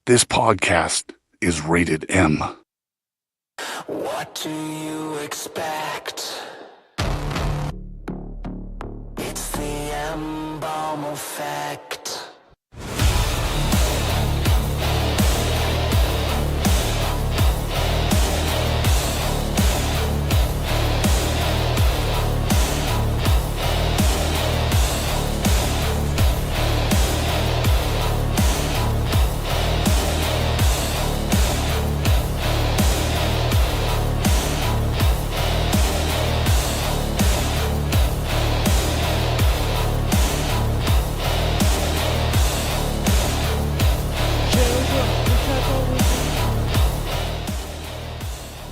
This podcast is rated M. What do you expect? It's the M-Balm effect.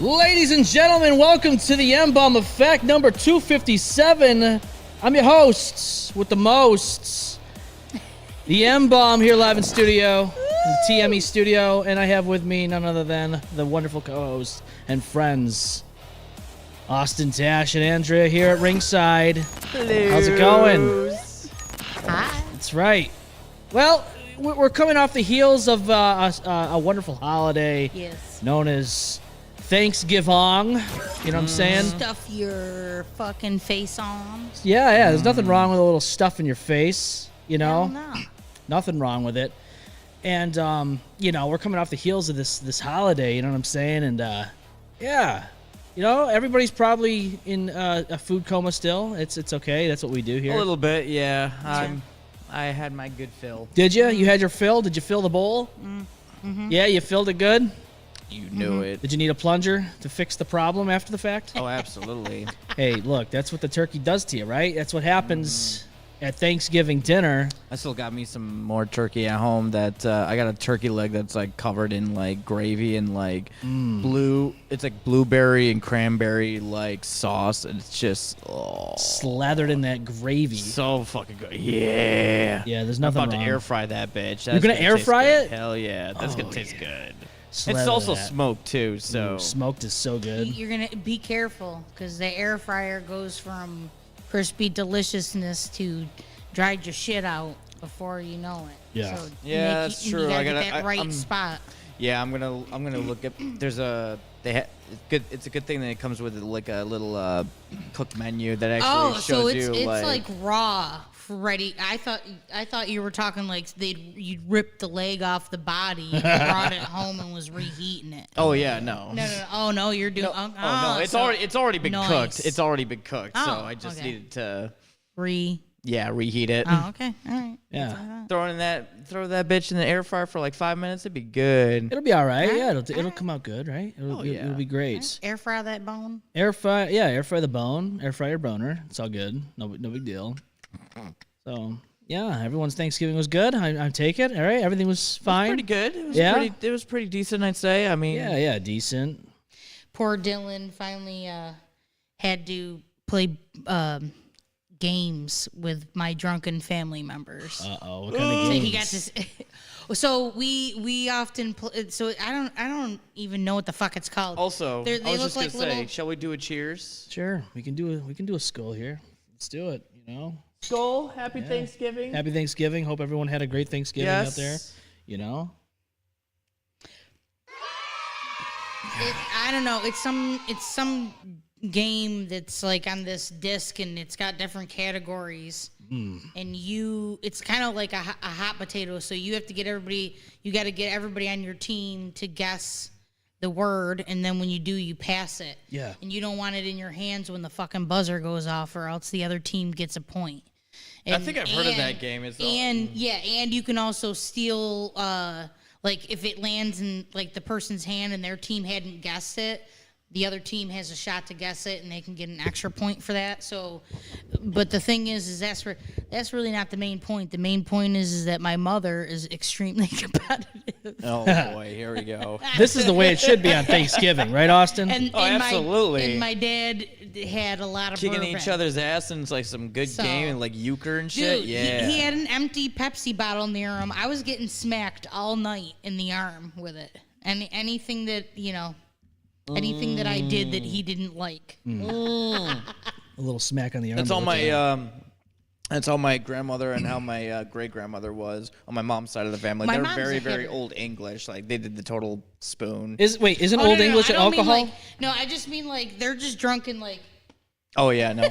Ladies and gentlemen, welcome to the M-Balm Effect, number 257. I'm your host with the mosts, the M-Balm, here live in studio, in the TME studio, and I have with me none other than the wonderful co-host and friends, Austin, Tash, and Andrea here at ringside. Hello. How's it going? Hi. That's right. Well, we're coming off the heels of a wonderful holiday Yes. known as Thanksgiving, you know what I'm saying? Stuff your fucking face on. Yeah, there's nothing wrong with a little stuff in your face, you know? Hell no. Nothing wrong with it. And, we're coming off the heels of this holiday, you know what I'm saying? And, everybody's probably in a food coma still. It's okay. That's what we do here. A little bit, yeah. I had my good fill. Did you? You had your fill? Did you fill the bowl? Mm-hmm. Yeah, you filled it good? You knew it. Did you need a plunger to fix the problem after the fact? Oh, absolutely. Hey, look, that's what the turkey does to you, right? That's what happens at Thanksgiving dinner. I still got me some more turkey at home. That I got a turkey leg that's like covered in like gravy and like blue. It's like blueberry and cranberry like sauce, and it's just Slathered in that gravy. so fucking good. Yeah. Yeah, there's I'm nothing about wrong. to air fry that bitch. You're gonna air taste fry good. it? Hell yeah, that's Oh, gonna taste yeah. good. Slather It's also that. smoked too, so Ooh, smoked is so good. You're gonna be careful because the air fryer goes from crispy deliciousness to dried your shit out before you know it. Yeah. So Yeah, that's you true. gotta I get gotta- that I- right I'm- spot. yeah, I'm gonna look at. There's a It's a good thing that it comes with like a little cooked menu that actually Oh, shows so it's you like raw, ready. I thought you were talking like you'd ripped the leg off the body, brought it home, and was reheating it. Oh yeah, no. No. Oh no, you're doing. No, no, it's already been nice. cooked. It's already been cooked, so Oh, I just okay. needed to reheat it. Oh, okay. All right. Yeah. Throw that bitch in the air fryer for like 5 minutes. It'd be good. It'll be all right. Yeah, it'll come out good, right? Oh, yeah. It'll be great. Air fry that bone. Air fry the bone. Air fry your boner. It's all good. No big deal. So yeah, everyone's Thanksgiving was good. I take it. All right, everything was fine. Pretty good. It was Yeah? It was pretty decent, I'd say. I mean, Yeah, decent. Poor Dylan finally had to play games with my drunken family members. What kind of So games? he got to. So we often so I don't even know what the fuck it's called. Also, They I was look just gonna like say, little- shall we do a cheers? Sure, we can do a skull here. Let's do it. You know. Skull. Happy Thanksgiving. Happy Thanksgiving. Hope everyone had a great Thanksgiving out there. You know. I don't know. It's some game that's like on this disc and it's got different categories. And it's kind of like a hot potato. So you have to get everybody. You got to get everybody on your team to guess the word, and then when you do, you pass it. Yeah. And you don't want it in your hands when the fucking buzzer goes off, or else the other team gets a point. I think I've heard of that game. And you can also steal, like if it lands in like the person's hand and their team hadn't guessed it, the other team has a shot to guess it and they can get an extra point for that. So, but the thing is that's really not the main point. The main point is that my mother is extremely competitive. Oh boy, here we go. This is the way it should be on Thanksgiving, right, Austin? And absolutely. And my dad had a lot of Kicking bourbon. each other's ass and it's like some good So- game and like euchre and Dude, shit. Yeah. he had an empty Pepsi bottle near him. I was getting smacked all night in the arm with it. And anything that I did that he didn't like. A little smack on the arm. That's all but, my That's how my grandmother and how my great-grandmother was on my mom's side of the family. My They're mom's very, a very hitter. old English. Like, they did the total spoon. Isn't Oh, Old no, English I an don't mean, alcohol? like, no, I just mean like they're just drunken like, Oh, yeah, no.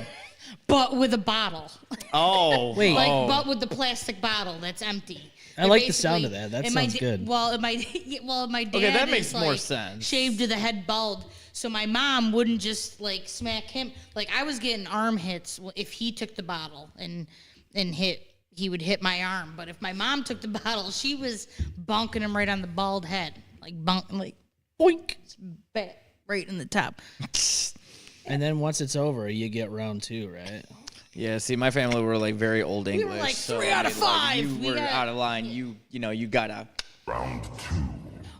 but with a bottle. Oh. Wait. Like, oh. but with the plastic bottle that's empty. I like the sound of that. That and my sounds good. Well, my dad Okay, that is, makes more like, sense. Shaved to the head bald, so my mom wouldn't just like smack him. Like I was getting arm hits if he took the bottle and hit. He would hit my arm, but if my mom took the bottle, she was bonking him right on the bald head, like boink, right in the top. And then once it's over, you get round 2, right? Yeah, see, my family were like very old English. were, like, so, 3 out of 5. you We were got- out of line. You gotta.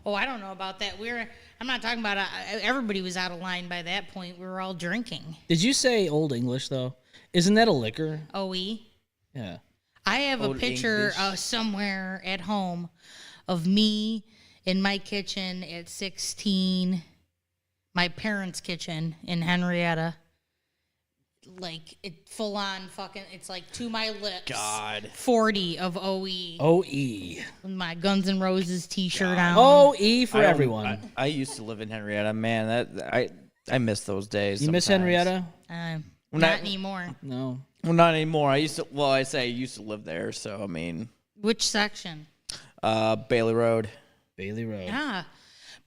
Oh, I don't know about that. I'm not talking about. Everybody was out of line by that point. We were all drinking. Did you say Old English, though? Isn't that a liquor? OE. Yeah. I have a Old picture English. somewhere at home of me in my kitchen at 16, my parents' kitchen in Henrietta. Like, it full on fucking, it's like to my lips. God. 40 of OE. OE. With my Guns N' Roses t-shirt on. OE for I don't- everyone. I used to live in Henrietta. Man, I miss those days. You miss sometimes. Henrietta? Not anymore. No. Well, not anymore. I used to live there. So I mean, Which section? Bailey Road. Bailey Road. Ah,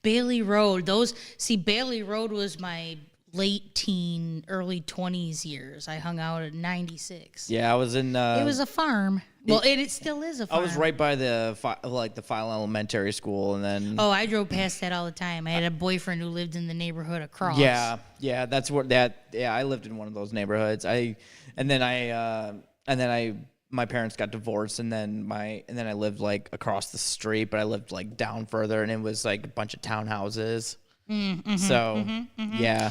Bailey Road. Bailey Road was my late teen, early 20s years. I hung out at 96. Yeah, I was in. It was a farm. Well, it still is a I farm. was right by the File Elementary School, and then. Oh, I drove past that all the time. I had a boyfriend who lived in the neighborhood across. Yeah, that's what that. Yeah, I lived in one of those neighborhoods. My parents got divorced, and then I lived like across the street, but I lived like down further, and it was like a bunch of townhouses. Yeah.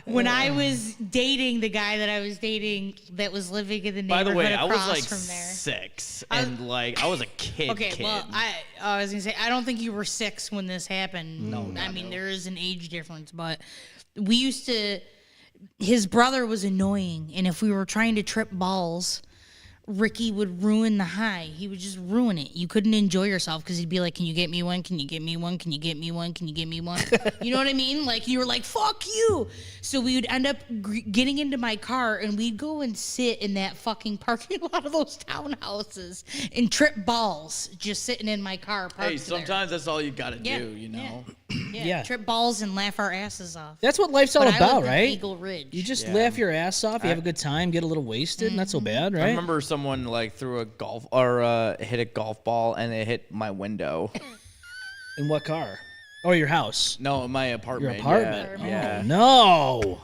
When I was dating the guy that I was dating that was living in the By neighborhood the way, I across was like from there. 6, and like I was a kid. Okay, kid. well, I was gonna say I don't think you were 6 when this happened. No, I mean there is an age difference, but we used to. His brother was annoying, and if we were trying to trip balls, Ricky would ruin the high. He would just ruin it. You couldn't enjoy yourself because he'd be like, "Can you get me one? Can you get me one? Can you get me one? Can you get me one?" You know what I mean? Like you were like, "Fuck you!" So we would end up getting into my car and we'd go and sit in that fucking parking lot of those townhouses and trip balls, just sitting in my car. Hey, parked there. sometimes that's all you gotta Yeah, do, you know. Yeah. Trip balls and laugh our asses off. That's what life's all But I about, lived in right? Eagle Ridge. You just Yeah. laugh your ass off. You have a good time, get a little wasted, not so bad, right? I remember someone like threw a golf or hit a golf ball and it hit my window. In what car? Or your house? No, my apartment. Your apartment? Yeah. No.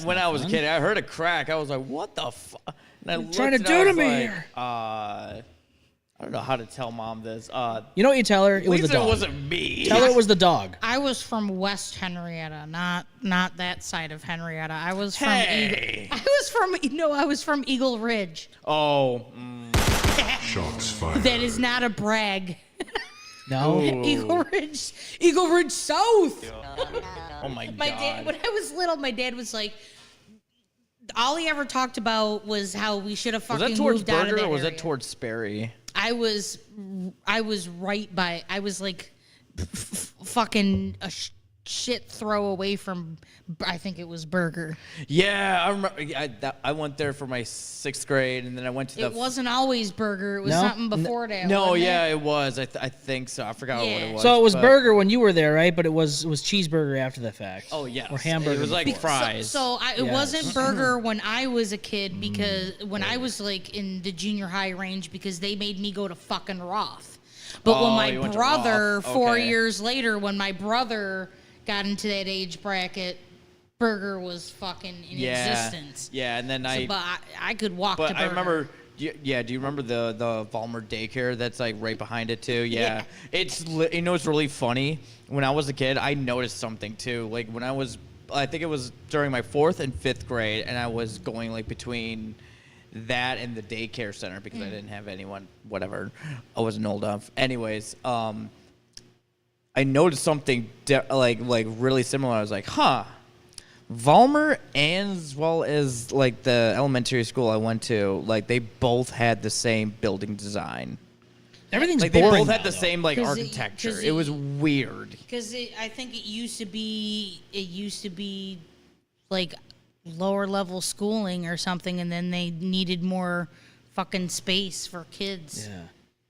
When I was a kid, I heard a crack. I was like, "What the fuck?" trying to do to me here? I don't know how to tell mom this. You know what you tell her? It At was the least dog. it wasn't me. Tell her it was the dog. I was from West Henrietta, not that side of Henrietta. I was from Hey. I was from Eagle Ridge. Oh. Shots fired. That is not a brag. No. Eagle Ridge South. Oh my My god. dad, when I was little, my dad was like, all he ever talked about was how we should have Was fucking that towards moved out of Burger that or was area. that towards Sperry? I was right by. I was like fucking a shit throw away from. I think it was Burger. Yeah, I remember. I went there for my 6th grade, and then I went to the. It wasn't always Burger. It was No? something before that. No, wasn't yeah, it? it was. I think so. I forgot what Yeah. it was. So it was but- burger when you were there, right? But it was cheeseburger after the fact. Oh yeah, Or hamburger. It was like before. fries. It Yes. wasn't Burger when I was a kid because when I was like in the junior high range because they made me go to fucking Roth. But when Oh, my you went to brother, Roth. 4 Okay. years later, when my brother got into that age bracket, Burger was fucking in existence. Yeah, and then But I could walk to But Burger. I remember. Yeah, do you remember the Valmer daycare that's like right behind it too? Yeah, it's really funny. When I was a kid, I noticed something too. Like when I think it was during my 4th and 5th grade, and I was going like between that and the daycare center because I didn't have anyone. Whatever, I wasn't old enough. Anyways, I noticed something like really similar. I was like, huh. Valmer, and as well as like the elementary school I went to, like they both had the same building design. Everything's Like they boring. both had now, the same like 'Cause architecture. it- It was weird. Because I think it used to be like lower level schooling or something, and then they needed more fucking space for kids. Yeah.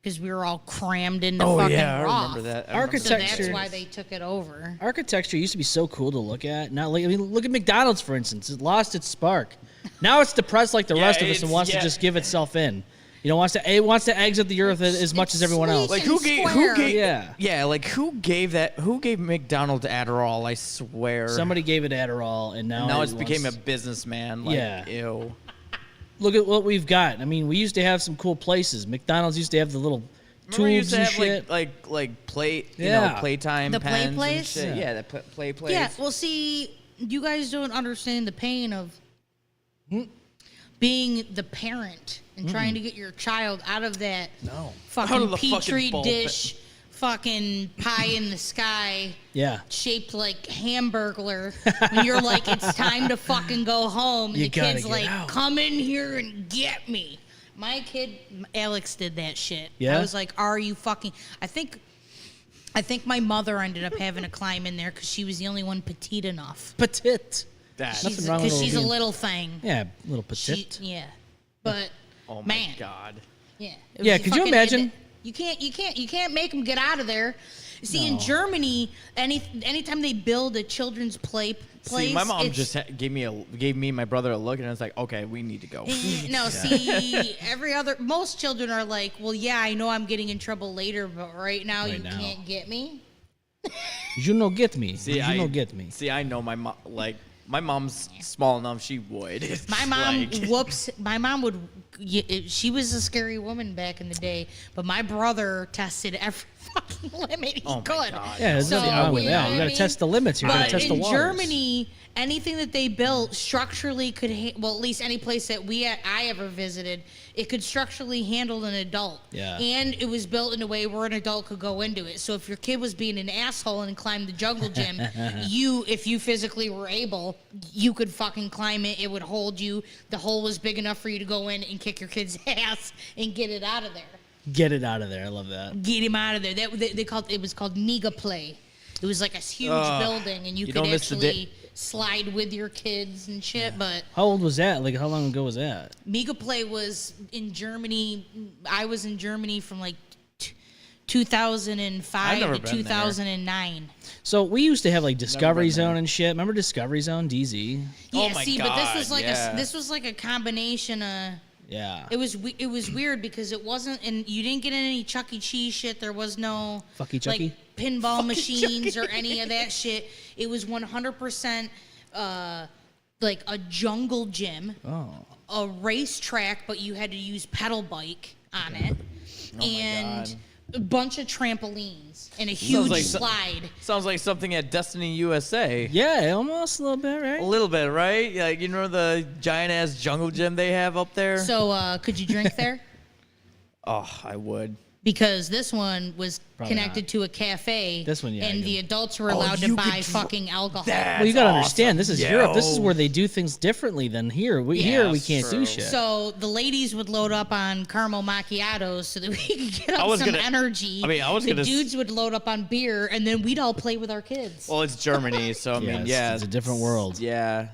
Because we were all crammed into Oh fucking yeah, I Roth. remember that. So Architecture. that's why they took it over. Architecture used to be so cool to look at. Now, like, I mean, look at McDonald's, for instance. It lost its spark. Now it's depressed like the Yeah, rest of us and it's- wants to yeah. just give itself in. You know, it wants to exit the earth as much as everyone else. Like and square. Yeah. Like who gave McDonald's Adderall? I swear. Somebody gave it Adderall, and now it's it became a wants- businessman. Like, Yeah. Ew. Look at what we've got. I mean, we used to have some cool places. McDonald's used to have the little Remember you tubes used to and have shit. like play, Yeah. playtime The play pens and place? shit. Yeah. Yeah, the play place. Yeah, well, see, you guys don't understand the pain of being the parent and trying to get your child out of that No. Out fucking of the fucking petri ball dish, fucking pie in the sky, Yeah. shaped like Hamburglar. And you're like, it's time to fucking go home. And You the gotta kid's get like, out. come in here and get me. My kid, Alex, did that shit. Yeah? I was like, are you fucking... I think my mother ended up having to climb in there because she was the only one petite enough. Petite. That. Nothing wrong with Because she's a being- little thing. Yeah, little She, petite. yeah. But, Oh my man. god. Yeah. It Yeah, was could you fucking- imagine? You can't make them get out of there. See, in Germany, anytime they build a children's place, See, my mom it's- just gave me and my brother a look, and I was like, okay, we need to go. No, see, most children are like, well, yeah, I know I'm getting in trouble later, but right now Right you now. can't get me. You no get me. See, you no get me. See, I know my mom. Like my mom's small enough; she would. My mom, Like, my mom would, she was a scary woman back in the day, but my brother tested every fucking limit he Oh my could. God. Yeah, there's So, nothing wrong with you know that. what You I got to mean? test the limits. You got to But test the in waters. Germany, anything that they built structurally could, well, at least any place that I ever visited, it could structurally handle an adult. Yeah. And it was built in a way where an adult could go into it. So if your kid was being an asshole and climbed the jungle gym, if you physically were able, you could fucking climb it. It would hold you. The hole was big enough for you to go in and kick your kid's ass and get it out of there. Get it out of there. I love that. Get him out of there. It was called Mega Play. It was like a huge building, and you could don't miss the actually slide with your kids and shit. But How old was that? Like, how long ago was that? Mega Play was in Germany. I was in Germany from like 2005 I've never to been there. 2009. So we used to have like Discovery been Zone there. and shit. Remember Discovery Zone, DZ? Yeah, Oh my see, but this was God, like yeah. this was like a combination of. Yeah. It was weird because it wasn't, and you didn't get any Chuck E. Cheese shit. There was no Fucky Chucky? like pinball machines or any of that shit. It was 100% like a jungle gym, a racetrack, but you had to use pedal bike on it, and God. a bunch of trampolines and a huge like slide. sounds like something at Destiny USA. Yeah, almost a little bit, right? A little bit, right? Like you know the giant ass jungle gym they have up there. So could you drink there? Oh, I would. Because this one was Probably connected not. to a cafe. This one, yeah, And you the can- adults were allowed to you buy could fucking alcohol. Well, you gotta understand, this is Yo. Europe. This is where they do things differently than here. Here we that's can't do true. shit. So the ladies would load up on caramel macchiatos so that we could get up was some gonna- energy. I mean, I was the gonna s- dudes would load up on beer, and then we'd all play with our kids. Well, it's Germany, so I mean, it's a different world. Yeah.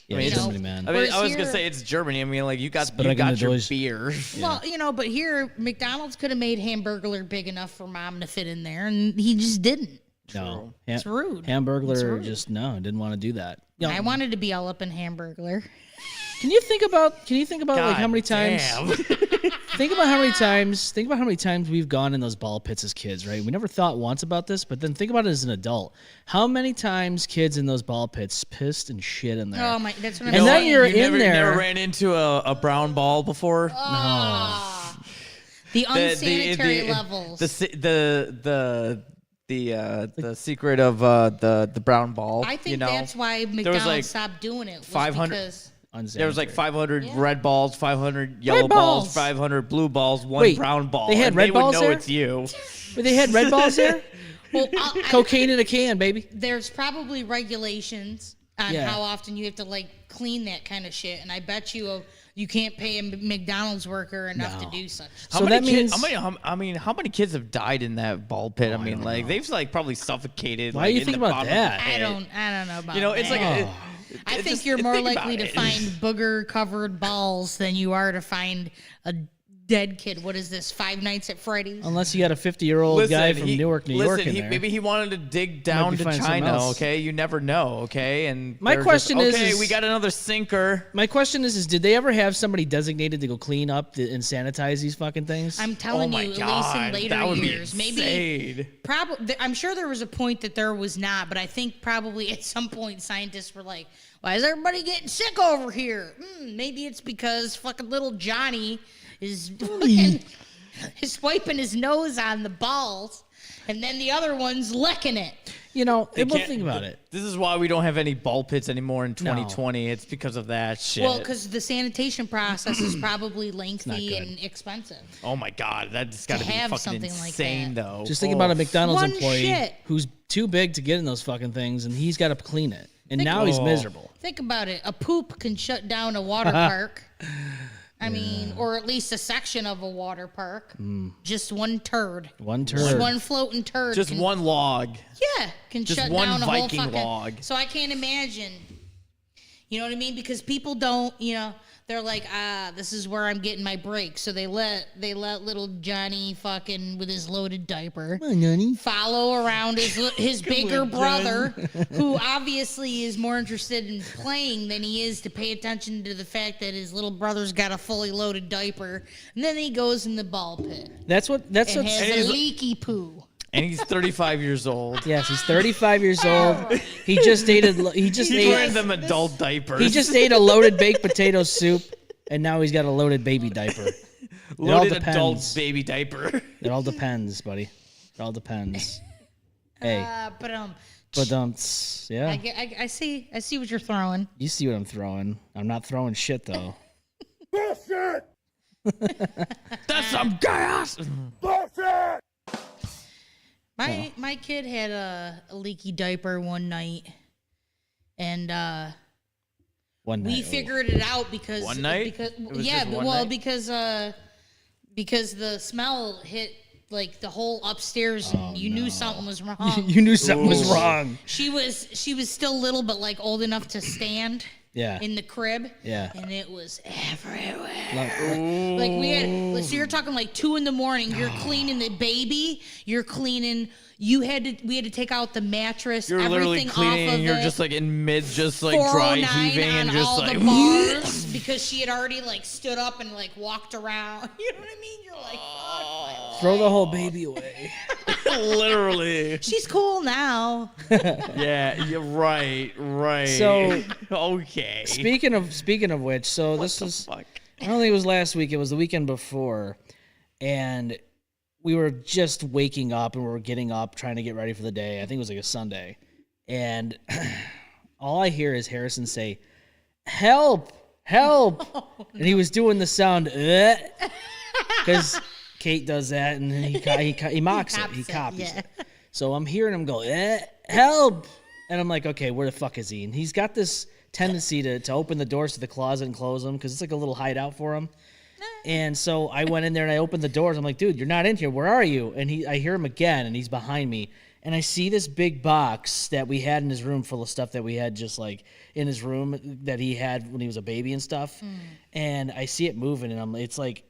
Yeah, I mean, it's it's- Germany, man. I mean, Whereas I was gonna here- say it's Germany. I mean, like you got Sprechende your Deutsch. beer. Well, but here McDonald's could have made Hamburglar big enough for mom to fit in there, and he just didn't. No, It's rude. Hamburglar It's rude. just didn't want to do that. You know, I wanted to be all up in Hamburglar. Can you think about like how many times? Damn. Think about how many times we've gone in those ball pits as kids, right? We never thought once about this, but then think about it as an adult. How many times kids in those ball pits pissed and shit in there? Oh my, that's what I'm And then saying. you're you in never, there. Never ran into a brown ball before. The unsanitary levels. The secret of the brown ball. I think you know? that's why was McDonald's like stopped doing it. Was 500 because There was like Unsanitary. 500 red balls, 500 yellow balls, balls. 500 blue balls, one Wait, brown ball. they had and red they balls would know there? it's you. But they had red balls there. well, Cocaine in a can, baby. there's probably regulations on how often you have to like clean that kind of shit. And I bet you can't pay a McDonald's worker enough to do such. So that means how many kids have died in that ball pit? I mean, like they've like probably suffocated. Why like, do you in think the about bottom of the that? pit. I don't know about It's that. like I think you're more likely to find booger-covered balls than you are to find a dead kid. What is this, Five Nights at Freddy's? Unless you got a 50-year-old guy from Newark, New York in there. Maybe he wanted to dig down to China, okay? You never know, okay? And my question is, okay, we got another sinker. My question is did they ever have somebody designated to go clean up and sanitize these fucking things? I'm telling you, at least in later years. Maybe, probably, I'm sure there was a point that there was not, but I think probably at some point scientists were like, why is everybody getting sick over here? Maybe it's because fucking little Johnny is wiping his nose on the balls, and then the other one's licking it. You know, think about it. This is why we don't have any ball pits anymore in 2020. It's because of that shit. Well, because the sanitation process is probably lengthy and expensive. Oh my God, that's got to be have fucking something like insane, that. though. Just think about a McDonald's One employee shit. who's too big to get in those fucking things, and he's got to clean it. And now he's miserable. Think about it. A poop can shut down a water park. I mean, or at least a section of a water park. Just one turd. Just one floating turd. Just one log. Yeah, can Just shut one down a Viking whole fucking log. So I can't imagine. You know what I mean? Because people don't, they're like, this is where I'm getting my break. So they let little Johnny fucking with his loaded diaper follow around his bigger brother, who obviously is more interested in playing than he is to pay attention to the fact that his little brother's got a fully loaded diaper. And then he goes in the ball pit. That's what And has a leaky poo. And he's 35 years old. Yes, he's 35 years old. He just ate He's wearing them adult diapers. He just ate a loaded baked potato soup, and now he's got a loaded baby diaper. Loaded adult baby diaper. It all depends, buddy. It all depends. Hey. Yeah. I see what you're throwing. You see what I'm throwing. I'm not throwing shit, though. Bullshit! That's some gas! Bullshit! My kid had a leaky diaper one night, and we figured it out because one night. Because the smell hit like the whole upstairs, and you knew something was wrong. You knew something was wrong. She was still little, but like old enough to stand. Yeah. In the crib. Yeah. And it was everywhere. Like we had, so you're talking like 2 a.m. You're cleaning the baby. You're cleaning. We had to take out the mattress. You're literally everything cleaning. off of You're it. just like in mid, just like dry 409 heaving, on and just all like the bars because she had already like stood up and like walked around. You know what I mean? You're like, fuck. Throw the whole baby away. literally. She's cool now. Yeah, you're right. So okay. Speaking of which, so this is fuck? I don't think it was last week. It was the weekend before, and we were just waking up and we were getting up, trying to get ready for the day. I think it was like a Sunday, and all I hear is Harrison say, "Help! Help!" And he was doing the sound because Kate does that, and he mocks it. He copies it. So I'm hearing him go, "Help!" And I'm like, okay, where the fuck is he? And he's got this tendency to open the doors to the closet and close them because it's like a little hideout for him. And so I went in there and I opened the doors. I'm like, dude, you're not in here. Where are you? And I hear him again, and he's behind me. And I see this big box that we had in his room full of stuff that we had just like in his room that he had when he was a baby and stuff. And I see it moving, and it's like,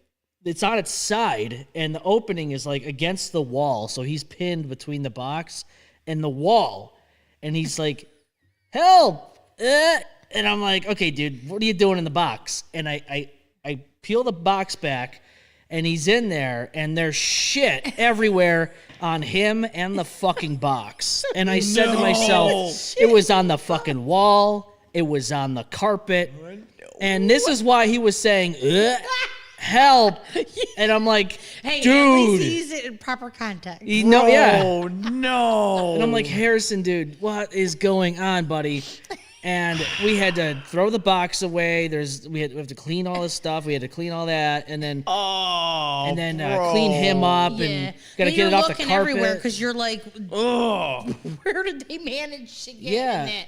it's on its side, and the opening is like against the wall. So he's pinned between the box and the wall. And he's like, "Help!" And I'm like, "Okay, dude, what are you doing in the box?" And I peel the box back, and he's in there, and there's shit everywhere on him and the fucking box. And I said to myself, it was on the fucking wall, it was on the carpet, and this is why he was saying, "Help!" And I'm like, hey, dude, at least he used it in proper context. Oh no! And I'm like, Harrison, dude, what is going on, buddy? And we had to throw the box away. We have to clean all this stuff. We had to clean all that, and then clean him up, and gotta get it off the carpet. You're looking everywhere because you're like, Oh, where did they manage to get in that?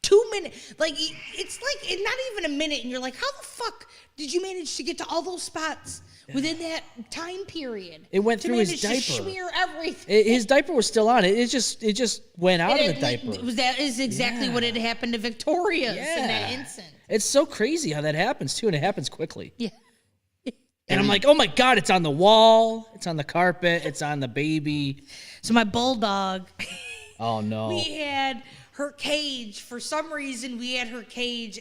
2 minutes. Like, it's like not even a minute, and you're like, how the fuck did you manage to get to all those spots within that time period? It went through his diaper. To smear everything. His diaper was still on. It just went out of the diaper. That is exactly what had happened to Victoria's in that instant. It's so crazy how that happens, too, and it happens quickly. Yeah. And I'm like, oh, my God, it's on the wall. It's on the carpet. It's on the baby. So my bulldog. Oh, no. We had her cage. For some reason, we had her cage.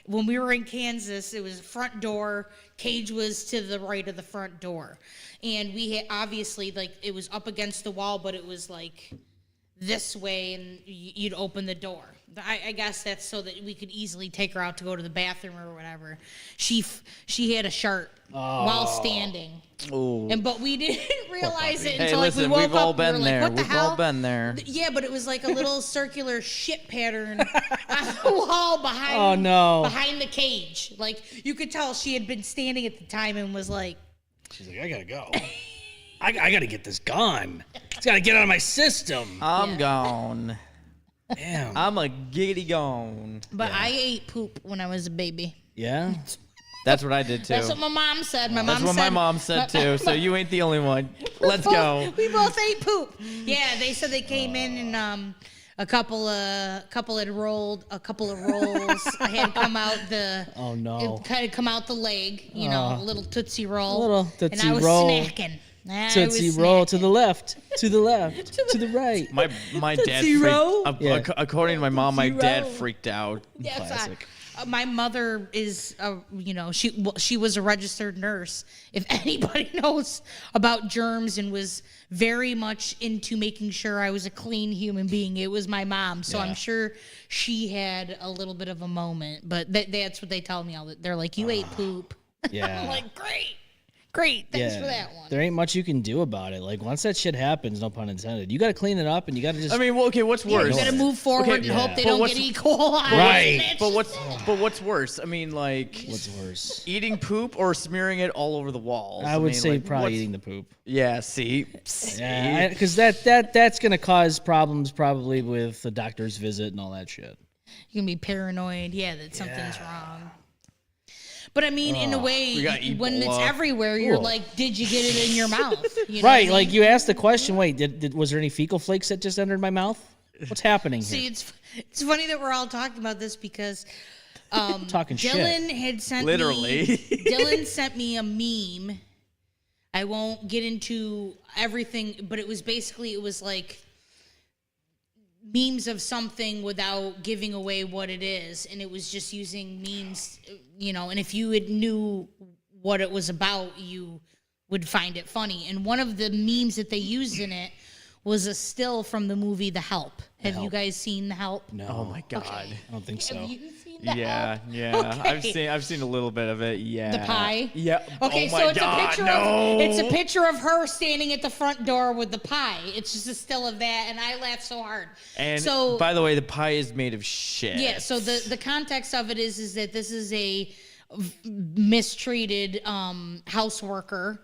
When we were in Kansas, it was front door. Cage was to the right of the front door. And we had, obviously, like, it was up against the wall, but it was, like, this way, and you'd open the door. I guess that's so that we could easily take her out to go to the bathroom or whatever. She had a shark while standing. Ooh. But we didn't realize it Hey, until listen, we woke we've all up. We were been like, there. what the We've hell? all been there. Yeah, but it was like a little circular shit pattern on the wall behind. Oh, no. Behind the cage. Like, you could tell she had been standing at the time and was like, She's like, I got to go. I got to get this gone. It's got to get out of my system. I'm gone. Damn. I'm a giggity gone. but I ate poop when I was a baby. Yeah? That's what I did too. That's what my mom said. That's what my mom said too. So you ain't the only one. Let's go. We both ate poop. Yeah, they said they came in and a couple had rolled a couple of rolls. had come out the Oh, no. It kind of come out the leg, you know, a little Tootsie Roll. A little Tootsie and I was Roll. snacking. Tootsie roll to the left, to the left, to the right. My dad Tootsie Roll? freaked. Yeah. According to my mom, my Tootsie dad Roll. freaked out. Classic. My mother is, she was a registered nurse. If anybody knows about germs and was very much into making sure I was a clean human being, it was my mom. So I'm sure she had a little bit of a moment. But that's what they tell me all. They're like, you ate poop. Yeah. I'm like, great. Thanks for that one. There ain't much you can do about it. Like, once that shit happens, no pun intended, you got to clean it up and you got to just. I mean, well, okay, what's worse? You gotta move forward and hope they But don't what's- get E. coli. Right. But what's worse? I mean, like What's worse? eating poop or smearing it all over the walls. I would mean, say like, probably what's- eating the poop. Yeah. See. Yeah, because that's gonna cause problems probably with the doctor's visit and all that shit. You can be paranoid, that something's wrong. But I mean, in a way, we got when it's Ebola. everywhere, you're Cool. like, did you get it in your mouth? You know Right, what I like mean? you asked the question. Wait, was there any fecal flakes that just entered my mouth? What's happening here? See, it's funny that we're all talking about this because Talking Dylan shit. had sent Literally. Dylan sent me a meme. I won't get into everything, but it was like memes of something without giving away what it is, and it was just using memes, and if you knew what it was about, you would find it funny. And one of the memes that they used in it was a still from the movie The Help. Have you guys seen The Help? No. Oh my God. I don't think so. Have you seen The Yeah, Help? yeah. Okay. I've seen a little bit of it. Yeah. The pie? Yeah. Okay, oh so my it's God, a picture no. it's a picture of her standing at the front door with the pie. It's just a still of that, and I laughed so hard. And so by the way, the pie is made of shit. yeah, so the context of it is that this is a mistreated house worker.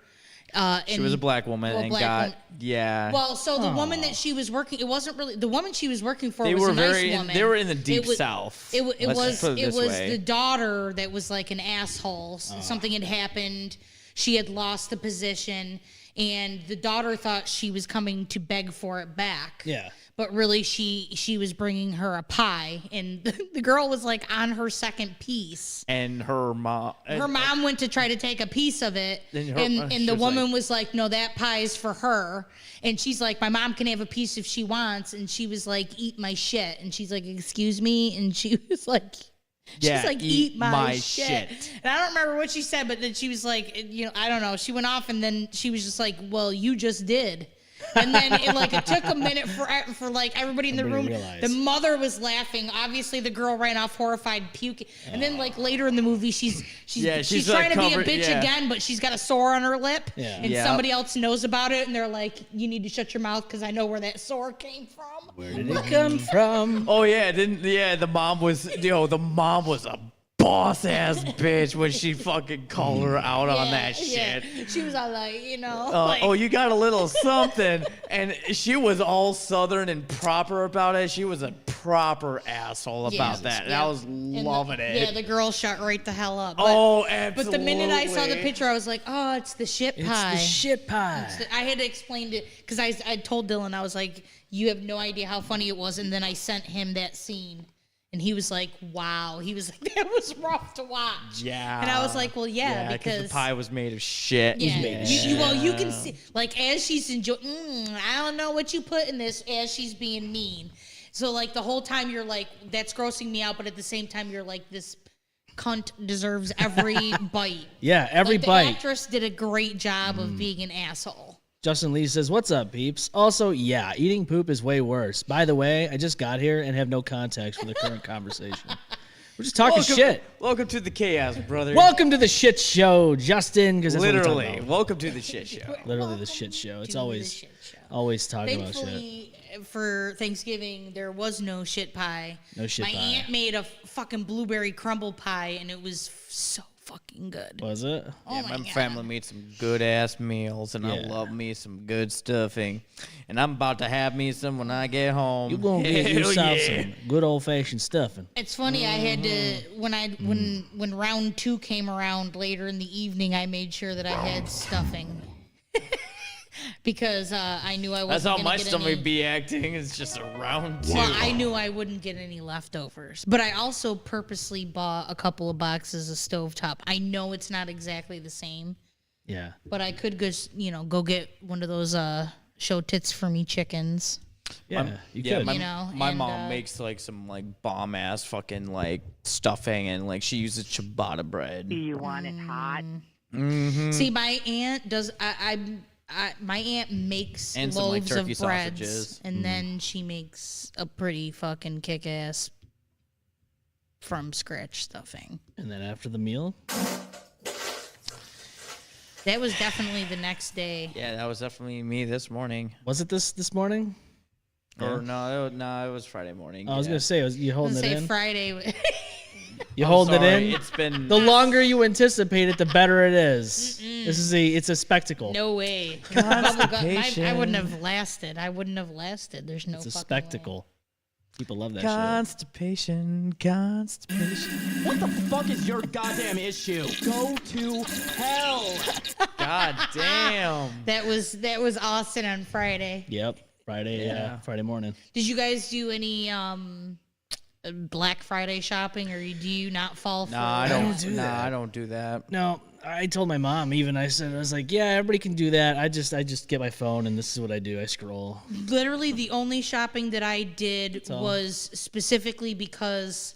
She was a black woman and got yeah. Well, so the woman that she was working, it wasn't really the woman she was working for. They was were a nice very woman. they were in the deep was, south. It Let's was put it this was way. the daughter that was like an asshole. Something had happened. She had lost the position, and the daughter thought she was coming to beg for it back. Yeah. But really, she was bringing her a pie, and the girl was like on her second piece. And her mom. Her mom went to try to take a piece of it, And she and the was woman like- was like, "No, that pie is for her." And she's like, "My mom can have a piece if she wants." And she was like, "Eat my shit." And she's like, "Excuse me?" And she was like, Yeah, she's like, eat "Eat my my shit." shit. And I don't remember what she said, but then she was like, I don't know. She went off, and then she was just like, "Well, you just did." And then it took a minute for like everybody in the room. realized. The mother was laughing. Obviously, the girl ran off horrified, puking. And then like later in the movie, she's she's, trying to covered- be a bitch yeah. again, but she's got a sore on her lip. Yeah. And Yeah. somebody else knows about it, and they're like, "You need to shut your mouth because I know where that sore came from." Where did it come from? Oh yeah, the mom was a boss ass bitch when she fucking called her out on that shit. Yeah. She was all like, Oh, you got a little something, and she was all southern and proper about it. She was a proper asshole about that. And I was loving it. Yeah, the girl shut right the hell up. Absolutely. But the minute I saw the picture, I was like, oh, it's the shit pie. It's the shit pie. I had to explain it because I told Dylan, I was like, you have no idea how funny it was. And then I sent him that scene. And he was like, wow. He was like, that was rough to watch. Yeah. And I was like, well, yeah, because the pie was made of shit. Yeah. You can see, like, as she's enjoying, I don't know what you put in this, as she's being mean. So, like, the whole time you're like, that's grossing me out. But at the same time, you're like, this cunt deserves every bite. Yeah, every like, bite. The actress did a great job of being an asshole. Justin Lee says, what's up, peeps? Also, yeah, eating poop is way worse. By the way, I just got here and have no context for the current conversation. We're just talking shit. Welcome to the chaos, brother. Welcome to the shit show, Justin. Because Literally, welcome to the shit show. Literally the shit show. It's always talking about shit. Thankfully, for Thanksgiving, there was no shit pie. No shit pie. My aunt made a fucking blueberry crumble pie, and it was so fucking good. Was it? Oh Yeah, my family made some good ass meals, and I love me some good stuffing. And I'm about to have me some when I get home. You're gonna get yourself some good old fashioned stuffing. It's funny. I had to when round 2 came around later in the evening. I made sure that I had stuffing. Because I knew I wasn't. That's how gonna my get stomach any, be acting. It's just a round 2. Well, I knew I wouldn't get any leftovers, but I also purposely bought a couple of boxes of stovetop. I know it's not exactly the same. Yeah. But I could go get one of those show tits for me chickens. Yeah, you could. My mom makes like some like bomb ass fucking like stuffing, and like she uses ciabatta bread. Do you want it hot? Mm-hmm. See, my aunt does. My aunt makes And some, like, loaves turkey of breads, sausages. and then she makes a pretty fucking kick-ass from scratch stuffing. And then after the meal, that was definitely the next day. Yeah, that was definitely me this morning. was it this morning? Or no, it was Friday morning. I was gonna say, you I holding was it gonna say in? Friday. You holding it in? It's been The longer you anticipate it, the better it is. It's a spectacle. No way. Constipation. I wouldn't have lasted. There's no It's a fucking spectacle. way. People love that constipation. What the fuck is your goddamn issue? Go to hell. God damn. That was Austin on Friday. shit. Yep. Friday morning. Did you guys do any Black Friday shopping, or do you not fall for? I don't do that. No, I told my mom. I was like, yeah, everybody can do that. I just get my phone and this is what I do. I scroll. Literally, the only shopping that I did was specifically because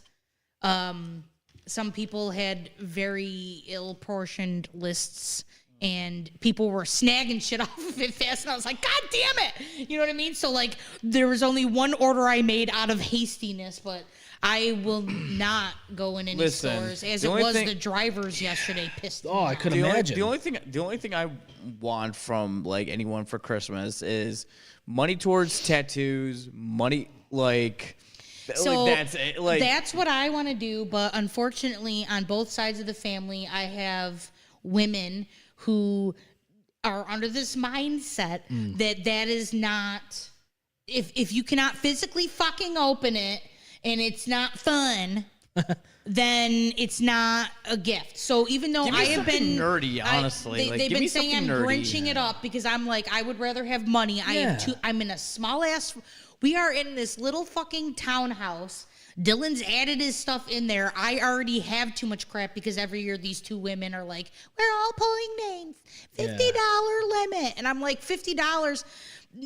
some people had very ill-portioned lists. And people were snagging shit off of it fast, and I was like, God damn it! You know what I mean? So, like, there was only one order I made out of hastiness, but I will not go in any stores. As it was, the drivers yesterday pissed me off. I could imagine. The only thing I want from like anyone for Christmas is money towards tattoos, money So that's it. Like that's what I want to do, but unfortunately, on both sides of the family, I have women who are under this mindset that is not, if you cannot physically fucking open it and it's not fun, then it's not a gift. So even though I have been nerdy, honestly, they've been saying I'm grinching it up because I'm like, I would rather have money. I'm in a small ass. We are in this little fucking townhouse. Dylan's added his stuff in there. I already have too much crap because every year these two women are like, we're all pulling names, $50 limit. And I'm like, $50.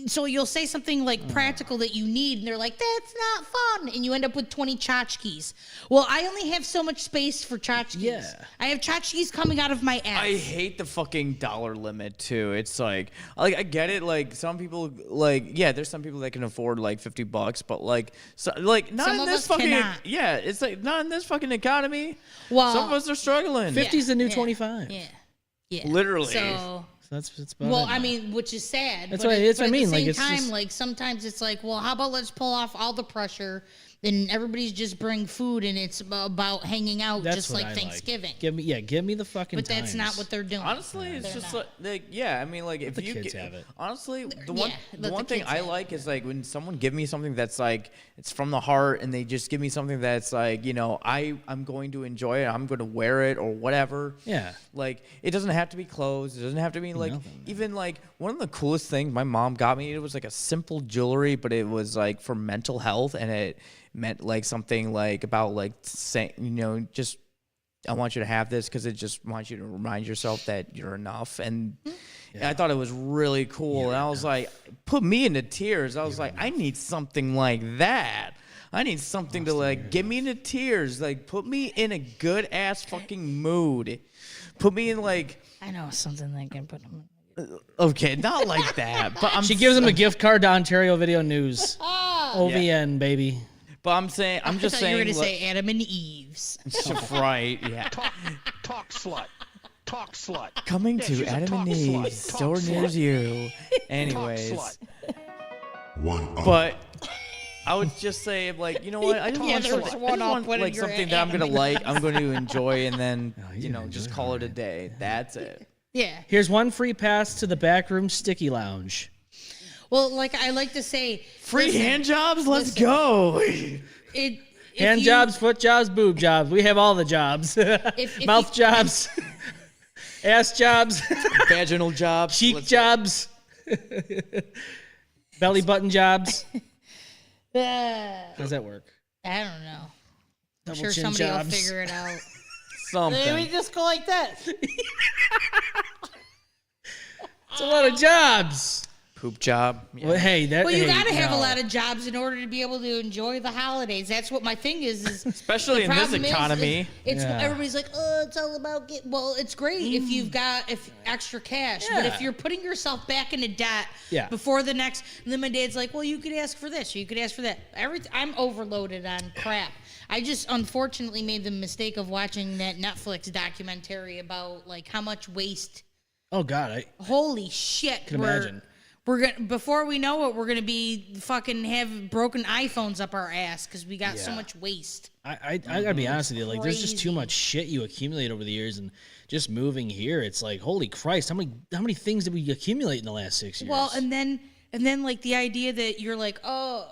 So you'll say something like practical that you need, and they're like, that's not fun. And you end up with 20 tchotchkes. Well, I only have so much space for tchotchkes. Yeah. I have tchotchkes coming out of my ass. I hate the fucking dollar limit too. It's like I get it. Like some people, there's some people that can afford like $50, but not Some in of this us fucking. cannot. Yeah, it's like not in this fucking economy. Well, some of us are struggling. 50's the new 25. Yeah. Literally. So. That's about Well, it. I mean, which is sad. That's but what I mean. At the Like, same it's time, just... like sometimes it's like, well, how about let's pull off all the pressure, then everybody's just bring food and it's about hanging out, That's just what like I Thanksgiving. Like. Give me the fucking. But that's not times. what they're doing. Honestly, it's They're just not. like yeah. I mean, like if the you kids get, have it. honestly, the Yeah, one let the the one thing kids I have it. like is like when someone give me something that's like it's from the heart and they just give me something that's like I'm going to enjoy it. I'm going to wear it or whatever. Yeah. Like it doesn't have to be clothes. It doesn't have to be like even like one of the coolest things my mom got me. It was like a simple jewelry, but it was like for mental health and it meant like something like about like saying just I want you to have this because it just wants you to remind yourself that you're enough. And I thought it was really cool. And I was like, put me into tears. I was like, I need something like that. I need something to like get me into tears. Like put me in a good ass fucking mood. Put me in like, I know something that can put them. okay, not like that. But She gives him a gift card to Ontario Video News. OVN, baby. But I'm saying, I'm just I thought saying. you were going to like- say Adam and Eve's. right, yeah. Talk slut. Talk slut. Coming Yeah, to she's a Adam talk and slut. Eve's, Talk store near slut. you. Talk Anyways. slut. But I would just say, like, you know what? I just Yeah, want there was something, one off when like you're something at that I'm gonna Adam. like, I'm going to enjoy, and then you're gonna just enjoy call it, it a day. That's it. Yeah. Here's one free pass to the backroom sticky lounge. Well, like I like to say, Free listen, hand jobs. Let's listen. go. If Hand you- jobs, foot jobs, boob jobs. We have all the jobs. if Mouth you- jobs, ass jobs, Vaginal jobs. cheek Let's- jobs, belly button jobs. Uh, How does that work? I don't know. I'm Double sure chin somebody jobs. will figure it out. Something. Maybe just go like that. It's a lot of jobs. Poop job. Yeah. Well, hey, that. Well, you hey, got to have a no. lot of jobs in order to be able to enjoy the holidays. That's what my thing is Especially the in this problem is economy. it's Yeah. everybody's like, oh, it's all about well, it's great if you've got extra cash, but Yeah. if you're putting yourself back into debt Yeah. before the next, and then my dad's like, well, you could ask for this, or you could ask for that. I'm overloaded on crap. I just unfortunately made the mistake of watching that Netflix documentary about like how much waste. Oh God, Holy shit! Can imagine. We're gonna before we know it, we're gonna be fucking have broken iPhones up our ass because we got so Yeah. much waste. I gotta be honest with you. Like, there's just too Crazy. much shit you accumulate over the years, and just moving here, it's like, holy Christ, how many things did we accumulate in the last 6 years? Well, and then like the idea that you're like, oh,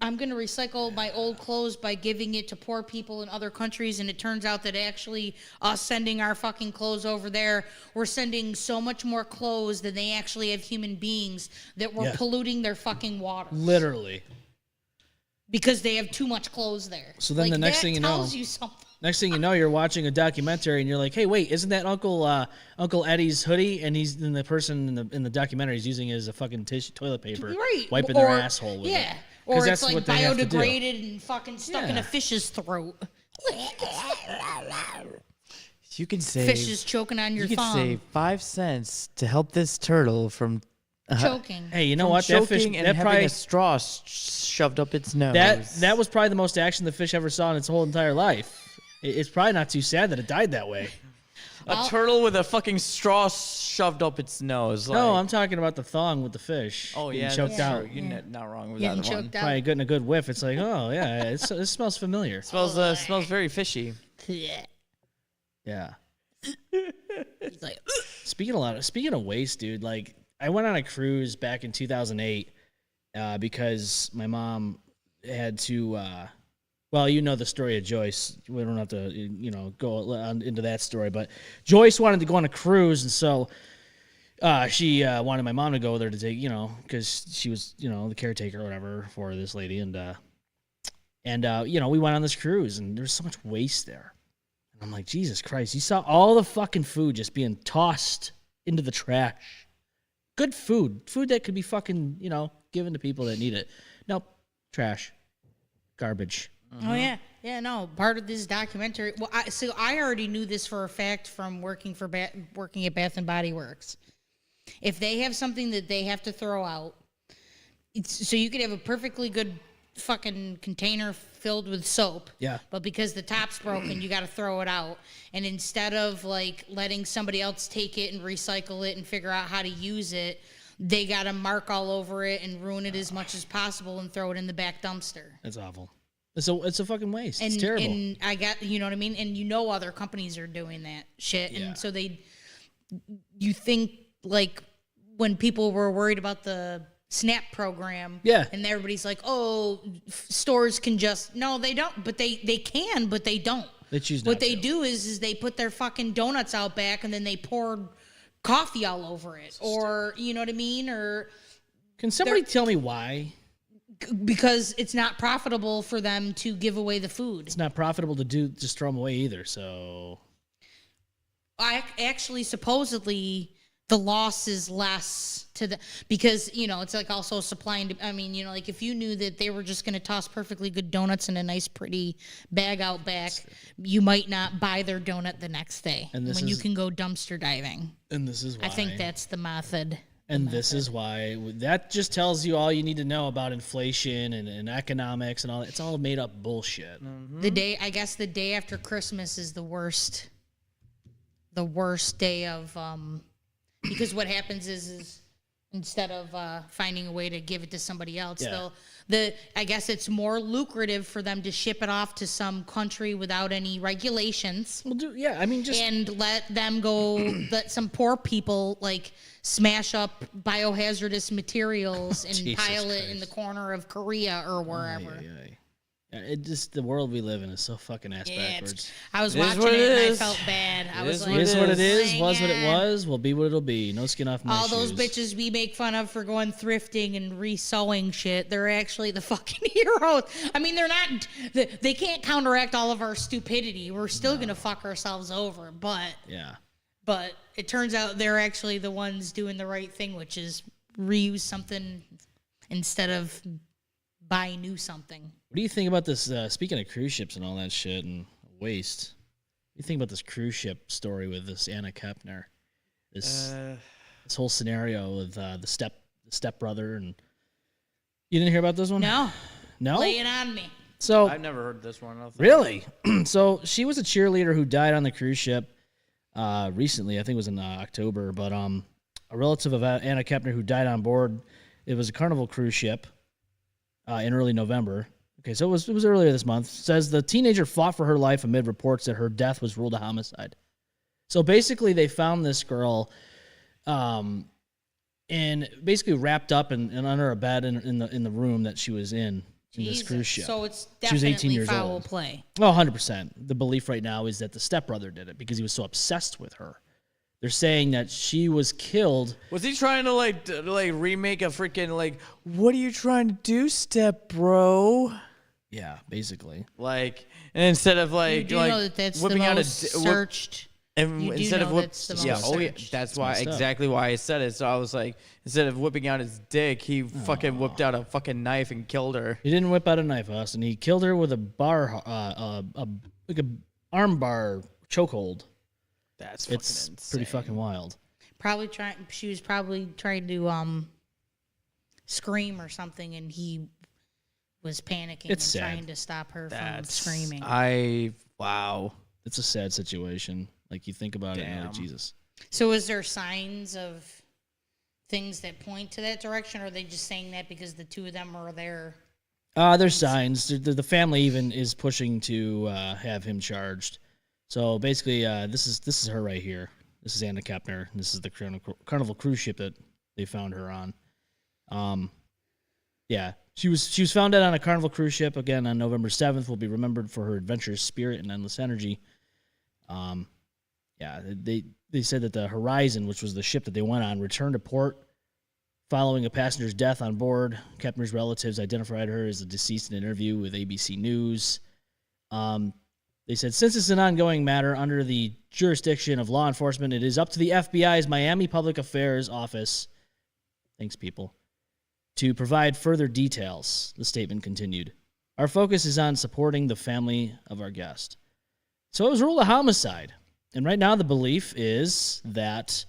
I'm gonna recycle my old clothes by giving it to poor people in other countries, and it turns out that actually us sending our fucking clothes over there, we're sending so much more clothes than they actually have human beings that we're Yeah. polluting their fucking water literally. because they have too much clothes there. So then Like, the next that thing you know- tells you something. Next thing you know, you're watching a documentary, and you're like, "Hey, wait, isn't that Uncle Eddie's hoodie?" And the person in the documentary is using it as a fucking toilet paper, Right. wiping Or- their asshole with yeah. it. Or 'Cause it's that's like what they have to do. biodegraded and fucking stuck in Yeah. a fish's throat. You can save. Fish is choking on your You can thumb. save 5 cents to help this turtle from Choking. Hey, you know from what? That fish, choking and that having probably a straw shoved up its nose. that was probably the most action the fish ever saw in its whole entire life. It's probably not too sad that it died that way. a turtle with a fucking straw shoved up its nose. No, like- I'm talking about the thong with the fish. Oh getting yeah, choked that's out. true. You're not wrong with Getting that one. choked out. Probably getting a good whiff. It's like, oh yeah, it smells familiar. Smells very fishy. Yeah. He's like, Speaking of waste, dude. Like, I went on a cruise back in 2008 because my mom had to. Well, you know the story of Joyce. We don't have to, go on into that story. But Joyce wanted to go on a cruise, and so she wanted my mom to go there to take, because she was, the caretaker or whatever for this lady, and we went on this cruise, and there's so much waste there. And I'm like, Jesus Christ! You saw all the fucking food just being tossed into the trash. Good food that could be fucking, given to people that need it. Nope, trash, garbage. oh yeah, yeah. No, part of this documentary. Well, I already knew this for a fact from working at Bath and Body Works. If they have something that they have to throw out, so you could have a perfectly good fucking container filled with soap. Yeah. But because the top's broken, you got to throw it out. And instead of like letting somebody else take it and recycle it and figure out how to use it, they got to mark all over it and ruin it as much as possible and throw it in the back dumpster. That's awful. It's a fucking waste. And, it's terrible. And I got, you know what I mean? And other companies are doing that shit. Yeah. And so you think like when people were worried about the SNAP program. Yeah. And everybody's like, oh, stores can just, no, they don't. But they can, but they don't. They choose not What they to. do is they put their fucking donuts out back and then they pour coffee all over it. Or, you know what I mean? Or Can somebody tell me why? because it's not profitable for them to give away the food. It's not profitable to just throw them away either. So I actually supposedly the loss is less to the because it's like also supplying. I mean, like if you knew that they were just going to toss perfectly good donuts in a nice, pretty bag out back, you might not buy their donut the next day And this when you is- can go dumpster diving. and this is why I think that's the method. And this is why that just tells you all you need to know about inflation and economics and all that. It's all made up bullshit. The day after Christmas is the worst. The worst day of because what happens is instead of finding a way to give it to somebody else, I guess it's more lucrative for them to ship it off to some country without any regulations. Well, And let them go. Let some poor people like smash up biohazardous materials and Jesus pile it in Christ. the corner of Korea or wherever. The world we live in is so fucking ass Yeah, backwards. I was It is watching what it it and I is. felt bad. I It was is like, what It is what it is. "Dang Was what it it." was. Will be what it'll be. No skin off my All those shoes. bitches we make fun of for going thrifting and resewing shit, they're actually the fucking heroes. I mean, they're not, they can't counteract all of our stupidity. We're still going to fuck ourselves over, but it turns out they're actually the ones doing the right thing, which is reuse something instead of buy new something. What do you think about this? Speaking of cruise ships and all that shit and waste, what do you think about this cruise ship story with this Anna Kepner? This whole scenario with the stepbrother, and you didn't hear about this one? No. No. Lay it on me. So I've never heard this one. I don't think. really, so she was a cheerleader who died on the cruise ship recently. I think it was in October, but a relative of Anna Kepner who died on board. It was a Carnival cruise ship in early November. Okay, so it was earlier this month. Says the teenager fought for her life amid reports that her death was ruled a homicide. So basically, they found this girl, and basically wrapped up and under a bed in the room that she was in this Jesus. cruise ship. So it's She was 18 definitely years foul old. play. Oh, 100%. The belief right now is that the stepbrother did it because he was so obsessed with her. They're saying that she was killed. Was he trying to like remake a freaking like? What are you trying to do, step bro? Yeah, basically. Like, and instead of You like do know that that's the whipping out most a searched. and you do instead of know whip, that's the yeah, most oh yeah, searched. that's why messed up. exactly why I said it. So I was like, instead of whipping out his dick, he fucking whipped out a fucking knife and killed her. He didn't whip out a knife, Austin. He killed her with a bar, like a arm bar chokehold. That's fucking It's insane. pretty fucking wild. She was probably trying to scream or something, and he was panicking It's and sad. trying to stop her That's from screaming. wow. It's a sad situation. Like, you think about it and you're like, Damn. Jesus. So is there signs of things that point to that direction, or are they just saying that because the two of them are there? There's signs. The family even is pushing to have him charged. So basically, this is her right here. This is Anna Kepner. This is the Carnival cruise ship that they found her on. Yeah, she was found dead on a Carnival cruise ship again on November 7th. Will be remembered for her adventurous spirit and endless energy. Yeah, they said that the Horizon, which was the ship that they went on, returned to port following a passenger's death on board. Kepner's relatives identified her as the deceased in an interview with ABC News. They said, since it's an ongoing matter under the jurisdiction of law enforcement, it is up to the FBI's Miami Public Affairs Office, thanks people, to provide further details, the statement continued. Our focus is on supporting the family of our guest. So it was ruled a homicide. And right now the belief is that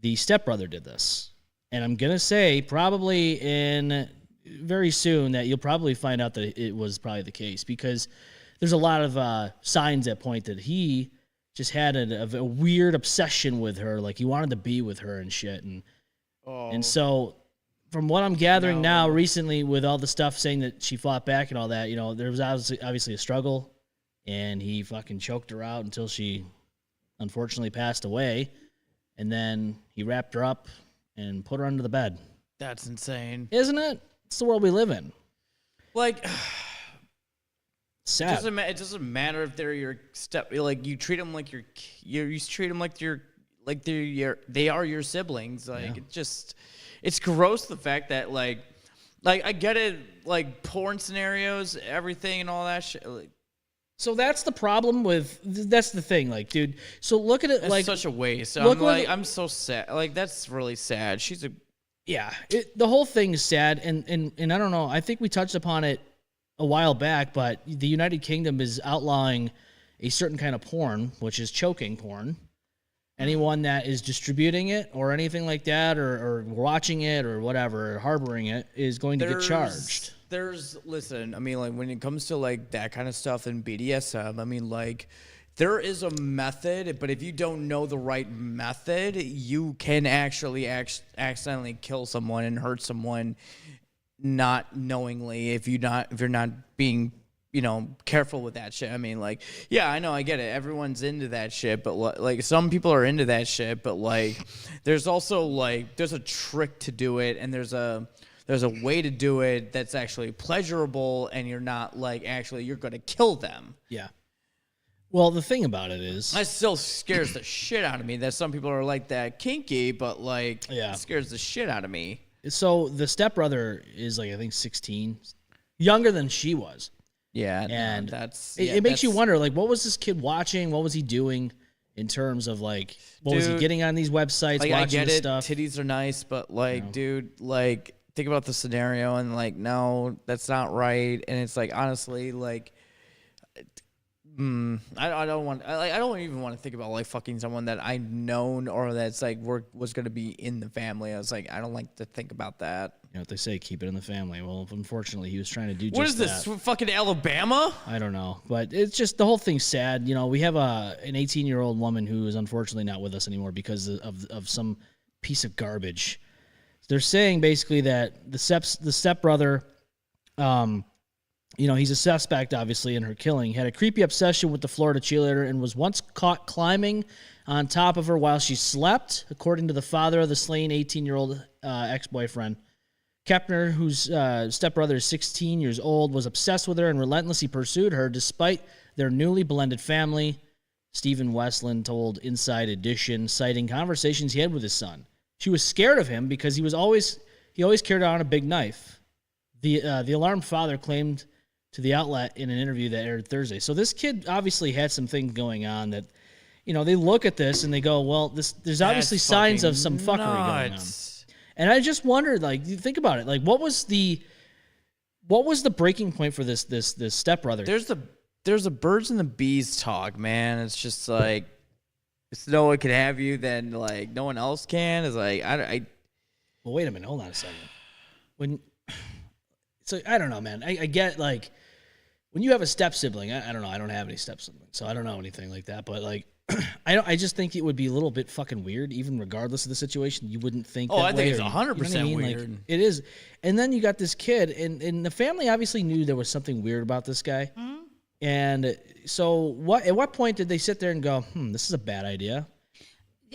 the stepbrother did this. And I'm going to say probably very soon that you'll probably find out that it was probably the case, because there's a lot of signs that point that he just had a weird obsession with her. Like, he wanted to be with her and shit. And so from what I'm gathering now, recently with all the stuff saying that she fought back and all that, there was obviously a struggle, and he fucking choked her out until she unfortunately passed away, and then he wrapped her up and put her under the bed. That's insane. Isn't it? It's the world we live in. Like, sad. It doesn't matter if they're your like you treat them like you treat them like they are your siblings. Like it's gross the fact that like I get it, like porn scenarios, everything and all that shit. Like, so that's the problem that's the thing, like, dude. So look at it, that's like such a waste. I'm so sad. Like, that's really sad. The whole thing is sad, and I don't know. I think we touched upon it a while back, but the United Kingdom is outlawing a certain kind of porn, which is choking porn. Anyone that is distributing it or anything like that, or watching it or whatever, or harboring it, is going to get charged. Listen, I mean, like, when it comes to, like, that kind of stuff in BDSM, I mean, like, there is a method, but if you don't know the right method, you can actually accidentally kill someone and hurt someone not knowingly if you're not being careful with that shit. I mean, like, yeah, I know, I get it. Everyone's into that shit, but like some people are into that shit, but like there's also like there's a trick to do it, and there's a way to do it that's actually pleasurable, and you're not like actually you're going to kill them. Yeah. Well, the thing about it is, that still scares the shit out of me that some people are like that kinky, but like it scares the shit out of me. So the stepbrother is like, I think 16, younger than she was. Yeah, and that's it makes you wonder, like, what was this kid watching? What was he doing in terms of like, what was he getting on these websites? Like, watching I get this it, stuff? titties are nice, but like, dude, like, think about the scenario and like, no, that's not right. And it's like, honestly, like, I don't even want to think about like fucking someone that I known or that's like was gonna be in the family. I was like, I don't like to think about that. You know what they say, keep it in the family. Well, unfortunately, he was trying to do what just is this, that. fucking Alabama? I don't know, but it's just the whole thing's sad. We have an 18-year-old woman who is unfortunately not with us anymore because of some piece of garbage. They're saying basically that the stepbrother, he's a suspect, obviously, in her killing. Had a creepy obsession with the Florida cheerleader and was once caught climbing on top of her while she slept, according to the father of the slain 18-year-old ex-boyfriend. Kepner, whose stepbrother is 16 years old, was obsessed with her and relentlessly pursued her despite their newly blended family. Stephen Westland told Inside Edition, citing conversations he had with his son. She was scared of him because he always carried on a big knife. The alarmed father claimed to the outlet in an interview that aired Thursday. So this kid obviously had some things going on that, they look at this and they go, well, there's obviously signs of some fuckery going on. And I just wondered, like, you think about it, like, what was the breaking point for this stepbrother? There's a birds and the bees talk, man. It's just like, if no one can have you, then like no one else can. It's like Well, wait a minute, hold on a second. So I don't know, man. I get, like, when you have a step sibling, I don't know. I don't have any step siblings, so I don't know anything like that. But like, I just think it would be a little bit fucking weird, even regardless of the situation. You wouldn't think. Oh, that I think way, it's 100% weird. Like, it is. And then you got this kid, and the family obviously knew there was something weird about this guy. Mm-hmm. And so, at what point did they sit there and go, this is a bad idea?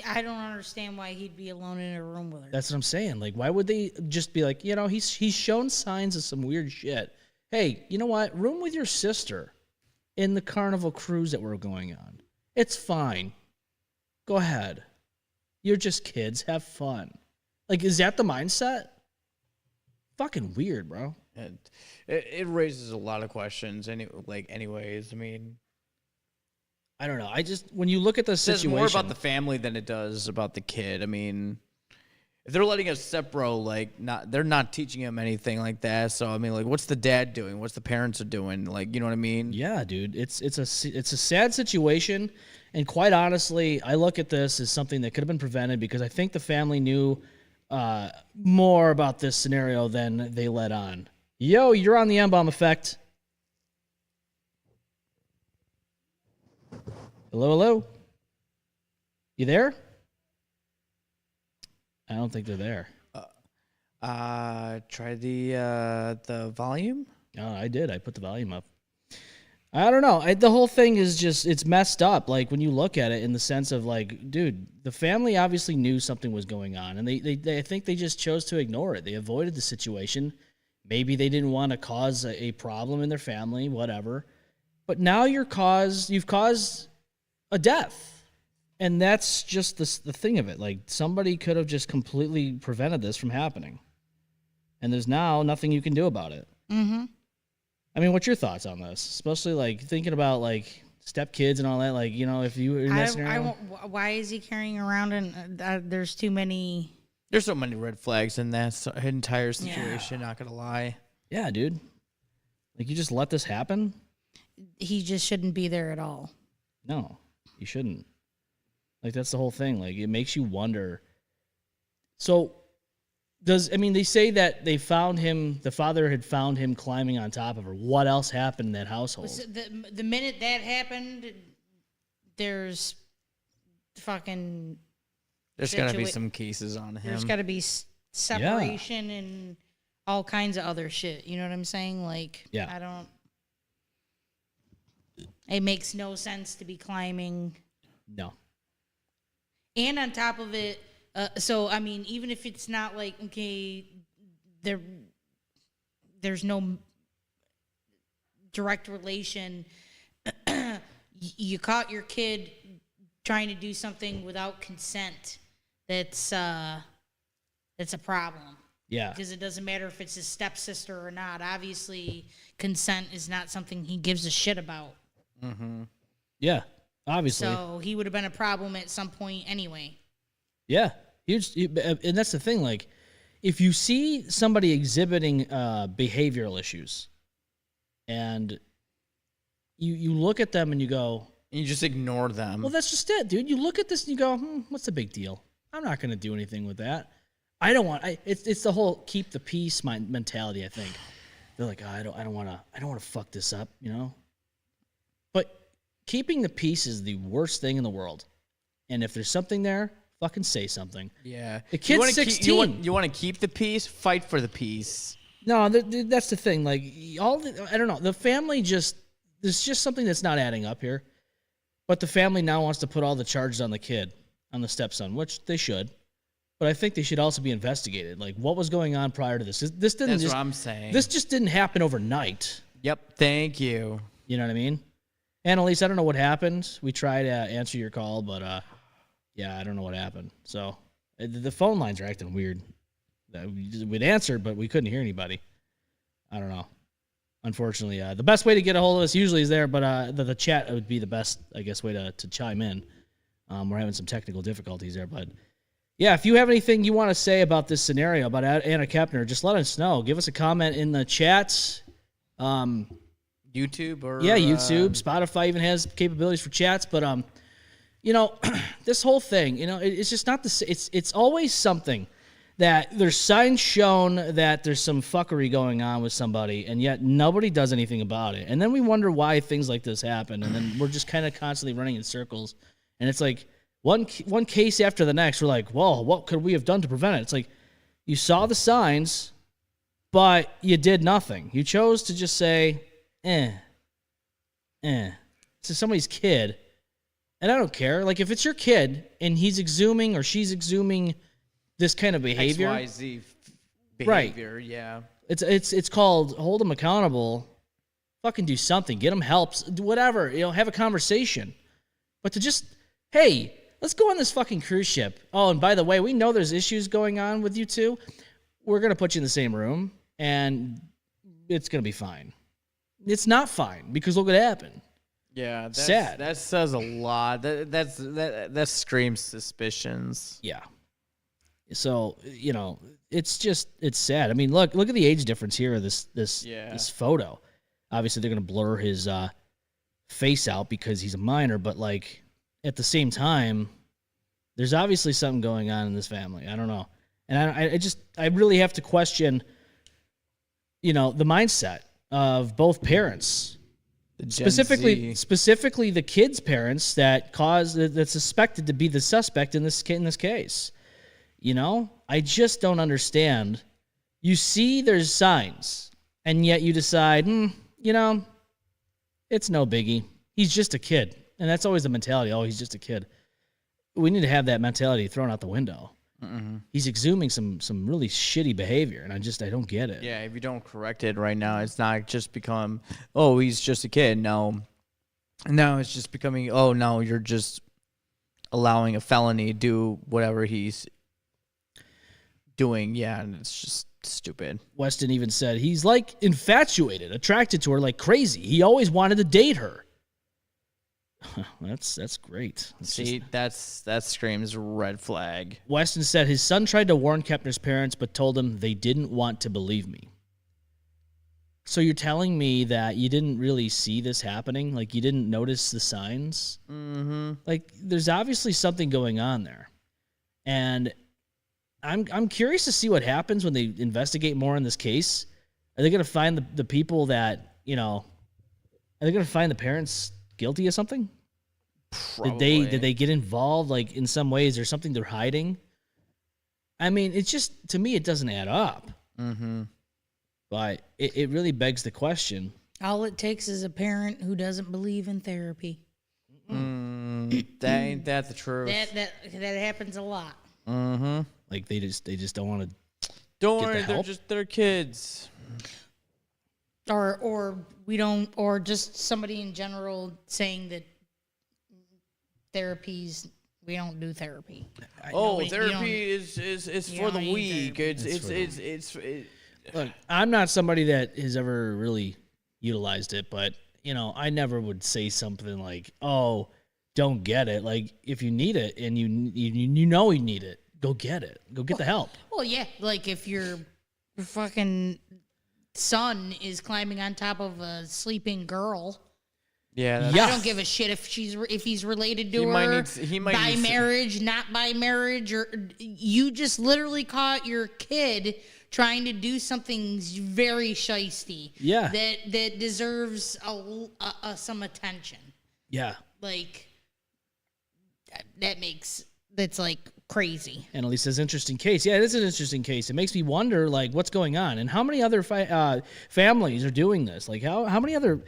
I don't understand why he'd be alone in a room with her. That's what I'm saying. Like, why would they just be like, he's shown signs of some weird shit. Hey, you know what? Room with your sister in the Carnival cruise that we're going on. It's fine. Go ahead. You're just kids. Have fun. Like, is that the mindset? Fucking weird, bro. It raises a lot of questions. Anyways, I mean, I don't know. When you look at the situation, it says more about the family than it does about the kid. I mean, if they're letting a stepbro, like, they're not teaching him anything like that. So I mean, like, what's the dad doing? What's the parents are doing? Like, you know what I mean? Yeah, dude. It's a sad situation, and quite honestly, I look at this as something that could have been prevented because I think the family knew more about this scenario than they let on. Yo, you're on the M-Balm effect. Hello? You there? I don't think they're there. Try the volume. Oh, I did. I put the volume up. I don't know. The whole thing is just, it's messed up. Like, when you look at it in the sense of, like, dude, the family obviously knew something was going on, and they I think they just chose to ignore it. They avoided the situation. Maybe they didn't want to cause a problem in their family, whatever. But now you've caused a death. And that's just the thing of it. Like, somebody could have just completely prevented this from happening. And there's now nothing you can do about it. Mm-hmm. I mean, what's your thoughts on this? Especially, like, thinking about, like, stepkids and all that. Like, you know, if you were in that scenario. Why is he carrying around and there's too many... There's so many red flags in that entire situation, not going to lie. Yeah, dude. Like, you just let this happen? He just shouldn't be there at all. No, you shouldn't. Like, that's the whole thing. Like, it makes you wonder. So... they say that they found him, the father had found him climbing on top of her. What else happened in that household? The minute that happened, there's fucking... There's got to be some cases on him. There's got to be separation and all kinds of other shit. You know what I'm saying? Like, yeah. I don't... It makes no sense to be climbing. No. And on top of it... so, I mean, even if it's not like, okay, there's no direct relation, you caught your kid trying to do something without consent, that's a problem. Yeah. Because it doesn't matter if it's his stepsister or not. Obviously, consent is not something he gives a shit about. Mm-hmm. Yeah, obviously. So he would have been a problem at some point anyway. Yeah, and that's the thing. Like, if you see somebody exhibiting behavioral issues, and you look at them and you go, you just ignore them. Well, that's just it, dude. You look at this and you go, what's the big deal? I'm not going to do anything with that. I don't want. It's the whole keep the peace mentality. I think they're like, I don't want to fuck this up, you know. But keeping the peace is the worst thing in the world. And if there's something there, fucking say something. Yeah. The kid's 16. You want to keep the peace? Fight for the peace. No, that's the thing. Like, I don't know. The family there's just something that's not adding up here. But the family now wants to put all the charges on the kid, on the stepson, which they should. But I think they should also be investigated. Like, what was going on prior to this? This didn't. That's what I'm saying. This just didn't happen overnight. Yep. Thank you. You know what I mean? Annalise, I don't know what happened. We tried to answer your call, but yeah, I don't know what happened. So the phone lines are acting weird. We'd answer, but we couldn't hear anybody. I don't know. Unfortunately, the best way to get a hold of us usually is there, but the chat would be the best, I guess, way to chime in. We're having some technical difficulties there, but yeah, if you have anything you want to say about this scenario, about Anna Kepner, just let us know. Give us a comment in the chats. YouTube or YouTube, Spotify even has capabilities for chats, but you know, this whole thing, you know, it's just not it's always something that there's signs shown that there's some fuckery going on with somebody, and yet nobody does anything about it. And then we wonder why things like this happen, and then we're just kind of constantly running in circles. And it's like one case after the next, we're like, whoa, what could we have done to prevent it? It's like, you saw the signs, but you did nothing. You chose to just say, to somebody's kid. And I don't care. Like, if it's your kid and he's exhuming or she's exhuming this kind of behavior, XYZ behavior, right. Yeah. It's called hold them accountable. Fucking do something. Get them help. Do whatever. You know, have a conversation. But to just, hey, let's go on this fucking cruise ship. Oh, and by the way, we know there's issues going on with you two. We're going to put you in the same room, and it's going to be fine. It's not fine, because look what happened. Yeah, that's sad. That says a lot. That screams suspicions. Yeah. So, you know, it's sad. I mean, look at the age difference here of this photo. Obviously, they're going to blur his face out because he's a minor, but like at the same time, there's obviously something going on in this family. I don't know. And I really have to question, you know, the mindset of both parents. Specifically the kids' parents that's suspected to be the suspect in this case. You know, I just don't understand You see there's signs, and yet you decide, it's no biggie. He's just a kid. And that's always the mentality. Oh, he's just a kid. We need to have that mentality thrown out the window. Mm-hmm. He's exhuming some really shitty behavior, and I don't get it. Yeah, if you don't correct it right now, it's not just become, oh, he's just a kid. No, it's just becoming, oh, no, you're just allowing a felony to do whatever he's doing. Yeah, and it's just stupid. Weston even said he's like infatuated, attracted to her like crazy. He always wanted to date her. That's great. That screams red flag. Weston said his son tried to warn Kepner's parents, but told them they didn't want to believe me. So you're telling me that you didn't really see this happening? Like, you didn't notice the signs? Mm-hmm. Like, there's obviously something going on there. And I'm curious to see what happens when they investigate more in this case. Are they going to find the people that, are they going to find the parents guilty of something? Probably. Did they get involved, like, in some ways? There's something they're hiding? I mean, it's just, to me, it doesn't add up. Mm-hmm. But it really begs the question. All it takes is a parent who doesn't believe in therapy. That the truth. That happens a lot. Mm-hmm. Like, they just don't want to. Don't worry, they're kids. Or we don't, or just somebody in general saying that we don't do therapy. Therapy is for the weak. Look, I'm not somebody that has ever really utilized it, but I never would say something like, "Oh, don't get it." Like, if you need it and you need it, go get it. Go get the help. Well, yeah, like if your fucking son is climbing on top of a sleeping girl. Yeah, I don't give a shit if he's related to her by marriage, not by marriage, or you just literally caught your kid trying to do something very shisty. Yeah, that deserves some attention. Yeah, like that's like crazy. And Elise says, interesting case. Yeah, it is an interesting case. It makes me wonder, like, what's going on and how many other families are doing this. Like, how many other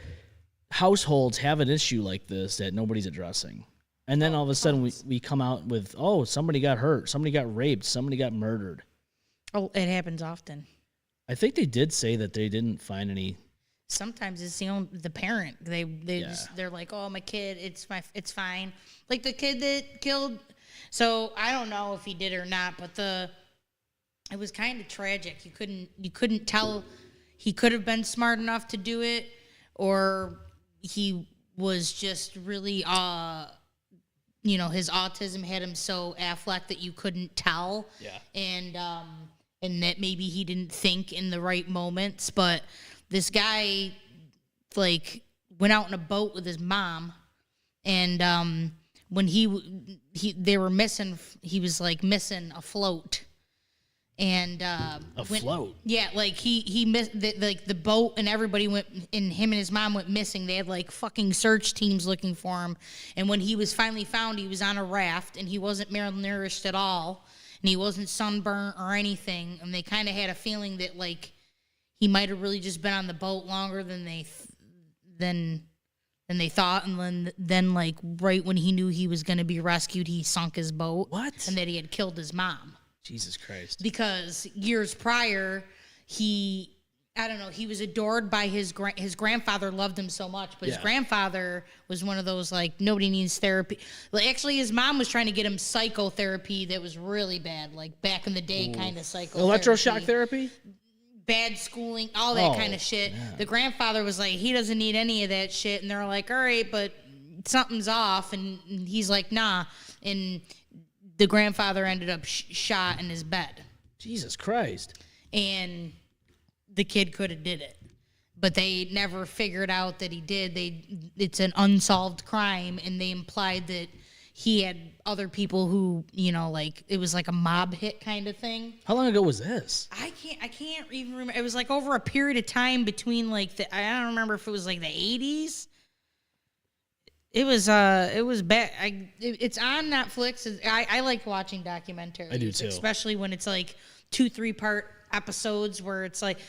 households have an issue like this that nobody's addressing? And then all of a sudden we come out with, oh, somebody got hurt, somebody got raped, somebody got murdered. Oh, it happens often. I think they did say that they didn't find any. Sometimes it's the parent. They're like, oh, my kid, it's fine. Like the kid that killed. So I don't know if he did or not, but it was kind of tragic. You couldn't tell. He could have been smart enough to do it, or he was just really his autism had him so affleck that you couldn't tell. Yeah. And that maybe he didn't think in the right moments. But this guy, like, went out in a boat with his mom, and when they were missing, he was like missing a float. And float. Yeah, like he missed the boat, and everybody went, and him and his mom went missing. They had like fucking search teams looking for him. And when he was finally found, he was on a raft, and he wasn't malnourished at all, and he wasn't sunburnt or anything. And they kind of had a feeling that like he might have really just been on the boat longer than they thought. And then like right when he knew he was going to be rescued, he sunk his boat. What? And that he had killed his mom. Jesus Christ. Because years prior, he was adored by his grandfather, loved him so much, but his grandfather was one of those, like, nobody needs therapy. Like, actually, his mom was trying to get him psychotherapy that was really bad, like back in the day kind of psychotherapy. Electroshock therapy? Bad schooling, all that kind of shit. Yeah. The grandfather was like, he doesn't need any of that shit, and they're like, all right, but something's off, and he's like, nah, and the grandfather ended up shot in his bed. Jesus Christ. And the kid could have did it. But they never figured out that he did. It's an unsolved crime, and they implied that he had other people who, like, it was like a mob hit kind of thing. How long ago was this? I can't even remember. It was like over a period of time between like I don't remember if it was like the 80s. It was bad. It's on Netflix. I like watching documentaries. I do too. Especially when it's like 2-3 part episodes where it's like,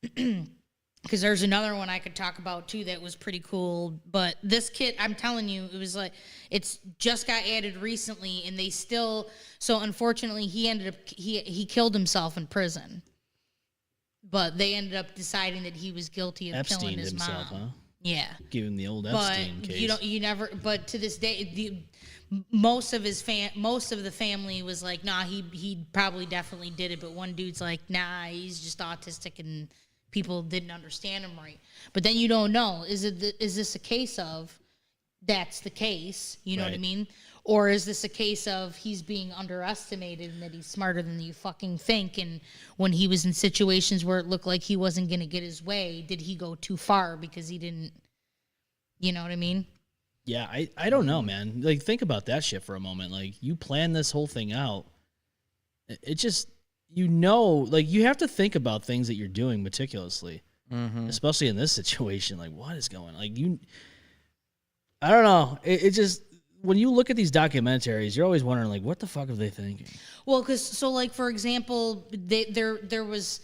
because there's another one I could talk about too that was pretty cool. But this kid, I'm telling you, it was like, it's just got added recently, and they still. So unfortunately, he ended up he killed himself in prison. But they ended up deciding that he was guilty of killing his himself, mom. huh? Yeah. Given the old But Epstein case. you never. But to this day, most of the family was like, nah, he probably definitely did it. But one dude's like, nah, he's just autistic and people didn't understand him right. But then you don't know. Is this a case of that's the case? You know what I mean? Or is this a case of he's being underestimated and that he's smarter than you fucking think? And when he was in situations where it looked like he wasn't going to get his way, did he go too far because he didn't, you know what I mean? Yeah, I don't know, man. Like, think about that shit for a moment. Like, you plan this whole thing out. It just, like, you have to think about things that you're doing meticulously, especially in this situation. Like, what is going on? Like, I don't know. It just, when you look at these documentaries, you're always wondering, like, what the fuck are they thinking? Well, like, for example, there was,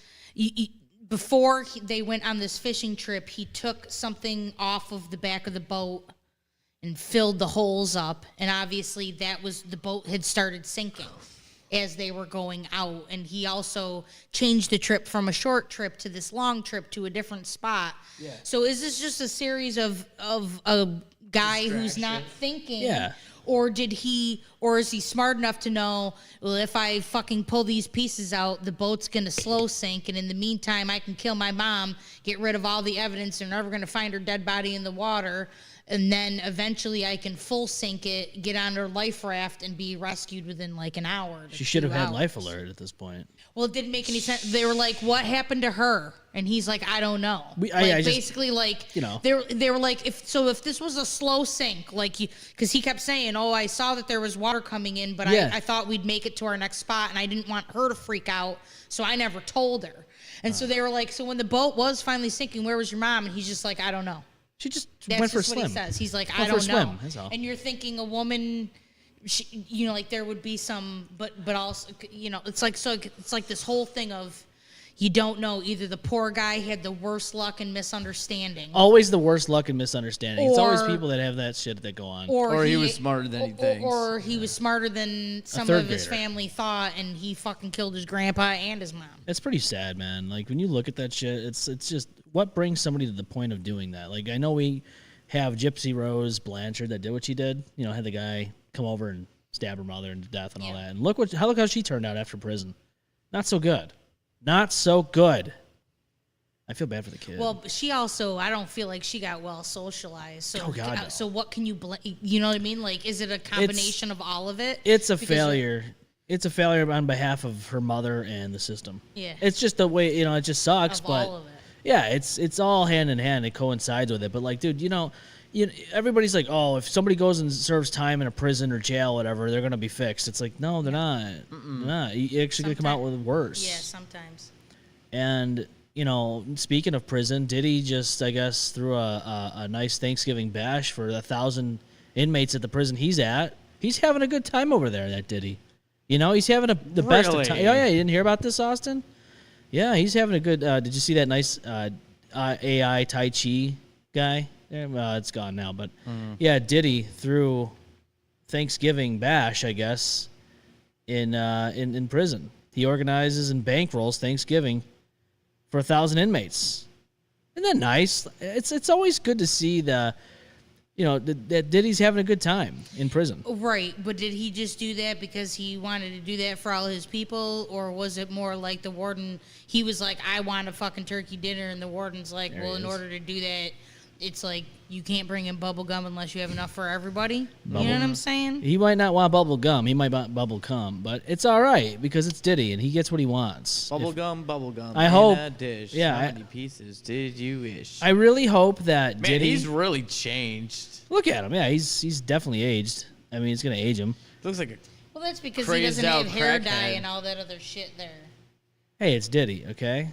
before they went on this fishing trip, he took something off of the back of the boat and filled the holes up. And obviously the boat had started sinking as they were going out. And he also changed the trip from a short trip to this long trip to a different spot. Yeah. So is this just a series of a guy who's not thinking? Yeah. Or is he smart enough to know, well, if I fucking pull these pieces out, the boat's going to slow sink. And in the meantime, I can kill my mom, get rid of all the evidence. They're never going to find her dead body in the water. And then eventually I can full sink it, get on her life raft, and be rescued within like an hour. She should have had life alert at this point. Well, it didn't make any sense. They were like, what happened to her? And he's like, I don't know. Basically, they were like, if this was a slow sink, like, because he kept saying, oh, I saw that there was water coming in, but I thought we'd make it to our next spot, and I didn't want her to freak out, so I never told her. And so they were like, so when the boat was finally sinking, where was your mom? And he's just like, I don't know. She just That's went for a just swim. what he says. He's like, I Went for a don't know. swim, that's all. And you're thinking a woman, like there would be some, but also, it's like this whole thing of you don't know. Either the poor guy had the worst luck and misunderstanding. Always the worst luck and misunderstanding. It's always people that have that shit that go on. Or he was smarter than he thinks. Or he was smarter than some of his family thought, and he fucking killed his grandpa and his mom. It's pretty sad, man. Like, when you look at that shit, it's just, what brings somebody to the point of doing that? Like, I know we have Gypsy Rose Blanchard that did what she did. Had the guy come over and stab her mother to death and all that. And look how she turned out after prison. Not so good. Not so good. I feel bad for the kid. Well, but she also, I don't feel like she got well socialized. So, oh, God, no. So what can you blame? You know what I mean? Like, is it a combination of all of it? It's a failure. It's a failure on behalf of her mother and the system. Yeah. It's just the way, it just sucks. Of but all of it. Yeah, it's all hand in hand. It coincides with it. But, like, dude, everybody's like, oh, if somebody goes and serves time in a prison or jail, or whatever, they're gonna be fixed. It's like, no, they're not. They're not. You're actually gonna come out with worse. Yeah, sometimes. And speaking of prison, Diddy just, I guess, threw a nice Thanksgiving bash for 1,000 inmates at the prison he's at. He's having a good time over there, that Diddy. He's having the best of time. Oh yeah, you didn't hear about this, Austin? Yeah, he's having a good. Did you see that nice AI Tai Chi guy? Well, it's gone now, but yeah, Diddy threw Thanksgiving bash, I guess, in prison. He organizes and bankrolls Thanksgiving for 1,000 inmates. Isn't that nice? It's always good to see that Diddy's having a good time in prison. Right, but did he just do that because he wanted to do that for all his people, or was it more like the warden? He was like, I want a fucking turkey dinner, and the warden's like, well, in order to do that, it's like you can't bring in bubble gum unless you have enough for everybody. You know what I'm saying? He might not want bubble gum. He might want bubble cum, but it's all right because it's Diddy and he gets what he wants. Bubble gum. I hope. A dish. Yeah. How many pieces did you wish? I really hope that Diddy. He's really changed. Look at him. Yeah, he's definitely aged. I mean, it's gonna age him. Looks like a. Well, that's because he doesn't have hair dye and all that other shit there. Hey, it's Diddy. Okay.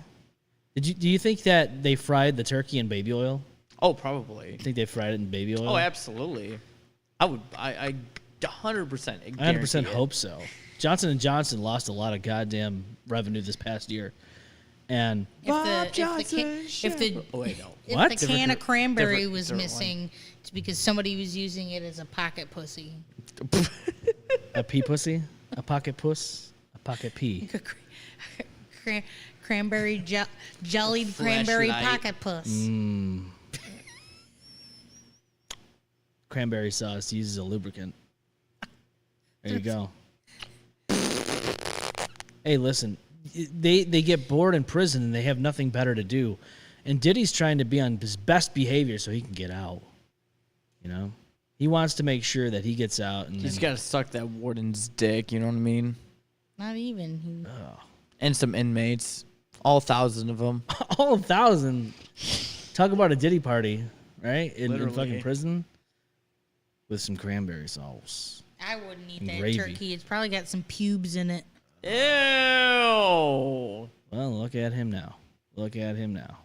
Do you think that they fried the turkey in baby oil? Oh, probably. I think they fried it in baby oil. Oh, absolutely. I 100%. I 100% hope so. Johnson & Johnson lost a lot of goddamn revenue this past year. And If What? the can of cranberry different- was different missing, it's because somebody was using it as a pocket pussy. a pea pussy, a pocket puss, a pocket pea. Cranberry jellied cranberry Flashlight. pocket puss. Cranberry sauce uses a lubricant. There you go. Hey, listen, they get bored in prison and they have nothing better to do, and Diddy's trying to be on his best behavior so he can get out. You know, he wants to make sure that he gets out, and He's then- got to suck that warden's dick. You know what I mean? Not even. And some inmates, all 1,000 of them. all 1,000. Talk about a Diddy party, right? In Literally. fucking prison with some cranberry sauce. I wouldn't eat And that gravy. turkey. It's probably got some pubes in it. Ew. Well, look at him now. Look at him now.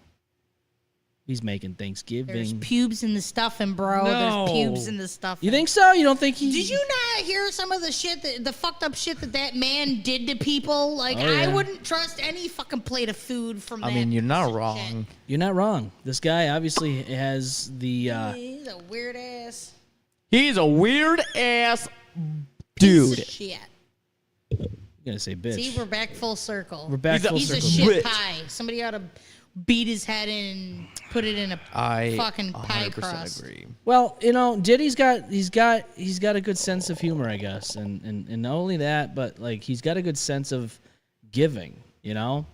He's making There's Thanksgiving. pubes in the stuffing, bro. No. There's pubes in the stuffing. You think so? You don't think he? Did you not hear some of the shit the fucked up shit that man did to people? Like, Oh, yeah. I wouldn't trust any fucking plate of food from that. I mean, you're not piece of wrong. You're not wrong. This guy obviously has the. shit. He's a weird ass He's a weird ass piece dude. of shit. I'm gonna say bitch. See, we're back full circle. We're back full He's circle. a shit Bitch. pie. Somebody ought to beat his head in and put it in a I fucking pie 100% crust. agree. Well, you know, Diddy's got a good sense of humor, I guess, and not only that, but like he's got a good sense of giving. You know,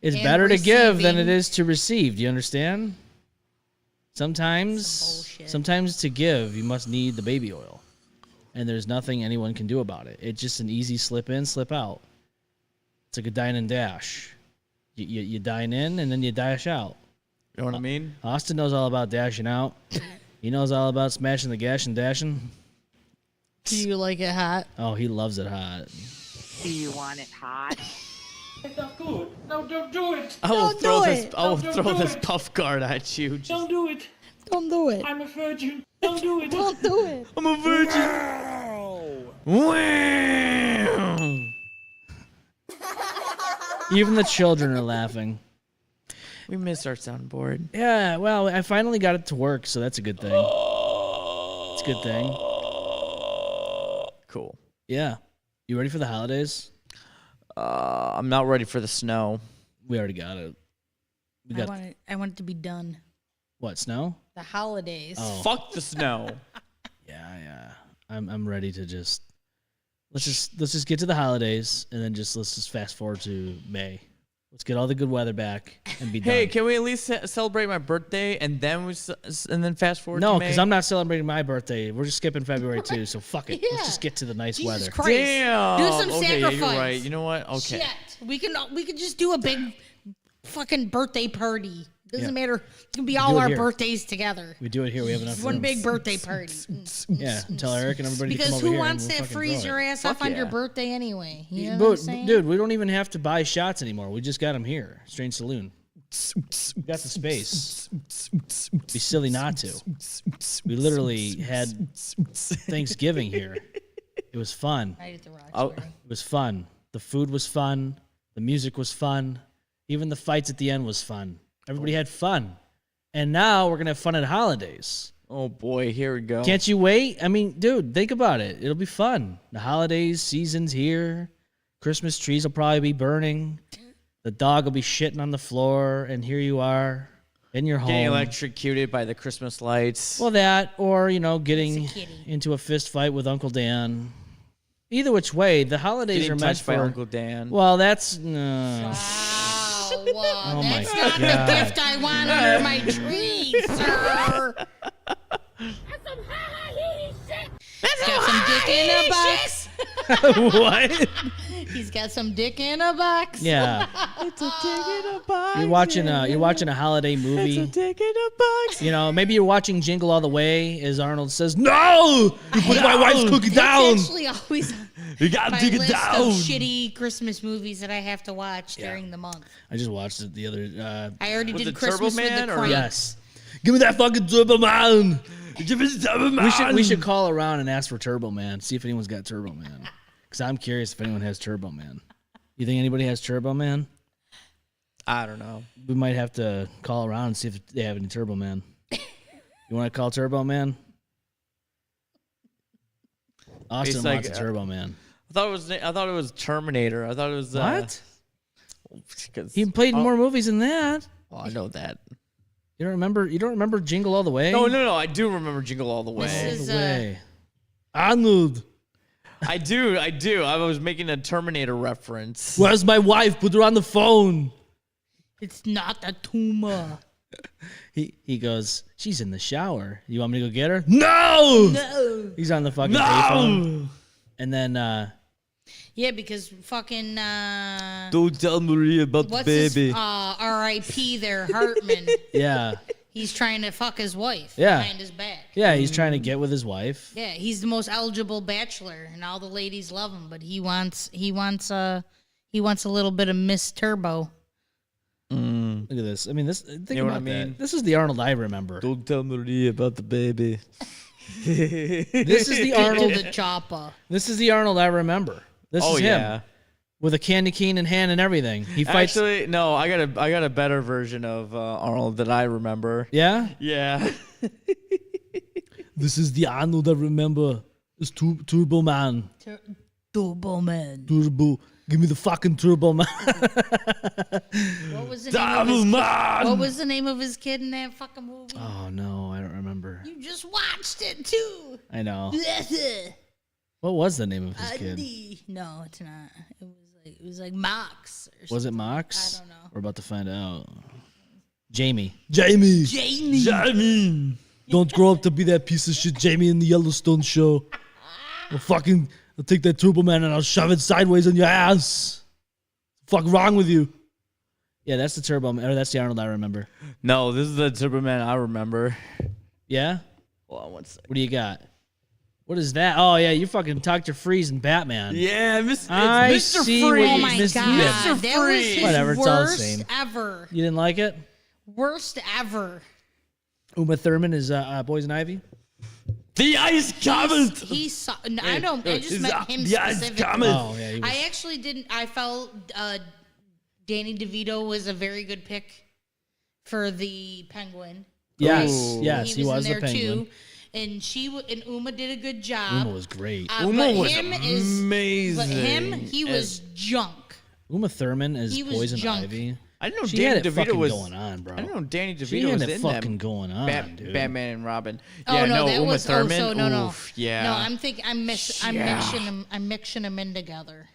it's And better to give than it receiving. is to receive. Do you understand? Sometimes to give, you must need the baby oil, and there's nothing anyone can do about it. It's just an easy slip in, slip out. It's like a dine and dash. You dine in and then you dash out. You know what I mean? Austin knows all about dashing out. He knows all about smashing the gash and dashing. Do you like it hot? Oh, he loves it hot. Do you want it hot? I will Don't throw do this. it. I will throw this puff guard at you. Just- Don't do it. Don't do it. I'm a virgin. Don't do it. Don't do it. I'm a virgin. Wow. Even the children are laughing. We missed our soundboard. Yeah, well, I finally got it to work, so that's a good thing. It's a good thing. Cool. Yeah. You ready for the holidays? I'm not ready for the snow. We already got it. We got I want it to be done. what, snow? The holidays. Oh. Fuck the snow. Yeah. I'm ready to just let's just get to the holidays and then let's just fast forward to May. Let's get all the good weather back and be done. Hey, can we at least celebrate my birthday and then fast forward? No, to because May? I'm not celebrating my birthday. We're just skipping February too, so fuck it. Yeah. Let's just get to the nice Jesus weather. Christ. Damn. Do some okay, sacrifice. Yeah, you're right. You know what? Okay. Shit. We could just do a big fucking birthday party. Doesn't Yeah. matter. It can be do all it our here. birthdays together. We do it here. We have enough One room. big birthday party. Yeah, tell Eric and everybody to come Because over who here. wants and we'll to fucking freeze throw your it. ass off Fuck on your yeah. birthday anyway? You know But, what I'm saying? dude, we don't even have to buy shots anymore. We just got them here. Strange Saloon. We got the space. It'd be silly not to. We literally had Thanksgiving here. It was fun. Right at the Roxbury. Oh. It was fun. The food was fun. The music was fun. Even the fights at the end was fun. Everybody had fun. And now we're going to have fun at holidays. Oh boy, here we go. Can't you wait? I mean, dude, think about it. It'll be fun. The holidays, season's here. Christmas trees will probably be burning. The dog will be shitting on the floor. And here you are in your home. Getting electrocuted by the Christmas lights. Well, that, or, getting It's a kitty. into a fist fight with Uncle Dan. Either which way, the holidays Getting are meant touched for. by Uncle Dan. Well, that's. Wow, Oh my that's not God. the gift I want under my tree, sir. Got some dick in a box. What? He's got some dick in a box. Yeah. It's a ticket in a box. You're watching a holiday movie. It's a ticket in a box. Maybe you're watching Jingle All the Way as Arnold says, "No! You put my wife's cookie down!" That's actually always You gotta my dig it list down. of shitty Christmas movies that I have to watch during the month. I just watched it the other. I already Was did it Christmas Turbo with Man the or- Crank. Yes. Give me that fucking Turbo Man. Give me the Turbo Man. We should call around and ask for Turbo Man. See if anyone's got Turbo Man. Because I'm curious if anyone has Turbo Man. You think anybody has Turbo Man? I don't know. We might have to call around and see if they have any Turbo Man. You want to call Turbo Man? Austin wants a Turbo Man. I thought it was Terminator. I thought it was What? He played in more movies than that. Oh, I know that. You don't remember Jingle All the Way? No. I do remember Jingle All the Way. This is, All the way. Arnold. I do. I was making a Terminator reference. Where's my wife? Put her on the phone. It's not a tumor. He goes, she's in the shower. You want me to go get her? No. He's on the fucking payphone. And then Yeah, because fucking Don't tell Maria about what's the baby. his R.I.P. there, Hartman. yeah. He's trying to fuck his wife Yeah. behind his back. Yeah, he's trying to get with his wife. Yeah, he's the most eligible bachelor, and all the ladies love him. But he wants a little bit of Miss Turbo. Look at this. I mean, think know what about I mean? that. This is the Arnold I remember. Don't tell Maria about the baby. This is the Arnold. The chopper. This is the Arnold I remember. This is him yeah. with a candy cane in hand and everything. He fights. Actually, no. I got a better version of Arnold that I remember. Yeah. Yeah. This is the Arnold I remember. It's Turbo Man. Turbo Man. Turbo. Give me the fucking Turbo Man. What was the name of his Man. What was the name of his kid in that fucking movie? Oh no, I don't remember. You just watched it too. I know. What was the name of his kid? No, it's not. It was like Mox. Or Was it something. Mox? I don't know. We're about to find out. Jamie. Don't grow up to be that piece of shit Jamie in the Yellowstone show. I'll take that Turbo Man and I'll shove it sideways on your ass. Fuck wrong with you? Yeah, that's the Turbo Man. Or that's the Arnold I remember. No, this is the Superman I remember. Yeah? Hold on one second. What do you got? What is that? Oh, yeah, you fucking Dr. Freeze and Batman. Yeah, I Mr. see Freeze. what Oh you- my Mr. god, Yeah. that was his Whatever, it's all the worst same. ever. You didn't like it? Worst ever. Uma Thurman is Poison Ivy? The ice comet. He saw. No, I don't. I just meant him the ice specifically. comet. Oh, yeah. He was, I actually didn't. I felt Danny DeVito was a very good pick for the Penguin. yes, yes, he was in the there Penguin. too, and and Uma did a good job. Uma was great. Uma but was him amazing. But him, he was junk. Uma Thurman is He was Poison junk. Ivy. I didn't know She Danny had it DeVito fucking was going on, bro. I didn't know Danny She DeVito had was it in fucking them. going on, dude. Batman and Robin. Oh Yeah, no, that Uma was Thurman. Oh, so no. Oof, yeah. No, I'm mixing them in together.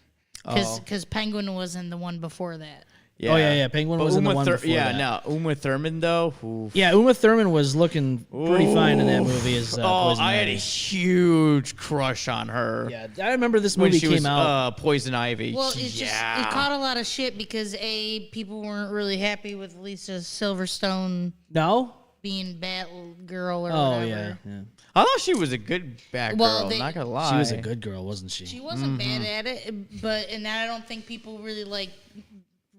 Because Penguin was in the one before that. Oh, yeah. Penguin But was in the one before yeah, that. no, Uma Thurman though. Oof. Yeah, Uma Thurman was looking pretty fine in that movie as Poison I had Ivy. a huge crush on her. Yeah, I remember this when movie she came was out. Poison Ivy. Well, it caught a lot of shit because people weren't really happy with Lisa Silverstone No? being Batgirl or Oh, whatever. yeah. I thought she was a good Batgirl. Well, Not gonna lie. She was a good girl, wasn't she? She wasn't bad at it, and I don't think people really like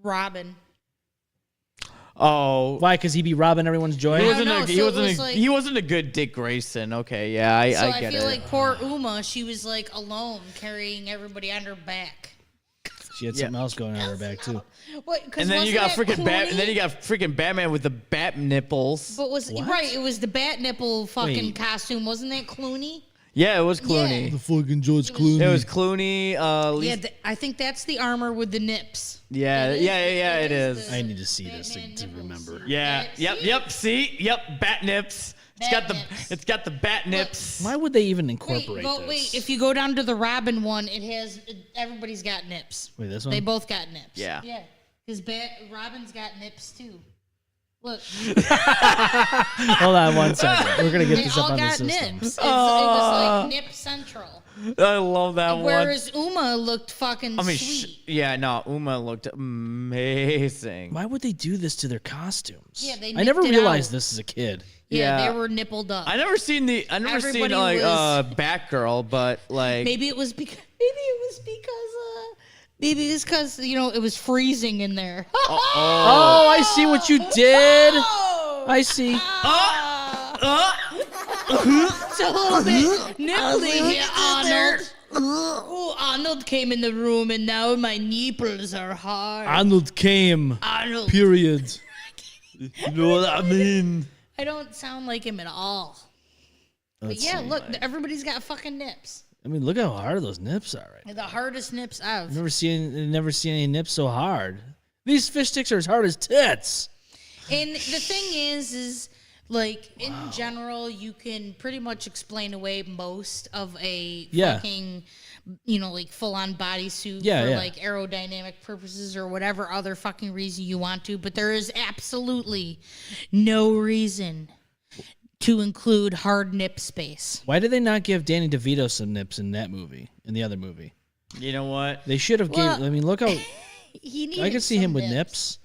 Robin. Oh, Why? Because he be robbing everyone's joy? he I wasn't. don't know, He so it wasn't. was like- He wasn't a good Dick Grayson. Okay, yeah, I So I get feel it. like poor Uma, she was like alone, carrying everybody on her back. She had something else going on her back, too. What? 'Cause And then you got wasn't that freaking Bat. Clooney? And then you got freaking Batman with the bat nipples. But right? It was the bat nipple fucking Wait. costume, wasn't that Clooney? Yeah, it was Clooney. The fucking George Clooney. It was Clooney. Yeah, I think that's the armor with the nips. Yeah, it is is. the- I need to see this Batman to nipples. remember. Yeah. Yep. See. Yep. Bat nips. Bat nips. It's got the bat nips. Why would they even incorporate this? Wait. If you go down to the Robin one, everybody's got nips. Wait, this one? They both got nips. Yeah. Yeah. Because Robin's got nips too. Look, Hold on one second. We're going to get they this up all on the got system. nips. It was like nip central. I love that one. Whereas Uma looked fucking I mean, sweet. Uma looked amazing. Why would they do this to their costumes? Yeah, they I never nipped it realized out. this as a kid. Yeah, Yeah. they were nippled up. I never seen Everybody like was- Batgirl, but like Maybe it was because it was freezing in there. Oh, I see what you did. I see. It's a little bit nipply here, Arnold. Ooh, Arnold came in the room and now my nipples are hard. Arnold came. Arnold. Period. You know what I mean? I don't sound like him at all. But yeah, look, everybody's got fucking nips. I mean, look how hard those nips are right now. The hardest nips I've Never seen any nips so hard. These fish sticks are as hard as tits. And the thing is like in general, you can pretty much explain away most of a fucking, like full on bodysuit for like aerodynamic purposes or whatever other fucking reason you want to. But there is absolutely no reason to include hard nip space. Why did they not give Danny DeVito some nips in that movie? In the other movie, You know what? they should have Well, gave. I mean, look how I could see him with nips.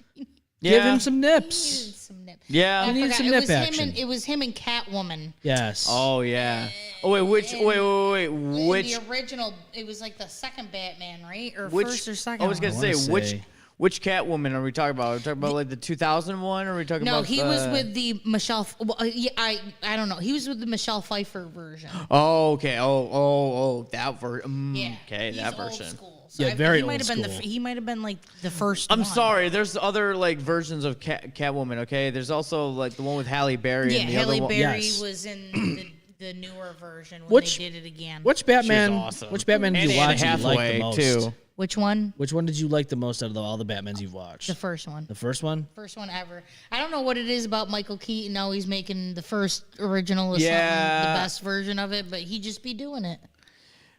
Give him some nips. Some nips. Yeah. I need some nip action. It was him and Catwoman. Yes. Oh yeah. Oh wait, which? Wait. Which? The original, it was like the second Batman, right? Or Which? first or second? I was gonna I say wanna which. say- Which Catwoman are we talking about? Are we talking about like the 2001? Or are we talking No, about? he was with the Michelle. Well, I don't know. He was with the Michelle Pfeiffer version. Oh, okay. Oh, that version. Yeah. Okay, he's that old version. school. So Yeah, very he might old have been school. he might have been like the first. I'm one. sorry. There's other like versions of Catwoman. Okay. There's also like the one with Halle Berry. Yeah, and the Halle other one. Berry Yes. was in the newer version when Which- they did it again. Which Batman? awesome. Which Batman did And you Anna watch? And you like the Hathaway, most? too. Which one? Which one did you like the most out of all the Batmans you've watched? The first one. The first one. First one ever. I don't know what it is about Michael Keaton always making the first original or something Yeah. the best version of it, but he just be doing it.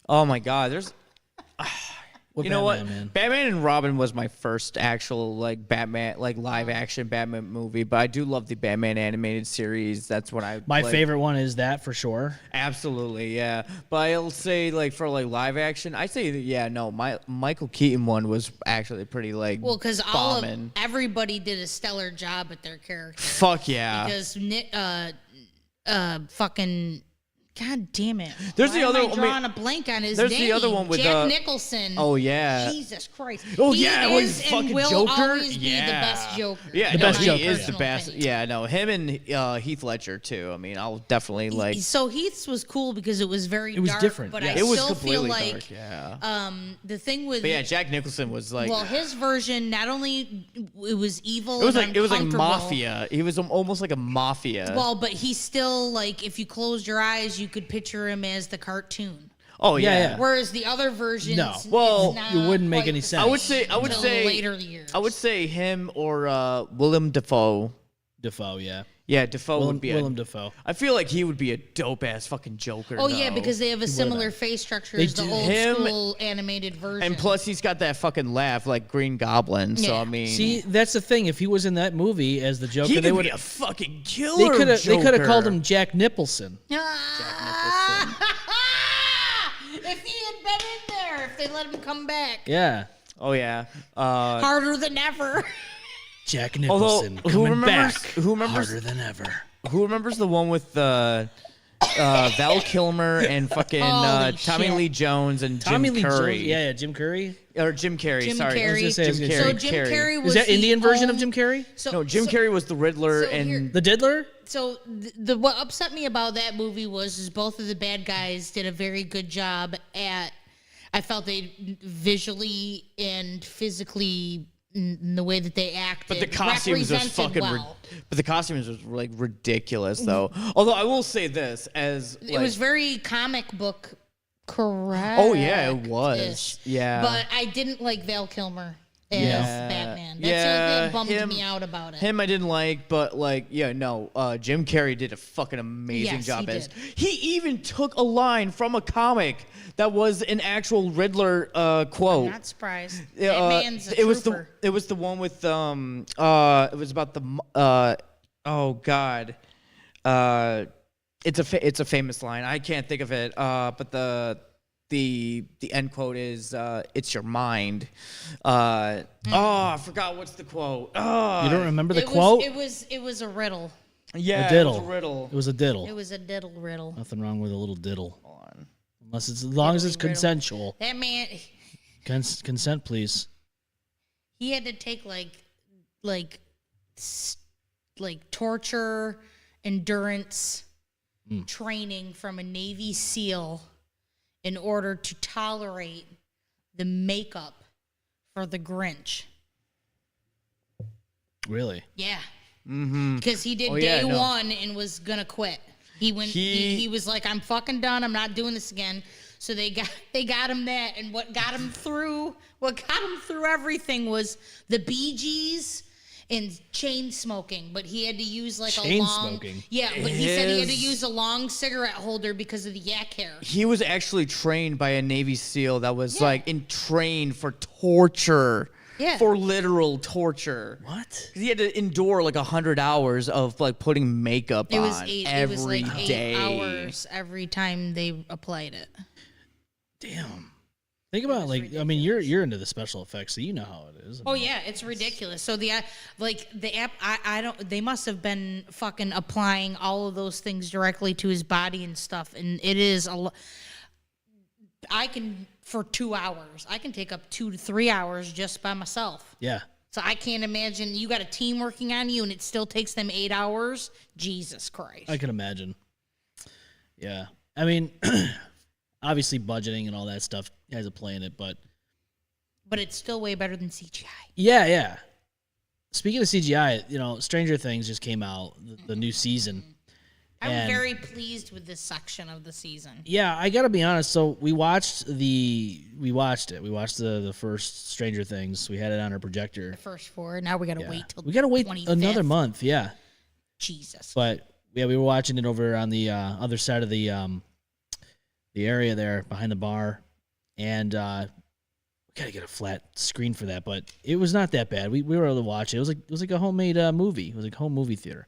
Oh my God. There's. What You know Batman, what? Man? Batman and Robin was my first actual like Batman, like live action Batman movie. But I do love the Batman animated series. That's what I. My like. favorite one is that for sure. Absolutely, yeah. But I'll say like for like live action, I say my Michael Keaton one was actually pretty like. Well, because bombing. everybody did a stellar job at their character. Fuck yeah. Because fucking. God damn it! There's Why the other- am I I mean, drawing a blank on his there's name. the other one with, Jack Nicholson. Oh yeah. Jesus Christ! Oh He yeah, is with and fucking will Joker. always be the best Joker. Yeah, The no, best he Joker, is yeah. the best. Opinion. Yeah, no, him and Heath Ledger too. I mean, I'll definitely like. So Heath's was cool because it was very It was dark, different, but yeah. I It was still feel completely like dark. Yeah. the thing with But yeah, Jack Nicholson was like. well, his version not only it was evil. it was and like uncomfortable, mafia. He was almost like a mafia. Well, but he still like if you closed your eyes, you could picture him as the cartoon. oh Yeah, yeah. yeah. Whereas the other versions, No. it's Well, not it wouldn't make quite any the sense. I would same say until later years. I would say him or Willem Dafoe. Defoe, yeah. Yeah, Dafoe would be Willem Dafoe. I feel like he would be a dope ass fucking Joker. Oh yeah, though. because they have a similar face structure They as the do. old Him- school animated version. and plus he's got that fucking laugh like Green Goblin. So Yeah. I mean, See, that's the thing. If he was in that movie as the Joker, he they could would be a fucking killer. they could have called Joker. him Jack Nicholson. If he had been in there, if they let him come back, Yeah, Oh yeah. harder than ever. Jack Although, Nicholson who coming remembers- back who remembers- harder than ever. Who remembers the one with Val Kilmer and fucking Holy Tommy shit. Lee Jones and Tommy Jim Lee Curry? Jones, yeah, Jim Curry. Or Jim Carrey. Jim sorry, Carrey. I was gonna say, Jim Carrey. So Jim Carrey was Is that the Indian version of only- Jim Carrey? So, No, Jim so- Carrey was the Riddler, so and here- The Diddler? So the what upset me about that movie was both of the bad guys did a very good job at. I felt they visually and physically in the way that they acted. but the costumes was represented fucking. well. But the costumes was like ridiculous though. Although I will say this as It was very comic book correct. Oh, yeah, it was. Yeah. But I didn't like Val Kilmer as Yeah. Batman. That's the Yeah, only thing that bummed him- me out about it. Him I didn't like, but like, yeah, no. Jim Carrey did a fucking amazing Yes, job he as. did. He even took a line from a comic that was an actual Riddler quote. I'm not surprised. Yeah, That man's a it was trooper. the one with it was about the oh god it's a famous line. I can't think of it, but the end quote is it's your mind. Oh, I forgot what's the quote. Oh, You don't remember the It was- quote? It was a riddle. yeah, A diddle. it was a riddle. It was a diddle. It was a diddle riddle. Nothing wrong with a little diddle. Unless it's as long as it's Riddle. consensual. That man, Consent, please. he had to take like torture, endurance training from a Navy SEAL in order to tolerate the makeup for the Grinch. Really? Yeah. Because he did day one and was gonna quit. He was like, I'm fucking done. I'm not doing this again. So they got him that, and what got him through everything was the Bee Gees and chain smoking. But he had to use like a long smoking. Yeah, but he said he had to use a long cigarette holder because of the yak hair. He was actually trained by a Navy SEAL that was trained for torture. Yeah. For literal torture. What? He had to endure like 100 hours of like putting makeup It was on eight every day. 8 hours every time they applied it. Damn. Think about I mean, you're into the special effects, so you know how it is. Oh yeah, it's ridiculous. So the app, I don't. They must have been fucking applying all of those things directly to his body and stuff, and it is a. I can for 2 hours. I can take up 2 to 3 hours just by myself. Yeah. So I can't imagine you got a team working on you, and it still takes them 8 hours. Jesus Christ. I can imagine. Yeah. I mean, obviously budgeting and all that stuff has a play in it, but it's still way better than CGI. yeah. Speaking of CGI, Stranger Things just came out, the new season. I'm very pleased with this section of the season. Yeah, I gotta be honest. So we watched it. We watched the first Stranger Things. We had it on our projector. The first 4. Now we gotta wait till we gotta wait 25th. another month. Yeah. Jesus. But yeah, we were watching it over on the other side of the area there behind the bar, and we gotta get a flat screen for that. But it was not that bad. We were able to watch it. It was like a homemade movie. It was like a home movie theater,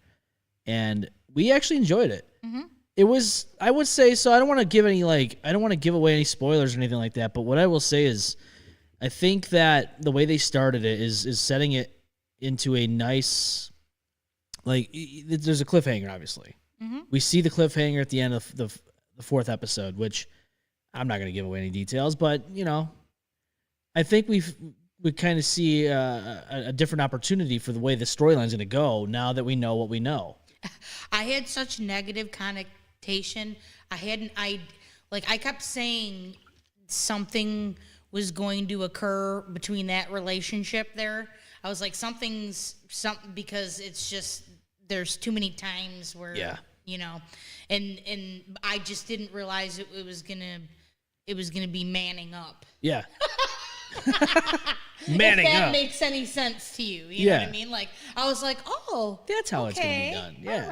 and we actually enjoyed it. Mm-hmm. It was, I would say, so I don't want to give away any spoilers or anything like that, but what I will say is I think that the way they started it is setting it into a nice, there's a cliffhanger, obviously. Mm-hmm. We see the cliffhanger at the end of the 4th episode, which I'm not going to give away any details, but, I think we kind of see a different opportunity for the way the storyline's going to go now that we know what we know. I had such negative connotation. I kept saying something was going to occur between that relationship there. I was like, something because it's just there's too many times where and I just didn't realize it was gonna be manning up. Yeah. Manning if that up. makes any sense to you. You know what I mean? Like, I was like, oh. That's how it's going to be done. Yeah.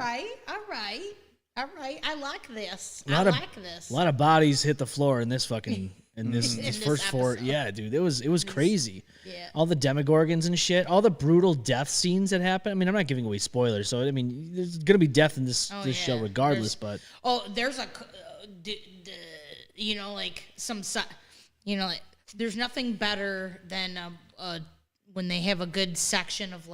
All right. I like this. A lot of bodies hit the floor in this fucking, in this first 4. Yeah, dude. It was crazy. Yeah. All the Demogorgons and shit. All the brutal death scenes that happen. I mean, I'm not giving away spoilers, so, I mean, there's going to be death in this show regardless, but. Oh, there's there's nothing better than when they have a good section of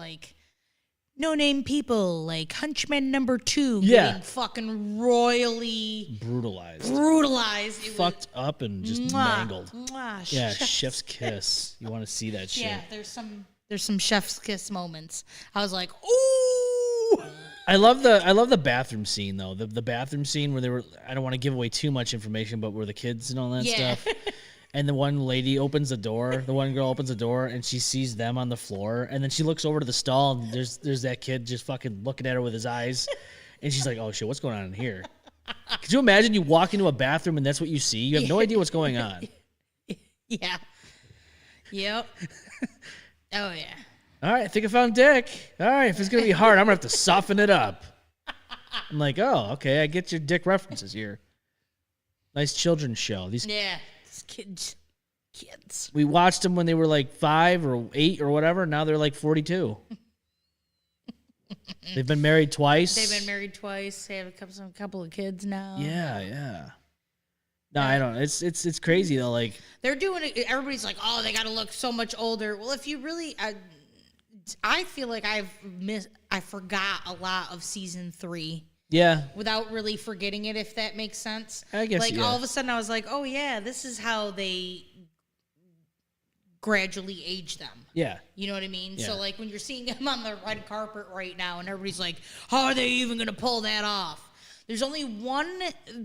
no-name people, like Hunchman number 2 getting fucking royally brutalized. Fucked up and just mangled. Yeah, chef's chef's kiss. You want to see that shit. Yeah, there's some chef's kiss moments. I was like, ooh. I love the bathroom scene though. The bathroom scene where they were, I don't want to give away too much information, but where the kids and all that stuff. And the one girl opens the door, and she sees them on the floor, and then she looks over to the stall, and there's that kid just fucking looking at her with his eyes, and she's like, oh shit, what's going on in here? Could you imagine you walk into a bathroom and that's what you see? You have no idea what's going on. Yeah. Yep. Oh yeah. All right, I think I found Dick. All right, if it's gonna be hard, I'm gonna have to soften it up. I'm like, oh, okay, I get your Dick references here. Nice children's show. These kids. We watched them when they were like 5 or 8 or whatever. Now they're like 42. They've been married twice. They have a couple of kids now. Yeah. No, I don't. It's crazy though. Like they're doing it. Everybody's like, oh, they got to look so much older. Well, if you really, I feel like I forgot a lot of season 3. Yeah. Without really forgetting it, if that makes sense. I guess, all of a sudden I was like, oh, yeah, this is how they gradually age them. Yeah. You know what I mean? Yeah. So, when you're seeing them on the red carpet right now and everybody's like, how are they even going to pull that off? There's only one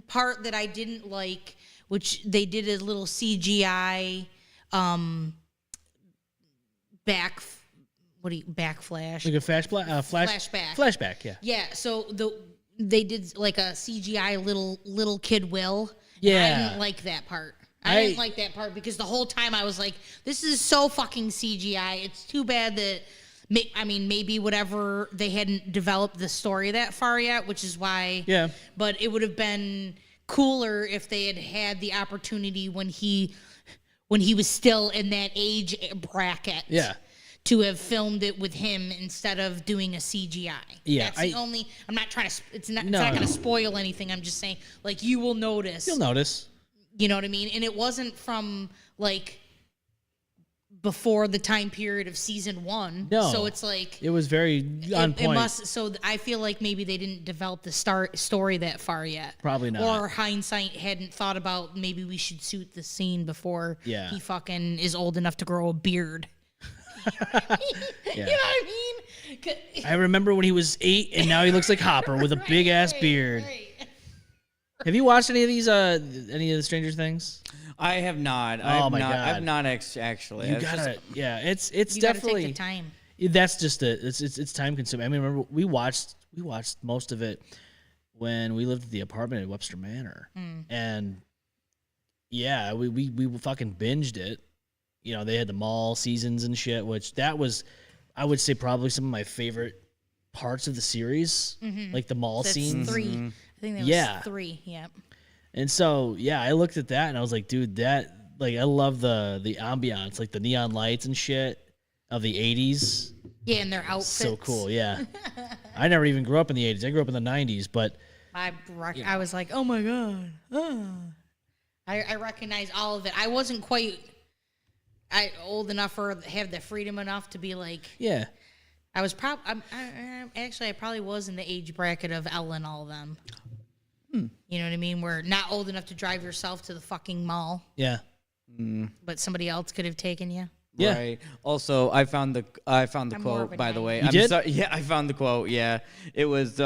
part that I didn't like, which they did a little CGI backflash. Like a Flashback. Flashback, yeah. Yeah, so they did like a CGI little kid Will. Yeah. And I didn't like that part. I didn't like that part because the whole time I was like, this is so fucking CGI. It's too bad that, maybe whatever, they hadn't developed the story that far yet, which is why. Yeah. But it would have been cooler if they had had the opportunity when he was still in that age bracket. Yeah. To have filmed it with him instead of doing a CGI. Yeah, That's the only. I'm not trying to. It's not going to spoil anything. I'm just saying, like, you will notice. You'll notice. You know what I mean? And it wasn't from like before the time period of season 1. No. So it's like it was very on point. It must. So I feel like maybe they didn't develop the story that far yet. Probably not. Or hindsight hadn't thought about maybe we should shoot the scene before he fucking is old enough to grow a beard. You know what I mean? I remember when he was 8 and now he looks like Hopper with a big ass beard. Right. Have you watched any of these any of the Stranger Things? I have not. Oh my God. I've not actually. You gotta, it's You definitely gotta take the time. That's just it's time consuming. I mean, remember we watched most of it when we lived at the apartment at Webster Manor, and yeah, we fucking binged it. You know, they had the mall seasons and shit, which that was, I would say, probably some of my favorite parts of the series, like the mall That's scenes. 3. I think that was 3. Yeah. And so, yeah, I looked at that and I was like, dude, that, like, I love the ambiance, like the neon lights and shit of the 80s. Yeah, and their outfits. So cool, yeah. I never even grew up in the 80s. I grew up in the 90s, but I was like, oh my God. I recognize all of it. I wasn't quite old enough or have the freedom enough to be like. Yeah. I was I probably was in the age bracket of Ella and all of them. You know what I mean? We're not old enough to drive yourself to the fucking mall. Yeah. But somebody else could have taken you. Yeah. Right. Also, I found the quote, by the way. You did? Sorry. Yeah, I found the quote. Yeah. It was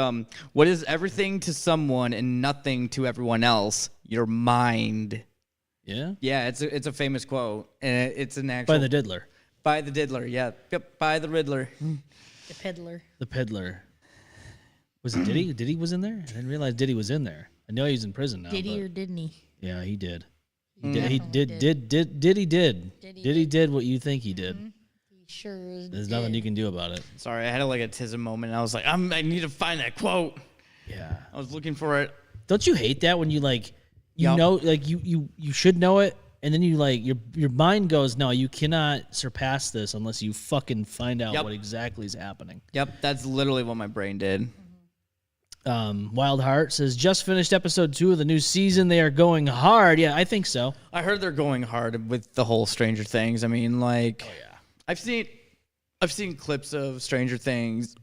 what is everything to someone and nothing to everyone else? Your mind. Yeah. Yeah, it's a famous quote, and it's an actual By the Diddler. By the Diddler. Yeah. Yep. By the Riddler. The peddler. The Peddler. Was it Diddy? Diddy was in there? I didn't realize Diddy was in there. I know he's in prison now. Did he but- or didn't he? Yeah, he did. He Diddy did what you think he did. He sure is. There's nothing you can do about it. Sorry, I had like a tism moment. And I was like, I need to find that quote. Yeah. I was looking for it. Don't you hate that when you like you Yup. know like you should know it and then you like your mind goes, no, you cannot surpass this unless you fucking find out Yup. what exactly is happening. Yep, that's literally what my brain did. Wild Heart says just finished episode 2 of the new season. They are going hard. Yeah, I think so. I heard they're going hard with the whole Stranger Things. I mean, like, Oh yeah. I've seen clips of Stranger Things.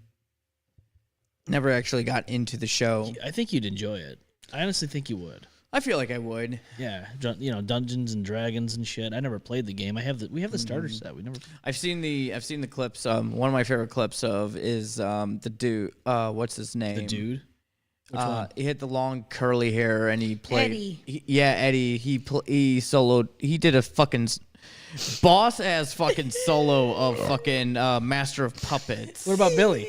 Never actually got into the show. I think you'd enjoy it. I honestly think you would. I feel like I would. Yeah, you know, Dungeons and Dragons and shit. I never played the game. We have the starter set. We never. I've seen the clips. One of my favorite clips of is the dude. What's his name? The dude. Which one? He had the long curly hair and he played. Eddie. Eddie. He soloed. He did a fucking boss ass fucking solo of fucking Master of Puppets. What about Billy?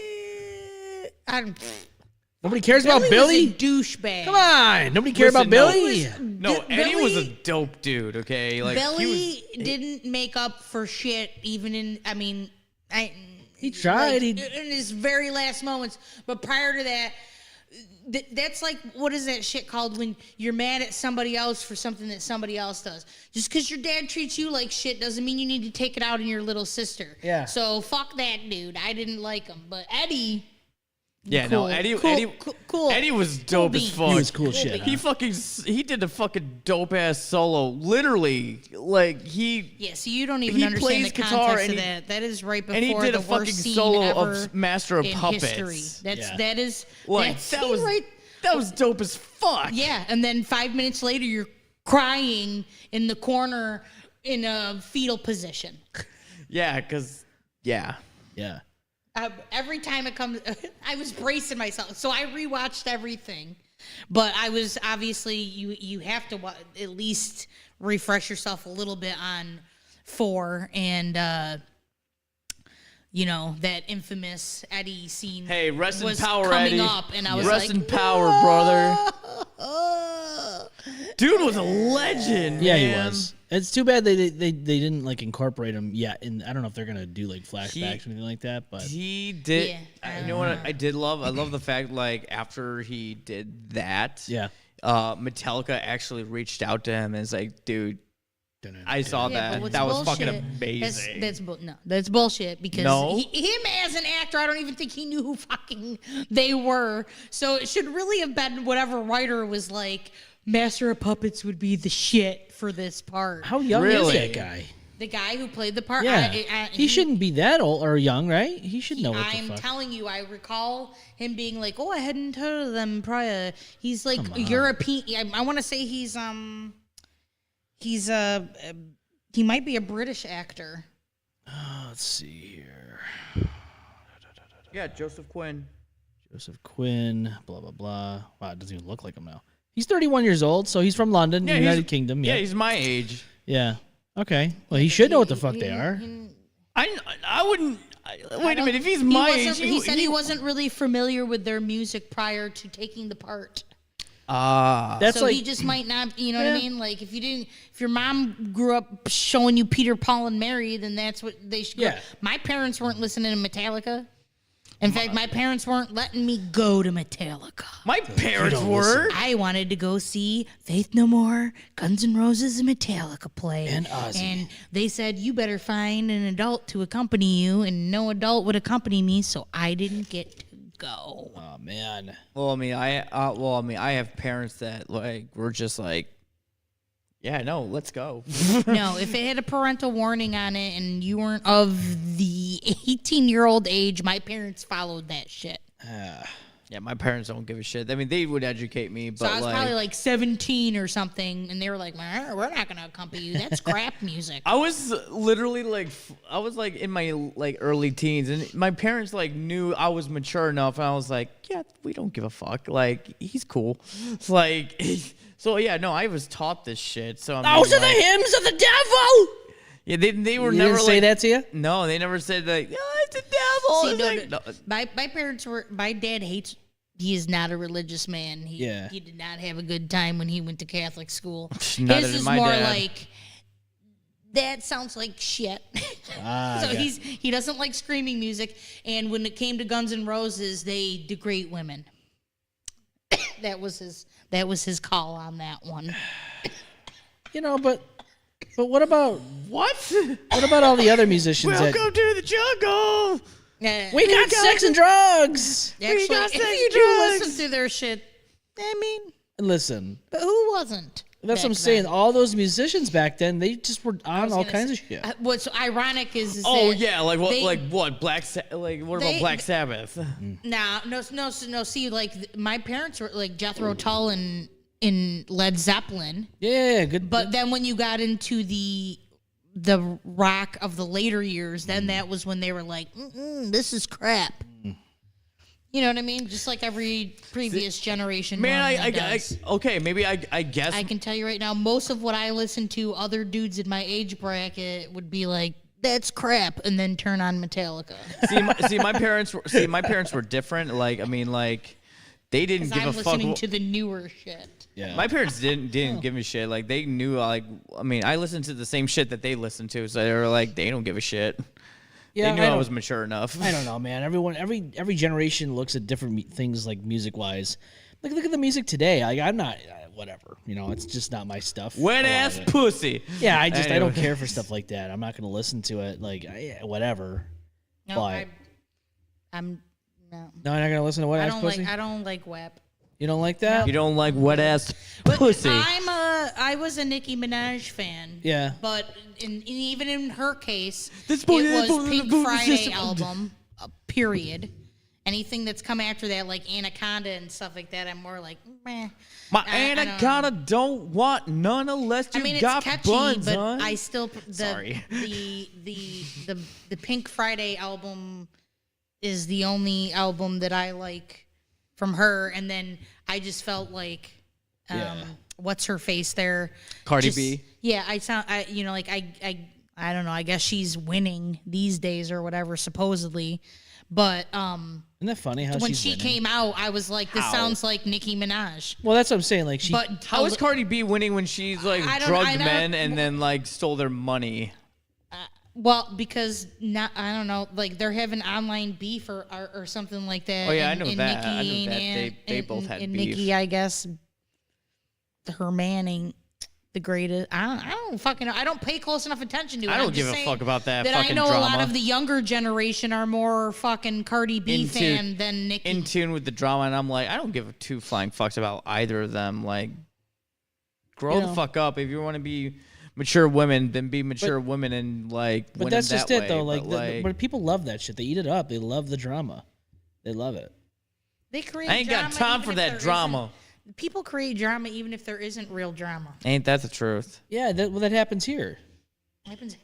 I'm, Nobody cares about Billy. was a douchebag. Come on, nobody cares about Listen, Billy. No, Eddie was a Billy- dope dude. Okay, like Billy didn't make up for shit. Even in, I mean, He tried. in his very last moments. But prior to that, that's like, what is that shit called when you're mad at somebody else for something that somebody else does? Just because your dad treats you like shit doesn't mean you need to take it out on your little sister. Yeah. So fuck that dude. I didn't like him, but Eddie. Yeah, cool. no, Eddie. Cool. Eddie was dope as beans. fuck. He was cool shit. He did a fucking dope ass solo. Literally, like he. Yeah, so you don't even He understand plays the guitar context and of he- that. That is right before And he did the a fucking worst scene solo ever of Master of in Puppets. history. Yeah. That is Like that was right. that was dope as fuck. Yeah, and then 5 minutes later, you're crying in the corner in a fetal position. Yeah, cause yeah. Yeah. Every time it comes, I was bracing myself. So I rewatched everything, but I was obviously you have to at least refresh yourself a little bit on 4 and you know, that infamous Eddie scene. Hey, rest in was power, coming Eddie. up, and I was Rest like, in power, brother. Dude was a legend. Yeah, man. he was. It's too bad they didn't like incorporate him yet. And I don't know if they're gonna do like flashbacks or anything like that. But He did. Yeah, You know what I did love? I love the fact like after he did that, yeah, Metallica actually reached out to him and was like, dude, I saw Yeah, but that. what's That was bullshit- fucking amazing. That's bullshit because No? him as an actor, I don't even think he knew who fucking they were. So it should really have been whatever writer was like, Master of Puppets would be the shit for this part. how young Really? is that guy? The guy who played the part, Yeah, he shouldn't be that old or young, right? He should know what the I'm fuck. telling you, I recall him being like, "Oh, I hadn't heard of them prior." He's like European. I want to say he's he might be a British actor. Let's see here. Yeah, Joseph Quinn. Joseph Quinn, blah blah blah. Wow, it doesn't even look like him now. He's 31 years old, so he's from London, Yeah, United he's- Kingdom. Yeah, Yeah, he's my age. yeah. Okay. Well, he should know what the fuck they are. I wouldn't. Wait a minute. If he's my age, He said he wasn't really familiar with their music prior to taking the part. That's So like he just might not, you know what I mean? Like if your mom grew up showing you Peter, Paul, and Mary, then that's what they should. Yeah. My parents weren't listening to Metallica. In fact, my parents weren't letting me go to Metallica. My parents were. I wanted to go see Faith No More, Guns N' Roses, and Metallica play. And Ozzy. And they said, you better find an adult to accompany you, and no adult would accompany me, so I didn't get to go. oh man. Well, I mean, I have parents that like were just like, yeah, no, let's go. No, if it had a parental warning on it and you weren't of the 18-year-old age, my parents followed that shit. Yeah, my parents don't give a shit. I mean, they would educate me, but So I was like, probably like 17 or something, and they were like, we're not going to accompany you. That's crap music. I was literally like, I was like in my like early teens, and my parents like knew I was mature enough, and I was like, yeah, we don't give a fuck. Like, he's cool. It's like, so yeah, no, I was taught this shit. So I mean, Those are the hymns of the devil. yeah, they were You never didn't say like, that to you? No, they never said like, oh, it's the devil. See, It's no, like, no, no. my parents were. My dad hates. He is not a religious man. He did not have a good time when he went to Catholic school. Neither His did is my more dad. like that sounds like shit. So okay. he doesn't like screaming music. And when it came to Guns N' Roses, they degrade women. that was his call on that one. You know, but what about What? what about all the other musicians that Welcome to the jungle. we got sex and drugs? Actually, got if sex you do drugs. listen to their shit, I mean, Listen, but who wasn't? that's what I'm back saying. then? All those musicians back then, they just were on all gonna kinds of say- shit. What's ironic is Oh that yeah, like what? they- Like what? Like what about they- Black Sabbath? No. See, like my parents were like Jethro Tull and in Led Zeppelin, Yeah, good. but then when you got into the rock of the later years, then that was when they were like, this is crap. You know what I mean? Just like every previous generation. Man, normally does. okay, maybe I guess. I can tell you right now, most of what I listen to, other dudes in my age bracket would be like, "That's crap," and then turn on Metallica. my parents were different. Like, I mean, like, they didn't Because give I'm a fuck. listening to the newer shit. yeah. My parents didn't give a shit. Like, they knew. Like, I mean, I listened to the same shit that they listened to, so they were like, they don't give a shit. yeah, They knew I I don't- was mature enough. I don't know, man. Every generation looks at different things like music wise. Look at the music today. Like, I'm not whatever. You know, it's just not my stuff. Wet A lot ass of it. pussy. Yeah, I don't Anyway. care for stuff like that. I'm not gonna listen to it. Like, whatever. No, But- I'm no. No, I'm not gonna listen to what I ass don't pussy. I don't like WAP. You don't like that? You don't like wet ass But pussy. I was a Nicki Minaj fan. Yeah. But even in her case, This it boy- was Pink boy- Friday album, period. Anything that's come after that, like Anaconda and stuff like that, I'm more like, meh. My I don't know. anaconda don't want none unless you I mean, it's got catchy, buns, but huh? I still Sorry. the Pink Friday album is the only album that I like from her, and then I just felt like, Yeah. what's her face there, Cardi Just- B. Yeah, I I don't know. I guess she's winning these days or whatever, supposedly. But Isn't that funny how when she's she winning? came out, I was like, this sounds like Nicki Minaj. Well, that's what I'm saying. Like But How is Cardi B winning when she's like I don't- drugged I know- men and then like stole their money? well, because I don't know, like they're having online beef or something like that. Oh, yeah, I and- know and that. I Nicki know that. ain't- They and- both had and beef. Nicki, I guess, her man ain't the greatest. I don't fucking know. I don't pay close enough attention to it. I don't I'm give just a saying fuck about that I fucking know a lot drama. of the younger generation are more fucking Cardi B fan than Nicki. In tune with the drama, and I'm like, I don't give a two flying fucks about either of them. Like, grow the fuck up. If you want to be mature women, then be mature women and like. But win that's them just that it, though. way. Like, but people love that shit. They eat it up. They love the drama. They love it. They create I ain't got drama time even for if that there drama. isn't- People create drama even if there isn't real drama. Ain't that the truth? Yeah, that happens here. It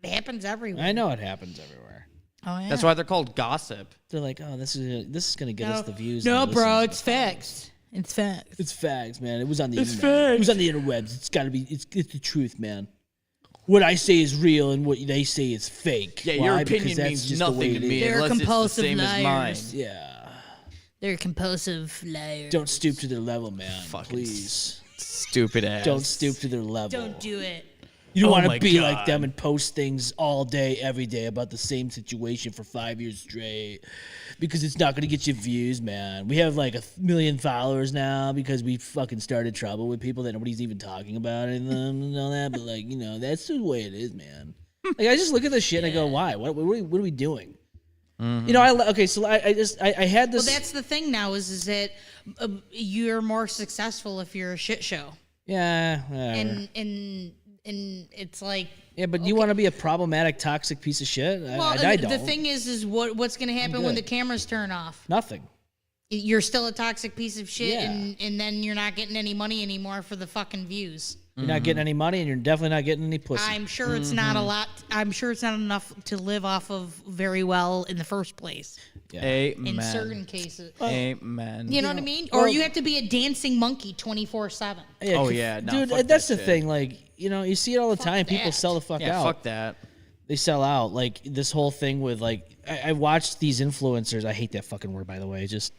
happens everywhere. I know it happens everywhere. Oh yeah. That's why they're called gossip. They're like, oh, this is gonna get us the views. No, and the bro, listens it's facts. It's facts. It's facts, man. It was on the internet. It was on the interwebs. It's gotta be. It's the truth, man. What I say is real, and what they say is fake. Yeah, Why? your Because opinion that's means just the way nothing it to me is. They're unless it's the compulsive same as mine. liars. Yeah. They're compulsive liars. Don't stoop to their level, man. Fucking Please. Stupid ass. Don't stoop to their level. Don't do it. You don't Oh want my to be God. like them and post things all day, every day about the same situation for 5 years straight, because it's not going to get you views, man. We have like 1 million followers now because we fucking started trouble with people that nobody's even talking about and all that. But like, that's the way it is, man. Like I just look at this shit and I go, why? What are we doing? Okay, so I had this. Well, that's the thing now is that you're more successful if you're a shit show, yeah, whatever. and it's like. Yeah, but you want to be a problematic, toxic piece of shit? Well, I don't. the thing is what's going to happen when the cameras turn off? Nothing. You're still a toxic piece of shit, Yeah. and then you're not getting any money anymore for the fucking views. You're not getting any money, and you're definitely not getting any pussy. I'm sure it's not a lot. I'm sure it's not enough to live off of very well in the first place. Amen. In certain cases, Amen. you know what I mean? Or you have to be a dancing monkey 24/7. Oh, yeah. No, dude, fuck that's that the shit. thing. Like, you see it all the time. People that. sell the fuck Yeah, out. fuck that. They sell out. Like this whole thing with like, I watched these influencers. I hate that fucking word, by the way. Just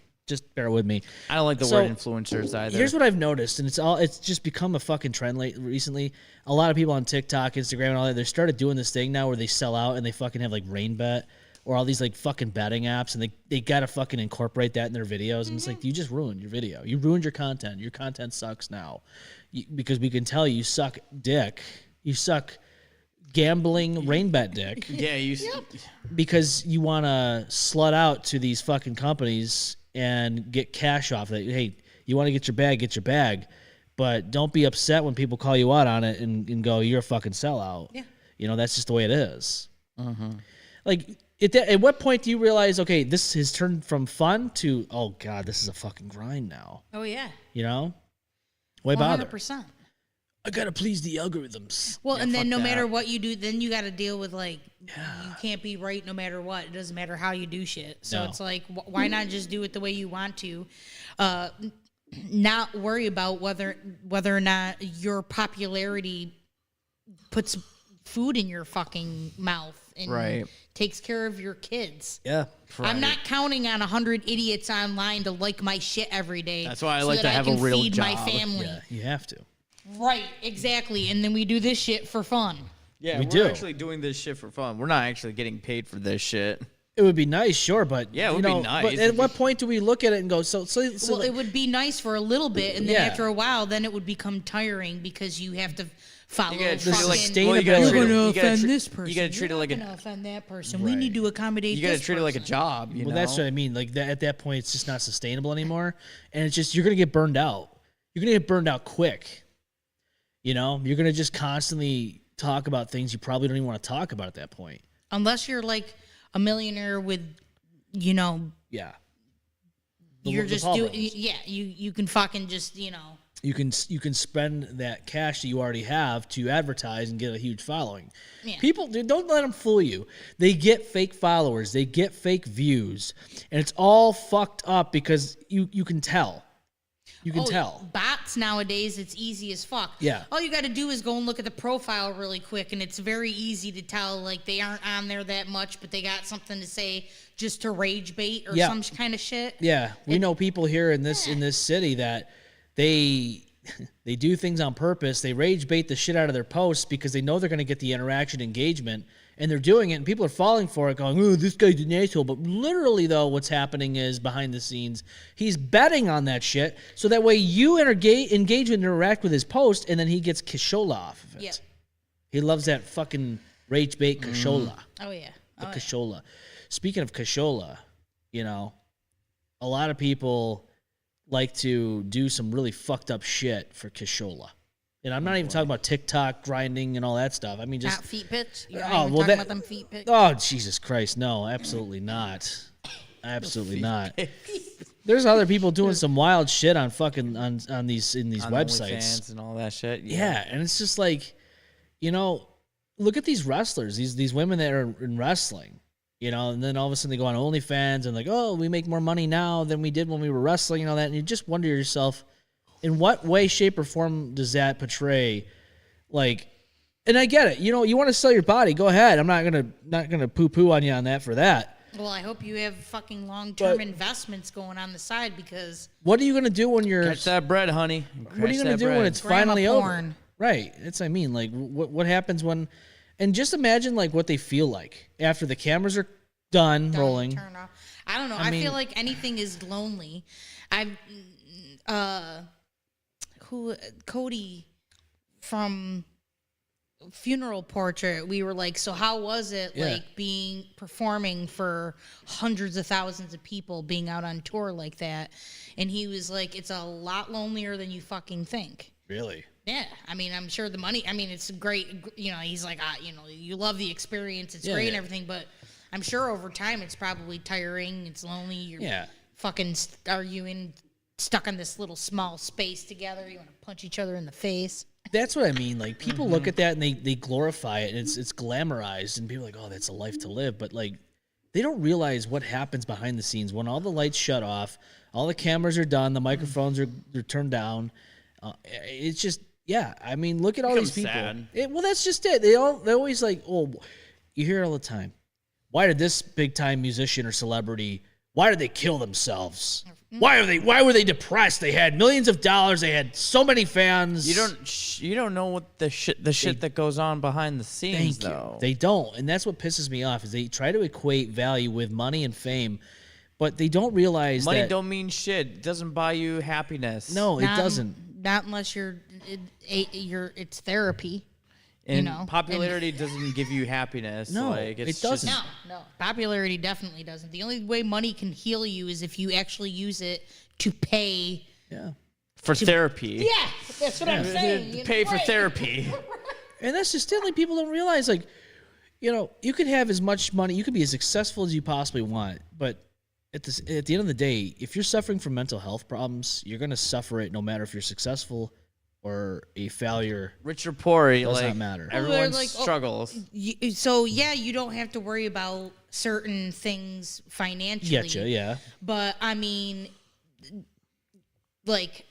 bear with me. I don't like the So, word influencers either. Here's what I've noticed, and it's just become a fucking trend recently. A lot of people on TikTok, Instagram, and all that, they started doing this thing now where they sell out and they fucking have like Rain Bet or all these like fucking betting apps, and they gotta fucking incorporate that in their videos. And it's like, you just ruined your video. You ruined your content. Your content sucks now, because we can tell you suck dick. You suck gambling Rain Bet dick. Yeah, you. Because you want to slut out to these fucking companies and get cash off it. Hey, you want to get your bag, but don't be upset when people call you out on it and go, you're a fucking sellout. Yeah. That's just the way it is. Like, at what point do you realize, okay, this has turned from fun to, oh God, this is a fucking grind now. Oh yeah, Why bother? 100%. I gotta please the algorithms. Well, and then fuck no that. matter what you do, then you got to deal with like you can't be right no matter what. It doesn't matter how you do shit. So No. it's like why not just do it the way you want to, not worry about whether or not your popularity puts food in your fucking mouth and Right. takes care of your kids. Yeah. I'm not counting on 100 idiots online to like my shit every day. That's why I so like that to have can a real feed my job. family. Yeah, you have to. Right, exactly. And then we do this shit for fun. Yeah, We we're do. actually doing this shit for fun. We're not actually getting paid for this shit. It would be nice, sure, but Yeah, it would be nice But if at you- what point do we look at it and go, so Well, like, it would be nice for a little bit, and then Yeah. after a while, then it would become tiring because you have to follow. You gotta treat it fucking- like sustainability. well, you gotta You're treat it- gonna you gotta offend treat- this person. You gotta treat it You're like not gonna a. offend that person. We need to accommodate. You gotta this treat it like a person. job. You well, know. that's what I mean. Like that, at that point, it's just not sustainable anymore, and it's just you're gonna get burned out. You're gonna get burned out quick. You're gonna just constantly talk about things you probably don't even want to talk about at that point. Unless you're like a millionaire with, Yeah. you're The just Paul doing. Brothers. Yeah, you can fucking just You can spend that cash that you already have to advertise and get a huge following. Yeah. People, dude, don't let them fool you. They get fake followers. They get fake views, and it's all fucked up because you can tell. You can tell. Bots bots nowadays, it's easy as fuck. Yeah. All you got to do is go and look at the profile really quick, and it's very easy to tell, like, they aren't on there that much, but they got something to say just to rage bait or some kind of shit. Yeah, we know people here in this city that they do things on purpose. They rage bait the shit out of their posts because they know they're going to get the interaction engagement, and they're doing it, and people are falling for it, going, "Oh, this guy's an asshole." But literally, though, what's happening is behind the scenes, he's betting on that shit, so that way you engage and interact with his post, and then he gets cashola off of it. Yep. He loves that fucking rage bait cashola. Oh, yeah. The cashola. Speaking of cashola, you know, a lot of people like to do some really fucked up shit for cashola. And I'm not even talking about TikTok grinding and all that stuff. I mean, just Not feet pics? You're not even talking about them feet pics? Oh, Jesus Christ. No, absolutely not. Absolutely not. There's other people doing some wild shit on fucking on these websites OnlyFans and all that shit. Yeah, and it's just like, you know, look at these wrestlers, these women that are in wrestling, you know, and then all of a sudden they go on OnlyFans and like, oh, we make more money now than we did when we were wrestling and all that, and you just wonder to yourself, in what way, shape, or form does that portray, like, and I get it, you know, you want to sell your body, go ahead. I'm not gonna poo-poo on you on that for that. Well, I hope you have fucking long-term investments going on the side, because what are you gonna do when you're catch that bread, honey? What are you gonna do when it's Grandma finally porn. over? Right. It's, I mean, like, what happens when, and just imagine like what they feel like after the cameras are done rolling. Turn off. I don't know. I feel like anything is lonely. Cody from Funeral Portrait, we were like, so how was it like performing for hundreds of thousands of people, being out on tour like that? And he was like, it's a lot lonelier than you fucking think. Really? Yeah, I mean, I'm sure the money, I mean, it's great, you know, he's like, you know, you love the experience, it's great and everything, but I'm sure over time it's probably tiring, it's lonely, you're fucking arguing, stuck in this little small space together, you want to punch each other in the face. That's what I mean. Like, people look at that and they glorify it, and it's glamorized, and people are like, oh, that's a life to live, but like, they don't realize what happens behind the scenes when all the lights shut off, all the cameras are done, the microphones are turned down. It's just, yeah. I mean, look at all these people. Well, that's just it. They always like, oh, you hear it all the time. Why did this big time musician or celebrity? Why did they kill themselves? Why were they depressed? They had millions of dollars. They had so many fans. You don't know what the shit that goes on behind the scenes, though. They don't, and that's what pisses me off. Is they try to equate value with money and fame, but they don't realize money that don't mean shit. It doesn't buy you happiness. No, it doesn't. Not unless it's therapy. And you know, popularity doesn't give you happiness. No, like, it doesn't. No. Popularity definitely doesn't. The only way money can heal you is if you actually use it to pay. For therapy. Yeah, that's what I'm saying. Pay for therapy. And that's just it. Like, people don't realize, like, you know, you could have as much money, you could be as successful as you possibly want, but at the end of the day, if you're suffering from mental health problems, you're gonna suffer it no matter if you're successful or a failure. Rich or poor, does not matter. Everyone struggles. So yeah, you don't have to worry about certain things financially. Getcha, yeah. But I mean, like,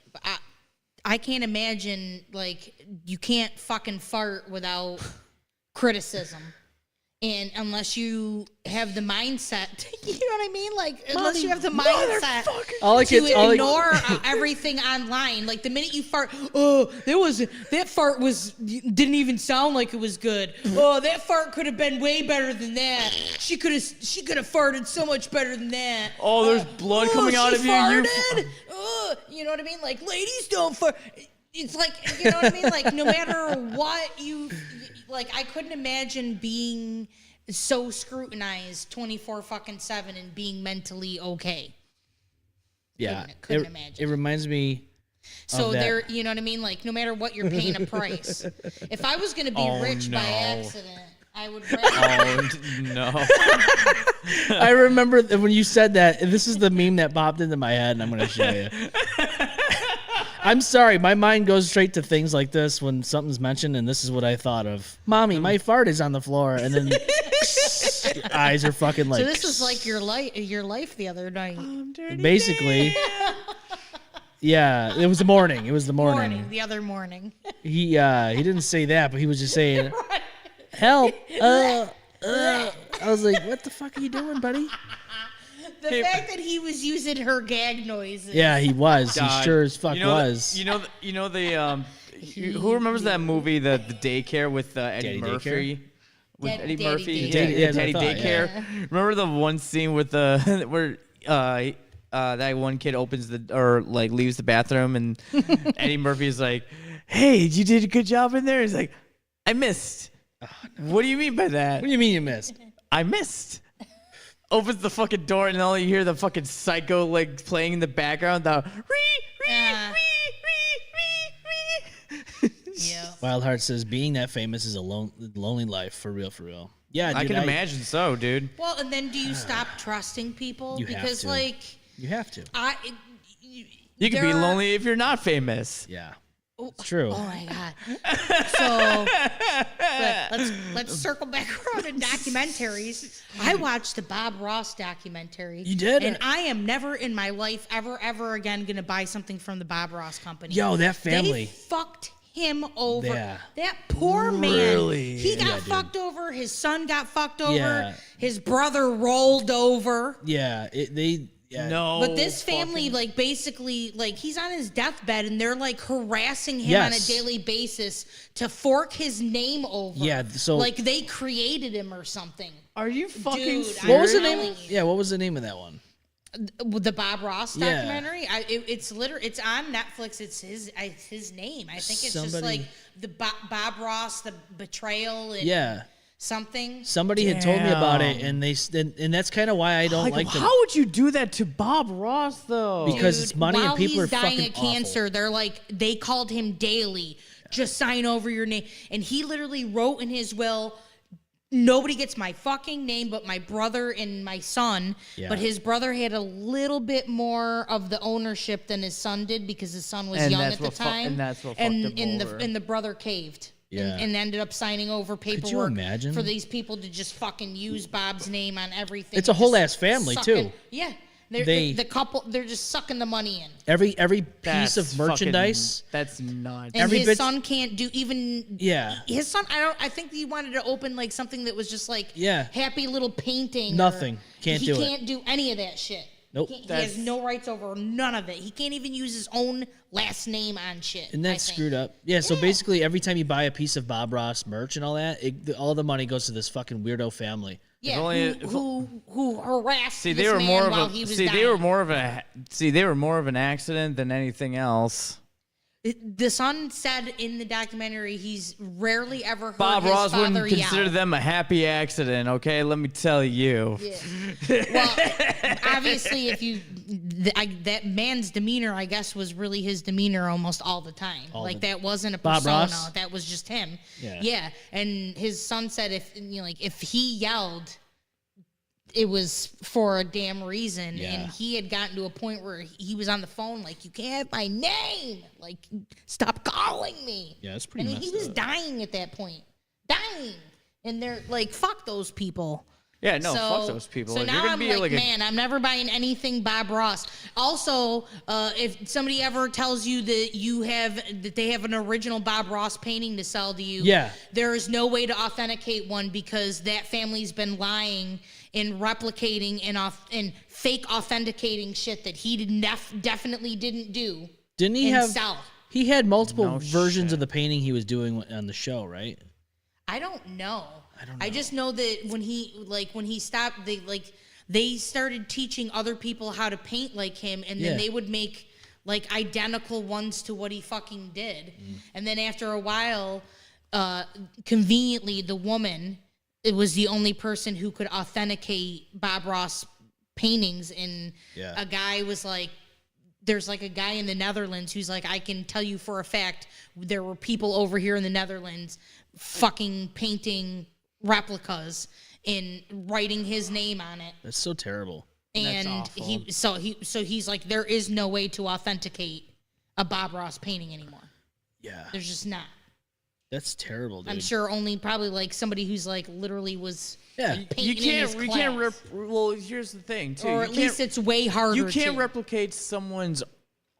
I can't imagine, like, you can't fucking fart without criticism. And unless you have the mindset, you know what I mean? Like, unless you have the mindset to ignore everything online. Like, the minute you fart, that fart didn't even sound like it was good. Oh, that fart could have been way better than that. She could have farted so much better than that. Oh, there's blood coming out of you. You know what I mean? Like, ladies don't fart. It's like, you know what I mean? Like, no matter what like, I couldn't imagine being so scrutinized 24/7 and being mentally okay. Yeah, couldn't imagine. It reminds me. So there, you know what I mean? Like, no matter what, you're paying a price. If I was gonna be rich by accident, I would. No. I remember when you said that. This is the meme that popped into my head, and I'm gonna show you. I'm sorry, my mind goes straight to things like this when something's mentioned, and this is what I thought of. Mommy, my fart is on the floor, and then your eyes are fucking like. So this was like your life the other night. Basically. Yeah, it was the morning. It was the morning. The other morning. He didn't say that, but he was just saying, "Help!" I was like, "What the fuck are you doing, buddy?" The fact that he was using her gag noises. Yeah, he was. He sure as fuck was. Who remembers that movie, the daycare with Eddie Daddy Murphy? Daycare? With Daddy Eddie Murphy, Daycare. Daddy Daycare. Yeah. Remember the one scene with where that one kid opens leaves the bathroom and Eddie Murphy's like, "Hey, you did a good job in there." He's like, "I missed." Oh, no. What do you mean by that? What do you mean you missed? I missed. Opens the fucking door and all you hear the fucking psycho like playing in the background. The Yeah. Wildheart says, "Being that famous is a lonely life, for real, for real." Yeah, I dude, can imagine so, dude. Well, and then do you stop trusting people? You have Because to. like You have to. You can be lonely if you're not famous. Yeah, it's true. Oh my god. So but let's circle back around to documentaries. I watched the Bob Ross documentary. You did? And I am never in my life ever again gonna buy something from the Bob Ross company. Yo, that family. They fucked him over. Yeah. That poor man. Really? He got Yeah, dude. fucked over. His son got fucked over. Yeah. His brother rolled over. Yeah, Yeah. No. But this family, like, basically, like, he's on his deathbed and they're, like, harassing him on a Yes. daily basis to fork his name over. Yeah, so- like, they created him or something. Are you fucking Dude, serious? What was the I'm name? telling you. Yeah, what was the name of that one? The Bob Ross Yeah. documentary? It's literally, it's on Netflix. It's his name. I think it's just, Somebody- like, the Bob Ross, the betrayal and Yeah. something. Somebody had told me about it, and and that's kind of why I don't like how would you do that to Bob Ross though? Because Dude, it's money and while people are he's dying fucking of cancer, awful. they're like, they called him daily. Just sign over your name. And he literally wrote in his will, nobody gets my fucking name but my brother and my son. Yeah. But his brother had a little bit more of the ownership than his son did because his son was And young that's at the what fu- time. and that's what and, fucked him over. and the brother caved. Yeah. And ended up signing over paperwork imagine? for these people to just fucking use Bob's name on everything. It's a whole Just ass family, sucking- too. Yeah. They- The couple, they're just sucking the money in. Every piece That's of merchandise. That's nuts. And Every his bit- son can't do even. Yeah. His son, I think he wanted to open like something that was just like Yeah. happy little painting. Nothing. or- Can't he do it. can't do any of that shit. Nope. He has no rights over none of it. He can't even use his own last name on shit. And that's screwed up. Yeah, so basically every time you buy a piece of Bob Ross merch and all that, all the money goes to this fucking weirdo family. Yeah, only- who harassed See, this they were man more of while a. he was See, dying. they were more of an accident than anything else. The son said in the documentary he's rarely ever heard Bob his Ross father wouldn't consider yell. them a happy accident. Okay, let me tell you. Yeah. Well, obviously, if you that man's demeanor, I guess, was really his demeanor almost all the time. That wasn't a Bob persona. Ross? That was just him. Yeah. And his son said if he yelled, it was for a damn reason. Yeah. And he had gotten to a point where he was on the phone like, you can't have my name. Like, stop calling me. Yeah, it's pretty And he messed was up. dying at that point. Dying. And they're like, fuck those people. Yeah, no, fuck those people. So If now you're gonna I'm be like, a- man, I'm never buying anything Bob Ross. Also, if somebody ever tells you that they have an original Bob Ross painting to sell to you, Yeah. there is no way to authenticate one because that family's been lying and replicating and fake authenticating shit that he definitely didn't do. Didn't he and have sell. He had multiple No versions shit. of the painting he was doing on the show, right? I don't know. I just know that when he stopped, they started teaching other people how to paint like him, and then Yeah. they would make like identical ones to what he fucking did. And then after a while, conveniently, the woman, it was the only person who could authenticate Bob Ross paintings, and Yeah. a guy was like, there's like a guy in the Netherlands who's like, I can tell you for a fact there were people over here in the Netherlands fucking painting replicas and writing his name on it. That's so terrible. And he's like, there is no way to authenticate a Bob Ross painting anymore. Yeah. There's just not. That's terrible, dude. I'm sure only probably like somebody who's like literally was Yeah. painting You in his can't. class. Well, here's the thing too. Or You at least can't- it's way harder. You can't to. replicate someone's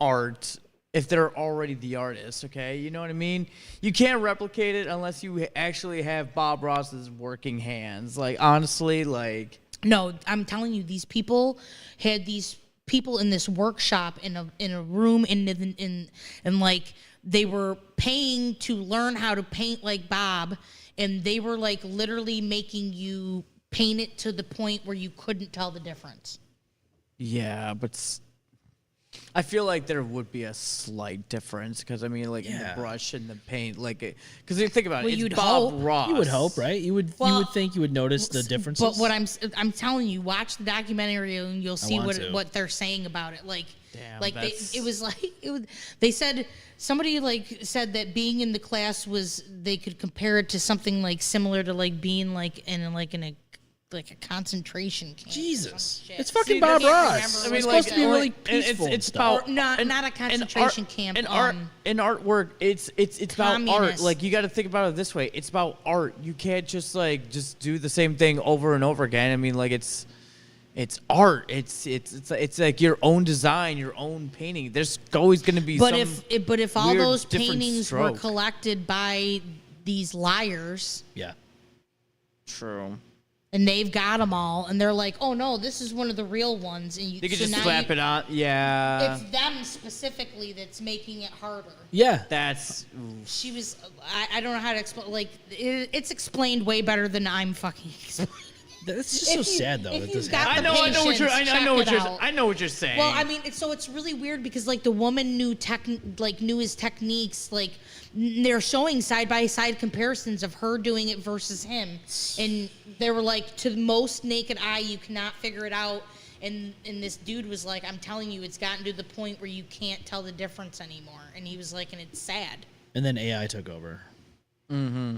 art if they're already the artist, okay? You know what I mean? You can't replicate it unless you actually have Bob Ross's working hands. Like, honestly, like... No, I'm telling you, these people had these people in this workshop in a room and like they were paying to learn how to paint like Bob, and they were like literally making you paint it to the point where you couldn't tell the difference. Yeah, but I feel like there would be a slight difference because I mean, like in the brush and the paint, like because you think about it, it's Bob Ross. You would hope, right? You would think you would notice the differences. But what I'm telling you, watch the documentary and you'll see what they're saying about it. Like, damn, they said somebody like said that being in the class was they could compare it to something like similar to like being like in a concentration camp. Jesus, it's fucking Bob Ross. I mean, it's supposed to be really peaceful. It's about not a concentration camp. In artwork, it's about art. Like you got to think about it this way: it's about art. You can't just do the same thing over and over again. I mean, like it's art. It's like your own design, your own painting. There's always going to be. But if all those paintings were collected by these liars, yeah, true. And they've got them all, and they're like, "Oh no, this is one of the real ones." And they could just slap it on. Yeah, it's them specifically that's making it harder. Yeah, that's. She was. I don't know how to explain. Like it's explained way better than I'm fucking explaining. That's just so sad though. That this I know what you're saying. Well, I mean, it's really weird because like the woman knew his techniques. Like they're showing side by side comparisons of her doing it versus him, and they were like, to the most naked eye, you cannot figure it out. And this dude was like, I'm telling you, it's gotten to the point where you can't tell the difference anymore. And he was like, and it's sad. And then AI took over. Mm-hmm.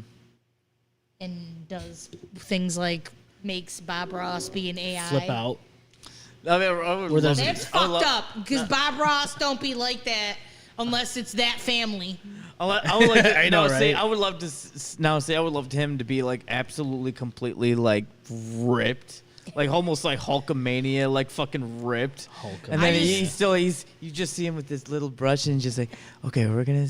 And does things like makes Bob Ross be an AI. Flip out. That's fucked up because Bob Ross don't be like that unless it's that family. I would like to, I know, right? I would love him to be like absolutely completely like ripped, like almost like Hulkamania, like fucking ripped. And then you just see him with this little brush and just like, okay, we're gonna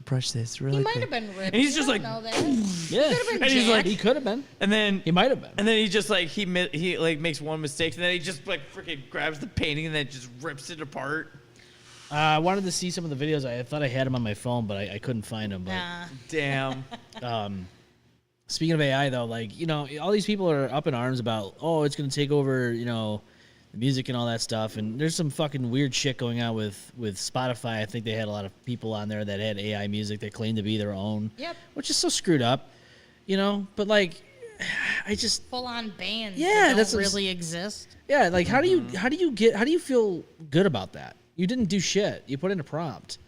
brush this really quick. He might have been ripped. And he's just like, yeah, and he's like, he could have been. And then he might have been. And then he just like he like makes one mistake, and then he just like freaking grabs the painting and then just rips it apart. I wanted to see some of the videos. I thought I had them on my phone, but I couldn't find them. But, damn. Speaking of AI, though, like, you know, all these people are up in arms about, oh, it's going to take over, you know, the music and all that stuff. And there's some fucking weird shit going on with Spotify. I think they had a lot of people on there that had AI music that claimed to be their own. Yep. Which is so screwed up, you know? But, like, I just... Full-on bands that don't really exist. Yeah, like, how do you feel good about that? You didn't do shit. You put in a prompt.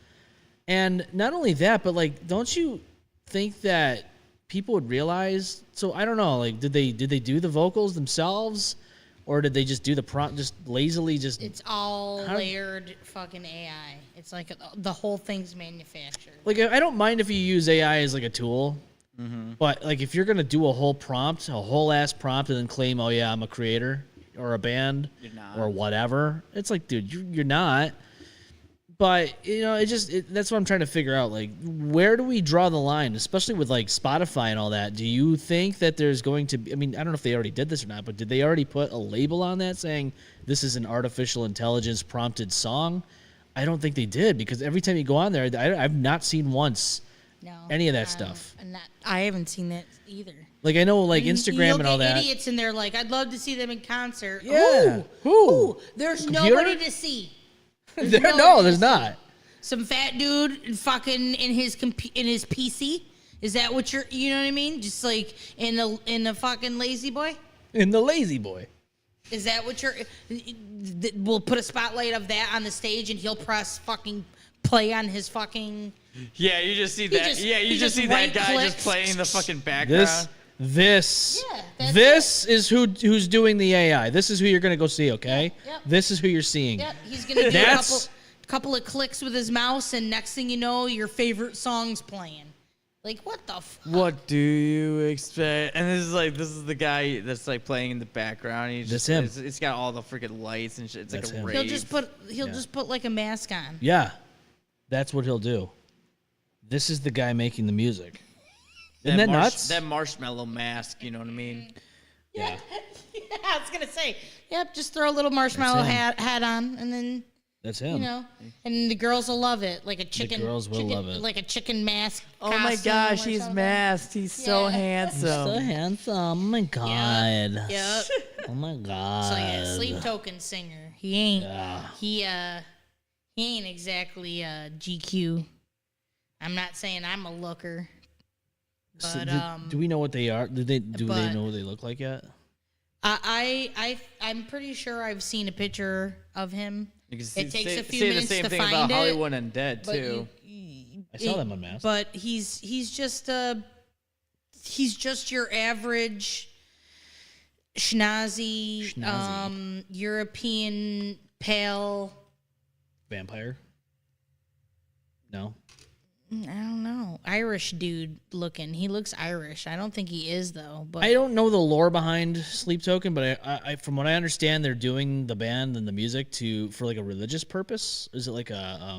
And not only that, but, like, don't you think that people would realize? So I don't know, like, did they do the vocals themselves, or did they just do the prompt, just lazily just? It's all layered fucking AI. It's like the whole thing's manufactured. Like, I don't mind if you use AI as like a tool, but like if you're gonna do a whole ass prompt, and then claim, oh yeah, I'm a creator or a band or whatever, it's like, dude, you're not. But, you know, that's what I'm trying to figure out. Like, where do we draw the line, especially with, like, Spotify and all that? Do you think that there's going to be... I mean, I don't know if they already did this or not, but did they already put a label on that saying this is an artificial intelligence prompted song? I don't think they did, because every time you go on there, I've not seen once any of that stuff. I haven't seen that either. Like, I know, like, Instagram and all that. Idiots in there like, I'd love to see them in concert. Yeah. Ooh, there's nobody to see. There's not. Some fat dude fucking in his PC. Is that what you know what I mean? Just like in a fucking lazy boy? In the lazy boy. Is that what we'll put a spotlight of that on the stage and he'll press fucking play on his fucking... Yeah, you just see that. You just see that guy just playing the fucking background. This is who's doing the AI. This is who you're gonna go see, okay? Yep. This is who you're seeing. Yep, he's gonna do a couple of clicks with his mouse, and next thing you know, your favorite song's playing. Like, what the fuck? What do you expect? And this is the guy that's like playing in the background. He's That's just, him. It's got all the freaking lights and shit. It's That's like a him. rave. He'll just put like a mask on. Yeah, that's what he'll do. This is the guy making the music. Isn't that nuts? That marshmallow mask, you know what I mean? Yeah. Yeah, I was gonna say, yep, just throw a little marshmallow That's hat on, and then That's him. and the girls will love it, like a chicken. girls will love it. like a chicken mask. Oh my costume gosh, or he's something. masked. He's so handsome. So handsome. Oh my god. Yep. Oh my god. So yeah, Sleep Token singer. He ain't. He ain't exactly GQ. I'm not saying I'm a looker, but So do we know what they are? Do they know what they look like yet? I'm pretty sure I've seen a picture of him. You can It takes a few say minutes the same to thing find about it, Hollywood Undead but too. I saw them on Mask. But he's just your average schnazzy, European pale. Vampire? No. I don't know. Irish dude looking. He looks Irish. I don't think he is though. But I don't know the lore behind Sleep Token, but I from what I understand, they're doing the band and the music for like a religious purpose. Is it like a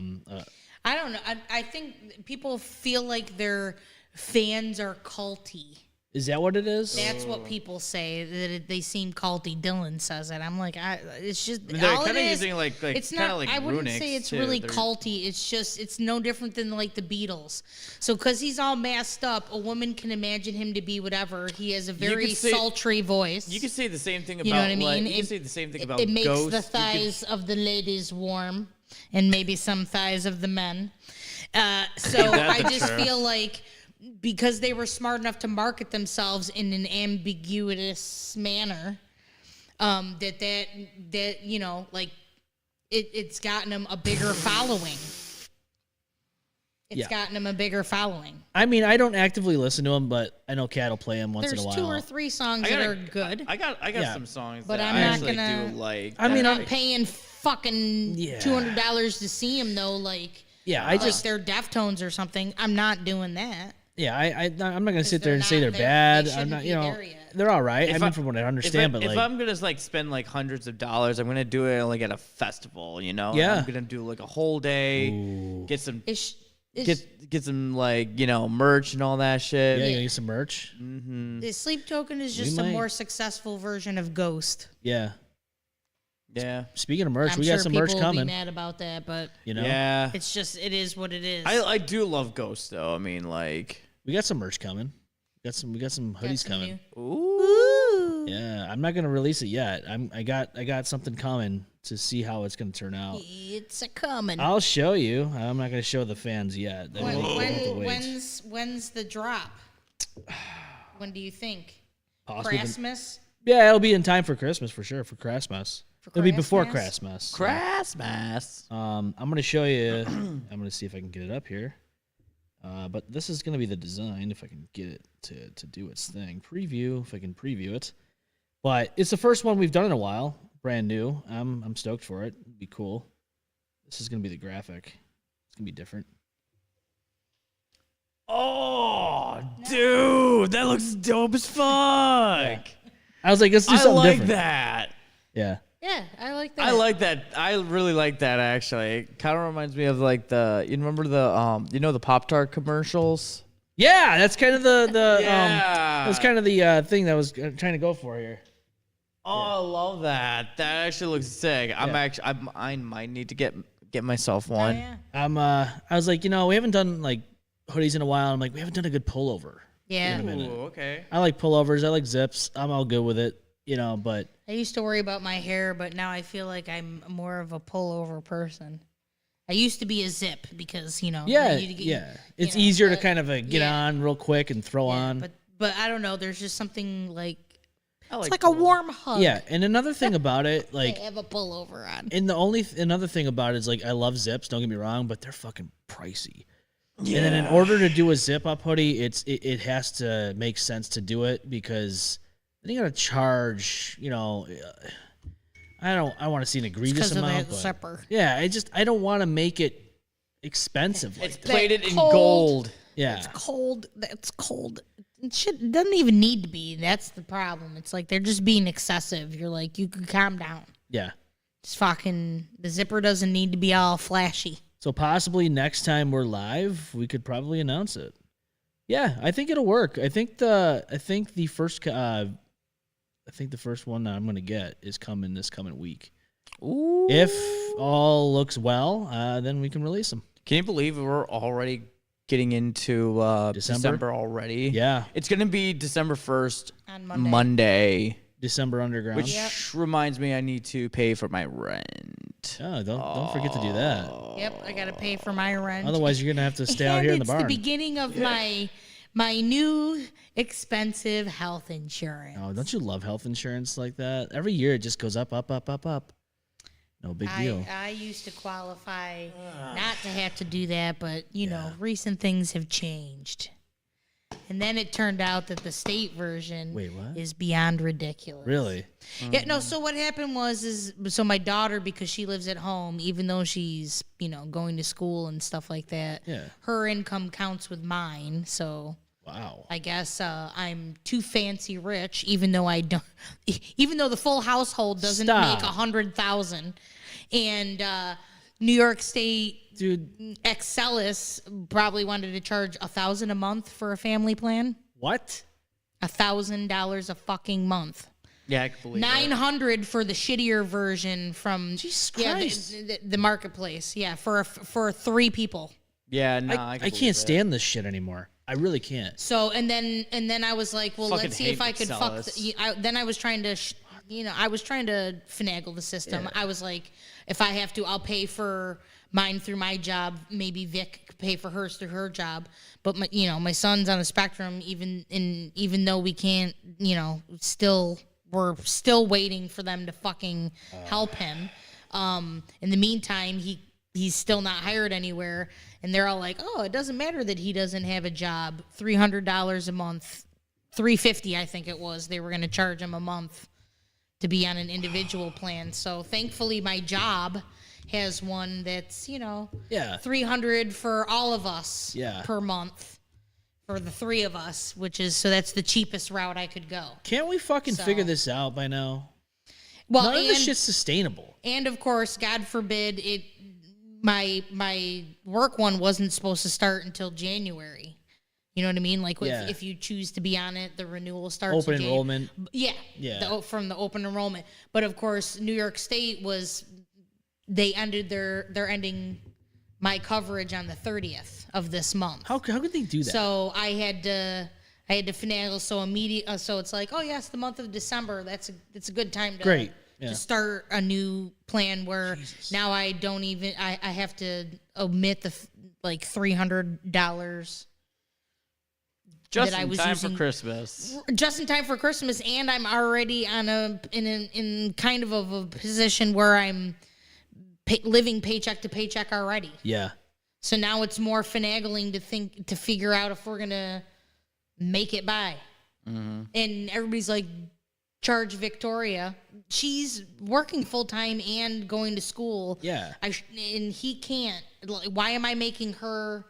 I don't know. I think people feel like their fans are culty. Is that what it is? That's what people say, that they seem culty. Dylan says it. I'm like, it's just I mean, they're all it kinda is. using, like, it's kinda not. like I wouldn't runics, say it's too. really They're- culty. It's no different than like the Beatles. So because he's all masked up, a woman can imagine him to be whatever. He has a very say- sultry voice. You can say the same thing about You know what I mean? like, you can say the same thing about it makes Ghost. the You could- thighs of the ladies warm, and maybe some thighs of the men. So I just feel like because they were smart enough to market themselves in an ambiguous manner, that you know, like it's gotten them a bigger following. It's gotten them a bigger following. I mean, I don't actively listen to them, but I know Cat will play them once There's in a while. 2 or 3 songs that are good. I got Yeah. some songs But that I'm I not actually gonna- do like. I mean, I'm not paying fucking Yeah. $200 to see them though. Like, Yeah, I like just they're Deftones or something. I'm not doing that. yeah, I'm not gonna sit there they're and say not they're there- bad. they I'm shouldn't not, be you know, there yet. they're all right. I If mean, from what I understand, but if like, I'm gonna like spend like hundreds of dollars, I'm gonna do it like at a festival, you know? Yeah. I'm gonna do like a whole day, get some It's get some like, you know, merch and all that shit. yeah, you get some merch. the Sleep Token is just a might. more successful version of Ghost. Yeah. Yeah. Speaking of merch, I'm we sure got some people merch will coming. be mad about that, but You know, Yeah. it is what it is. I do love Ghost though. I mean, like, we got some merch coming. We got some Got hoodies some coming. new- ooh. Yeah, I'm not gonna release it yet. I got something coming to see how it's gonna turn out. It's a coming. I'll show you. I'm not gonna show the fans yet. They When, will have to wait. when's the drop? When do you think? Possibly the- Christmas? Yeah, it'll be in time for Christmas for sure. For Christmas. It'll be before Christmas? Christmas. Christmas. I'm gonna show you. I'm gonna see if I can get it up here. But this is gonna be the design if I can get it to do its thing. Preview if I can preview it. But it's the first one we've done in a while. Brand new. I'm stoked for it. It'll be cool. This is gonna be the graphic. It's gonna be different. Oh, dude, that looks dope as fuck. I was like, let's do I something like different. that. Yeah. Yeah, I like that. I like that. I really like that actually. It kind of reminds me of like you remember the Pop-Tart commercials? Yeah, that's kind of the Yeah. that's kind of the thing that I was trying to go for here. Oh, I love that. That actually looks sick. I might need to get myself Oh, one. yeah. I was like, we haven't done like hoodies in a while. I'm like, we haven't done a good pullover. Yeah. Ooh, okay. I like pullovers. I like zips. I'm all good with it, but I used to worry about my hair, but now I feel like I'm more of a pullover person. I used to be a zip because, yeah, it's know, easier to but- kind of get yeah. on real quick and throw on. But I don't know. There's just something like I it's like a warm hug. Yeah, and another thing about it, I like, have a pullover on. and another thing about it is like I love zips. Don't get me wrong, but they're fucking pricey. Yeah. And then in order to do a zip up hoodie, it has to make sense to do it because then you gotta charge. I want to see an egregious Because of amount. the But zipper. yeah, I don't want to make it expensive. Like It's that. plated in cold- gold. Yeah. It's cold. That's cold. It doesn't even need to be. That's the problem. It's like they're just being excessive. You're like, you could calm down. Yeah. Just fucking, the zipper doesn't need to be all flashy. So possibly next time we're live, we could probably announce it. Yeah, I think it'll work. I think the first one that I'm gonna get is coming this coming week. Ooh. If all looks well, then we can release them. Can you believe we're already getting into December already? Yeah. It's going to be December 1st, On Monday. Monday, December Underground. which reminds me I need to pay for my rent. Oh, don't forget to do that. Yep, I gotta pay for my rent. Otherwise, you're gonna have to stay out And here in the it's barn. the beginning of my new expensive health insurance. Oh, don't you love health insurance like that? Every year it just goes up, up, up, up, up. No big deal. I used to qualify not to have to do that, but you know, recent things have changed. And then it turned out that the state version Wait, what? is beyond ridiculous. Really? Yeah, no, so what happened was so my daughter, because she lives at home, even though she's, you know, going to school and stuff like that, Yeah. her income counts with mine, so Wow. I guess I'm too fancy rich, even though I don't. Even though the full household doesn't Stop. make 100,000, and New York State, Dude, Excelis probably wanted to charge $1,000 a month for a family plan. what? $1,000 a fucking month. Yeah, I can believe it. $900 for the shittier version from Jesus yeah, Christ. the marketplace. Yeah, for 3 people. Yeah, no, I believe can't it. stand this shit anymore. I really can't. So and then I was like, well, Fucking let's see if hate I could Excelis. then I was trying to, I was trying to finagle the system. I was like, if I have to, I'll pay for mine through my job. Maybe Vic could pay for hers through her job. But my son's on the spectrum. Even though we can't, we're still waiting for them to fucking help him. In the meantime, he's still not hired anywhere, and they're all like, oh, it doesn't matter that he doesn't have a job. $300 a month, $350 I think it was, they were going to charge him a month to be on an individual plan. So thankfully my job has one that's Yeah. $300 for all of us Yeah. per month for the 3 of us, so that's the cheapest route I could go. Can't we fucking So- figure this out by now? Well, None of this shit's sustainable. And of course, God forbid it. My work one wasn't supposed to start until January. You know what I mean? Like Yeah. if you choose to be on it, the renewal starts. Open in enrollment. Yeah. Yeah. From the open enrollment. But of course, New York State they ended they're ending my coverage on the 30th of this month. How could they do that? So I had to finagle so it's like, oh yes, the month of December. It's a good time to Great. Yeah. to start a new plan where now I don't even I have to omit the $300 Just that I in was time using for Christmas. just in time for Christmas, and I'm already in kind of a position where I'm living paycheck to paycheck already. Yeah. So now it's more finagling to figure out if we're gonna make it by. Mm-hmm. And everybody's like, charge Victoria. She's working full time and going to school. Yeah. And he can't. Like, why am I making her?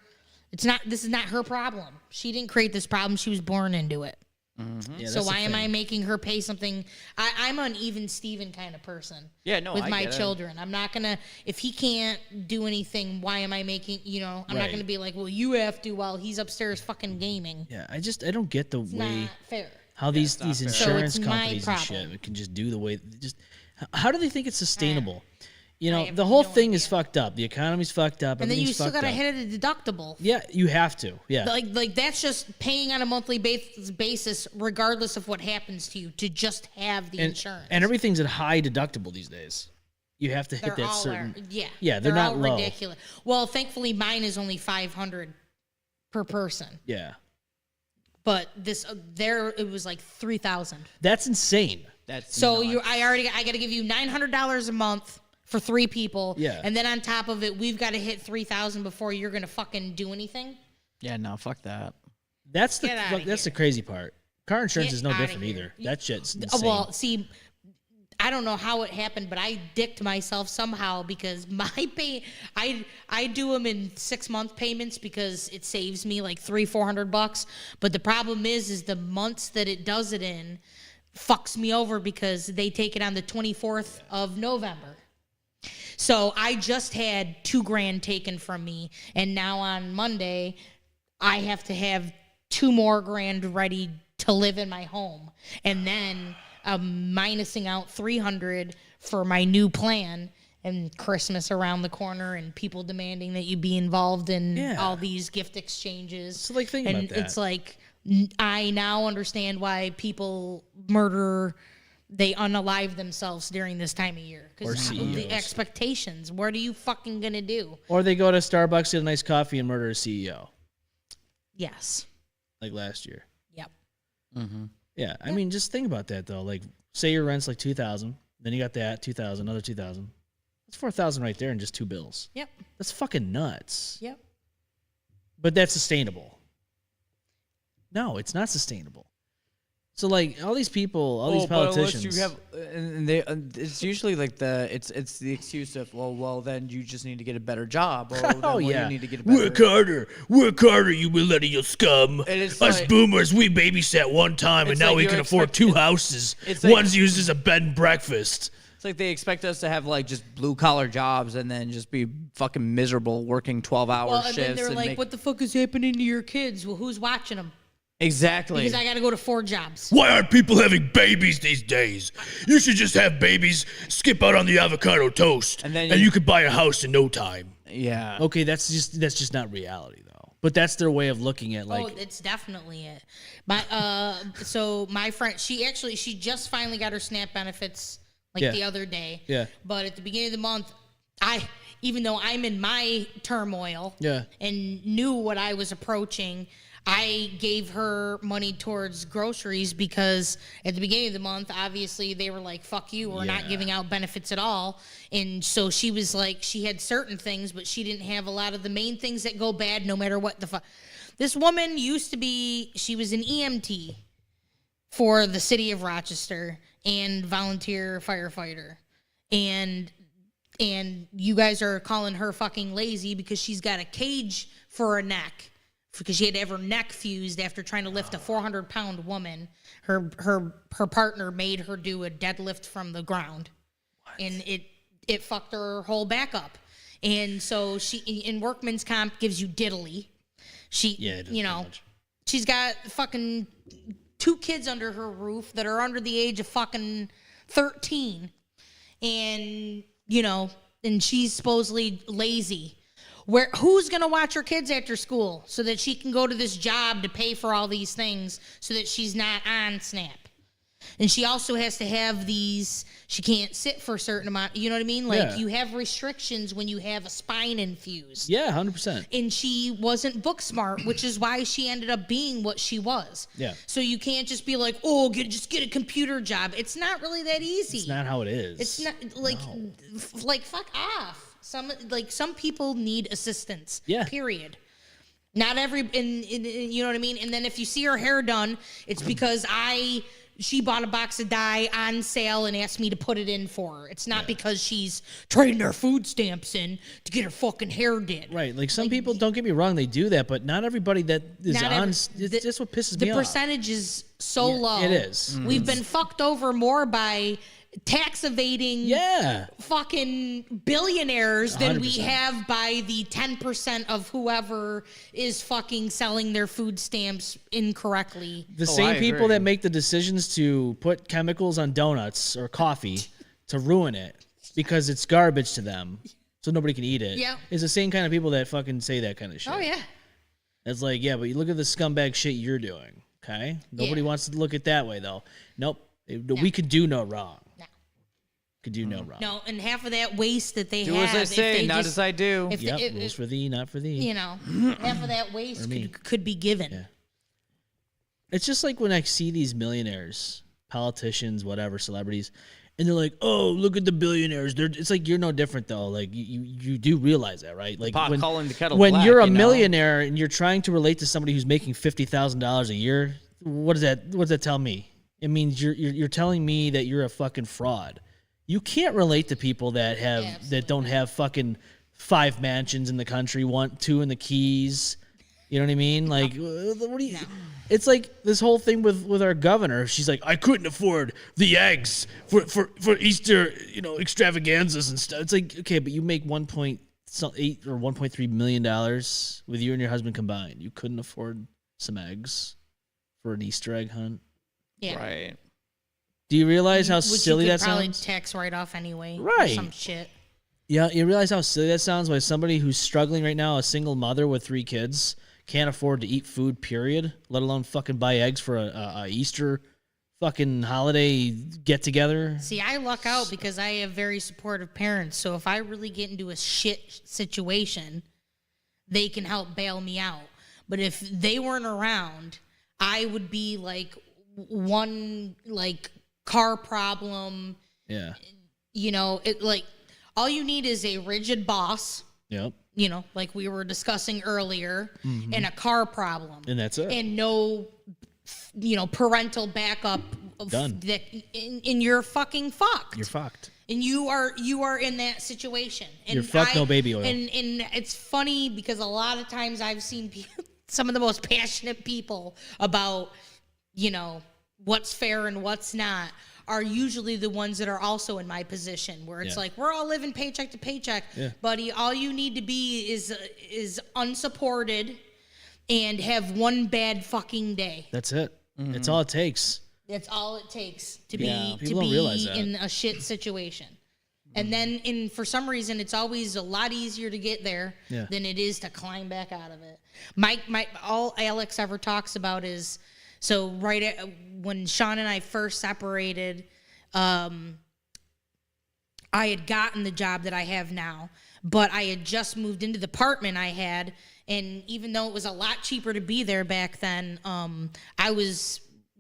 This is not her problem. She didn't create this problem. She was born into it. Yeah, So that's the why am I thing. making her pay something? I'm an even Steven kind of person. Yeah, no, with I my get it. children, I'm not gonna. If he can't do anything, why am I making? I'm not Right. gonna be like, well, you have to while he's upstairs fucking gaming. Yeah, I don't get the way Not fair. how these fair. So insurance it's my companies and problem. shit can just do the way how do they think it's sustainable? I have The whole no thing is fucked up. The economy's fucked up. And then you Everything's still fucked gotta up. hit a deductible. Yeah, you have to. Yeah. Like that's just paying on a monthly basis, regardless of what happens to you, to just have the insurance. And everything's at high deductible these days. You have to hit They're that all certain. yeah, they're not all low. ridiculous. Well, thankfully, mine is only $500 per person, Yeah. but it was like $3,000. That's insane. That's So nuts. I got to give you $900 a month for 3 people. Yeah. And then on top of it, we've got to hit 3,000 before you're gonna fucking do anything. Yeah, no, fuck that. That's Get outta the here. crazy part. Car insurance Get is no outta different here. either. That shit's insane. Well, see, I don't know how it happened, but I dicked myself somehow because my pay, I do them in 6-month payments because it saves me like $300-400. But the problem is the months that it does it in fucks me over because they take it on the 24th of November. So I just had $2,000 taken from me, and now on Monday I have to have $2 more grand ready to live in my home, and then minusing out $300 for my new plan, and Christmas around the corner, and people demanding that you be involved in all these gift exchanges. So like, think about that. It's like I now understand why people they unalive themselves during this time of year. Because the expectations, what are you fucking gonna do? Or they go to Starbucks, get a nice coffee, and murder a CEO. Yes. Like last year. Yep. Mm-hmm. Yeah, I mean, just think about that, though. Like, say your rent's like $2,000, then you got that, $2,000, another $2,000. That's $4,000 right there in just 2 bills. Yep. That's fucking nuts. Yep. But that's sustainable. No, it's not sustainable. So like all these people, all these politicians, but unless you have, and they, it's usually like it's the excuse of well then you just need to get a better job. Or you need to get a better. Work harder, you millennial scum. Us like, boomers, we babysat one time, and now we can afford 2 houses. One's used as a bed and breakfast. It's like they expect us to have like just blue collar jobs and then just be fucking miserable working 12-hour shifts. And then they're like, "What the fuck is happening to your kids? Well, who's watching them?" Exactly. Because I got to go to 4 jobs. Why aren't people having babies these days? You should just have babies, skip out on the avocado toast, and you could buy a house in no time. Yeah. Okay, that's just not reality though. But that's their way of looking at like. Oh, it's definitely it. So my friend, she just finally got her SNAP benefits the other day. Yeah. But at the beginning of the month, even though I'm in my turmoil. And knew what I was approaching, I gave her money towards groceries because at the beginning of the month, obviously, they were like, fuck you, we're not giving out benefits at all. And so she was like, she had certain things, but she didn't have a lot of the main things that go bad no matter what the fuck. This woman she was an EMT for the city of Rochester and volunteer firefighter. And you guys are calling her fucking lazy because she's got a cage for her neck. Because she had to have her neck fused after trying to lift a 400-pound woman. Her partner made her do a deadlift from the ground. What? And it fucked her whole back up. And so she, in workman's comp, gives you diddly. She's got fucking 2 kids under her roof that are under the age of fucking 13. And, and she's supposedly lazy. Who's going to watch her kids after school so that she can go to this job to pay for all these things so that she's not on SNAP? And she also has to have she can't sit for a certain amount, you know what I mean? Like, you have restrictions when you have a spine infused. Yeah, 100%. And she wasn't book smart, which is why she ended up being what she was. Yeah. So you can't just be like, just get a computer job. It's not really that easy. It's not how it is. It's not, like fuck off. Some people need assistance. Yeah. Period. Not you know what I mean? And then if you see her hair done, it's because she bought a box of dye on sale and asked me to put it in for her. It's not because she's trading her food stamps in to get her fucking hair did. Right. Like some people, don't get me wrong, they do that, but not everybody that is that's what pisses me off. The percentage is so low. It is. We've been fucked over more by tax evading fucking billionaires than 100%. We have by the 10% of whoever is fucking selling their food stamps incorrectly. The same people that make the decisions to put chemicals on donuts or coffee to ruin it because it's garbage to them so nobody can eat it is the same kind of people that fucking say that kind of shit. Oh, yeah. It's like, but you look at the scumbag shit you're doing, okay? Nobody wants to look at it that way, though. Nope. We could do no wrong. Could do no wrong. No, and half of that waste that they have. Do as I say, not as I do. Rules for thee, not for thee. Half of that waste could be given. Yeah. It's just like when I see these millionaires, politicians, whatever, celebrities, and they're like, "Oh, look at the billionaires." It's like you're no different though. Like you do realize that, right? Like calling the kettle when black, you're a millionaire and you're trying to relate to somebody who's making $50,000 a year, what does that tell me? It means you're telling me that you're a fucking fraud. You can't relate to people that don't have fucking 5 mansions in the country, 2 in the Keys. You know what I mean? Like, what do you? It's like this whole thing with our governor. She's like, I couldn't afford the eggs for Easter, extravaganzas and stuff. It's like, okay, but you make 1.8 or 1.3 million dollars with you and your husband combined. You couldn't afford some eggs for an Easter egg hunt. Yeah. Right. Do you realize how silly that sounds? Probably tax write off anyway. Right. Or some shit. Yeah, you realize how silly that sounds by somebody who's struggling right now, a single mother with 3 kids, can't afford to eat food, period, let alone fucking buy eggs for a Easter fucking holiday get-together. See, I luck out because I have very supportive parents, so if I really get into a shit situation, they can help bail me out. But if they weren't around, I would be like one, like, car problem. Yeah. All you need is a rigid boss. Yep. Like we were discussing earlier, and a car problem. And that's it. And no, parental backup. Done. And you're fucking fucked. You're fucked. And you are in that situation. And You're fucked, no baby oil. And it's funny because a lot of times I've seen some of the most passionate people about, what's fair and what's not are usually the ones that are also in my position where it's like, we're all living paycheck to paycheck, buddy. All you need to be is unsupported and have one bad fucking day. That's it. That's all it takes. That's all it takes to People be don't realize that. in a shit situation. And then for some reason, it's always a lot easier to get there than it is to climb back out of it. All Alex ever talks about is, so when Sean and I first separated, I had gotten the job that I have now, but I had just moved into the apartment I had, and even though it was a lot cheaper to be there back then,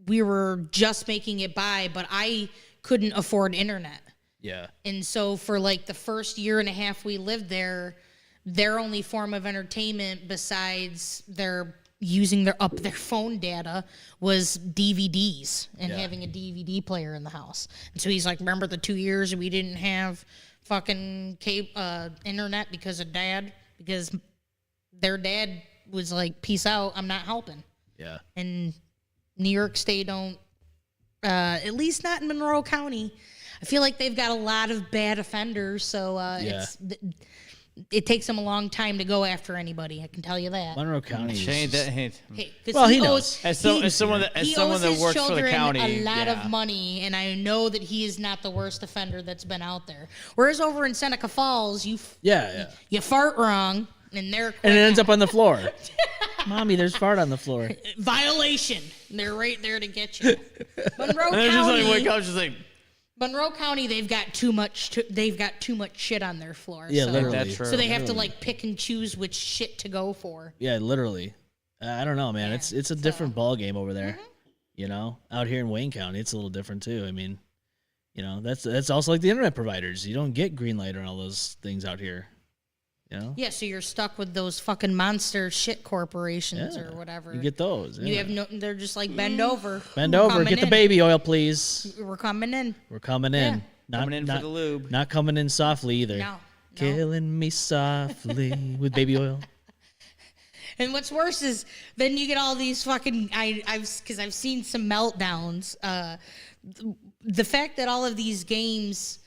we were just making it by, but I couldn't afford internet. Yeah. And so for like the first year and a half we lived there, their only form of entertainment besides using their phone data was DVDs and having a DVD player in the house. And so he's like, remember the 2 years we didn't have fucking internet because of Dad? Because their dad was like, peace out, I'm not helping. Yeah. And New York State don't, at least not in Monroe County. I feel like they've got a lot of bad offenders, so it takes them a long time to go after anybody. I can tell you that. Monroe County. He knows. As someone that works for the county, a lot of money, and I know that he is not the worst offender that's been out there. Whereas over in Seneca Falls, you fart wrong, and they're and it ends up on the floor. Mommy, there's fart on the floor. Violation. They're right there to get you. Monroe and they're County. just like, wake up, just like. Monroe County, they've got too much shit on their floor. Yeah, so, literally. That's true. So they have to like pick and choose which shit to go for. Yeah, literally. I don't know, man. It's a different ball game over there. Out here in Wayne County, it's a little different too. I mean, that's also like the internet providers. You don't get Greenlight or all those things out here. Yeah, so you're stuck with those fucking monster shit corporations or whatever. You get those. You have they're just like bend over. Bend over. Get the baby oil, please. We're coming in. We're coming in. Yeah. Not, Coming in for the lube. Not coming in softly either. No. Killing me softly with baby oil. And what's worse is then you get all these fucking because I've seen some meltdowns. The fact that all of these games,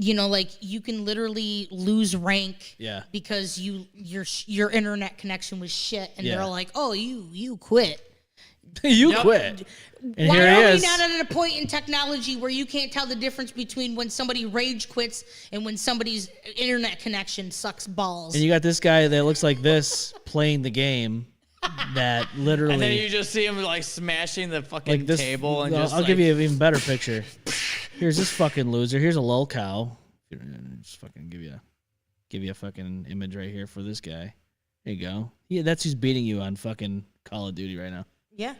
like you can literally lose rank because your internet connection was shit, and they're like, oh, you quit. You quit. And Why here are he we is. not at a point in technology where you can't tell the difference between when somebody rage quits and when somebody's internet connection sucks balls? And you got this guy that looks like this playing the game that literally. And then you just see him like smashing the fucking table and I'll give you an even better picture. Here's this fucking loser. Here's a lol cow. Just fucking give you a fucking image right here for this guy. There you go. Yeah, that's who's beating you on fucking Call of Duty right now. Yeah.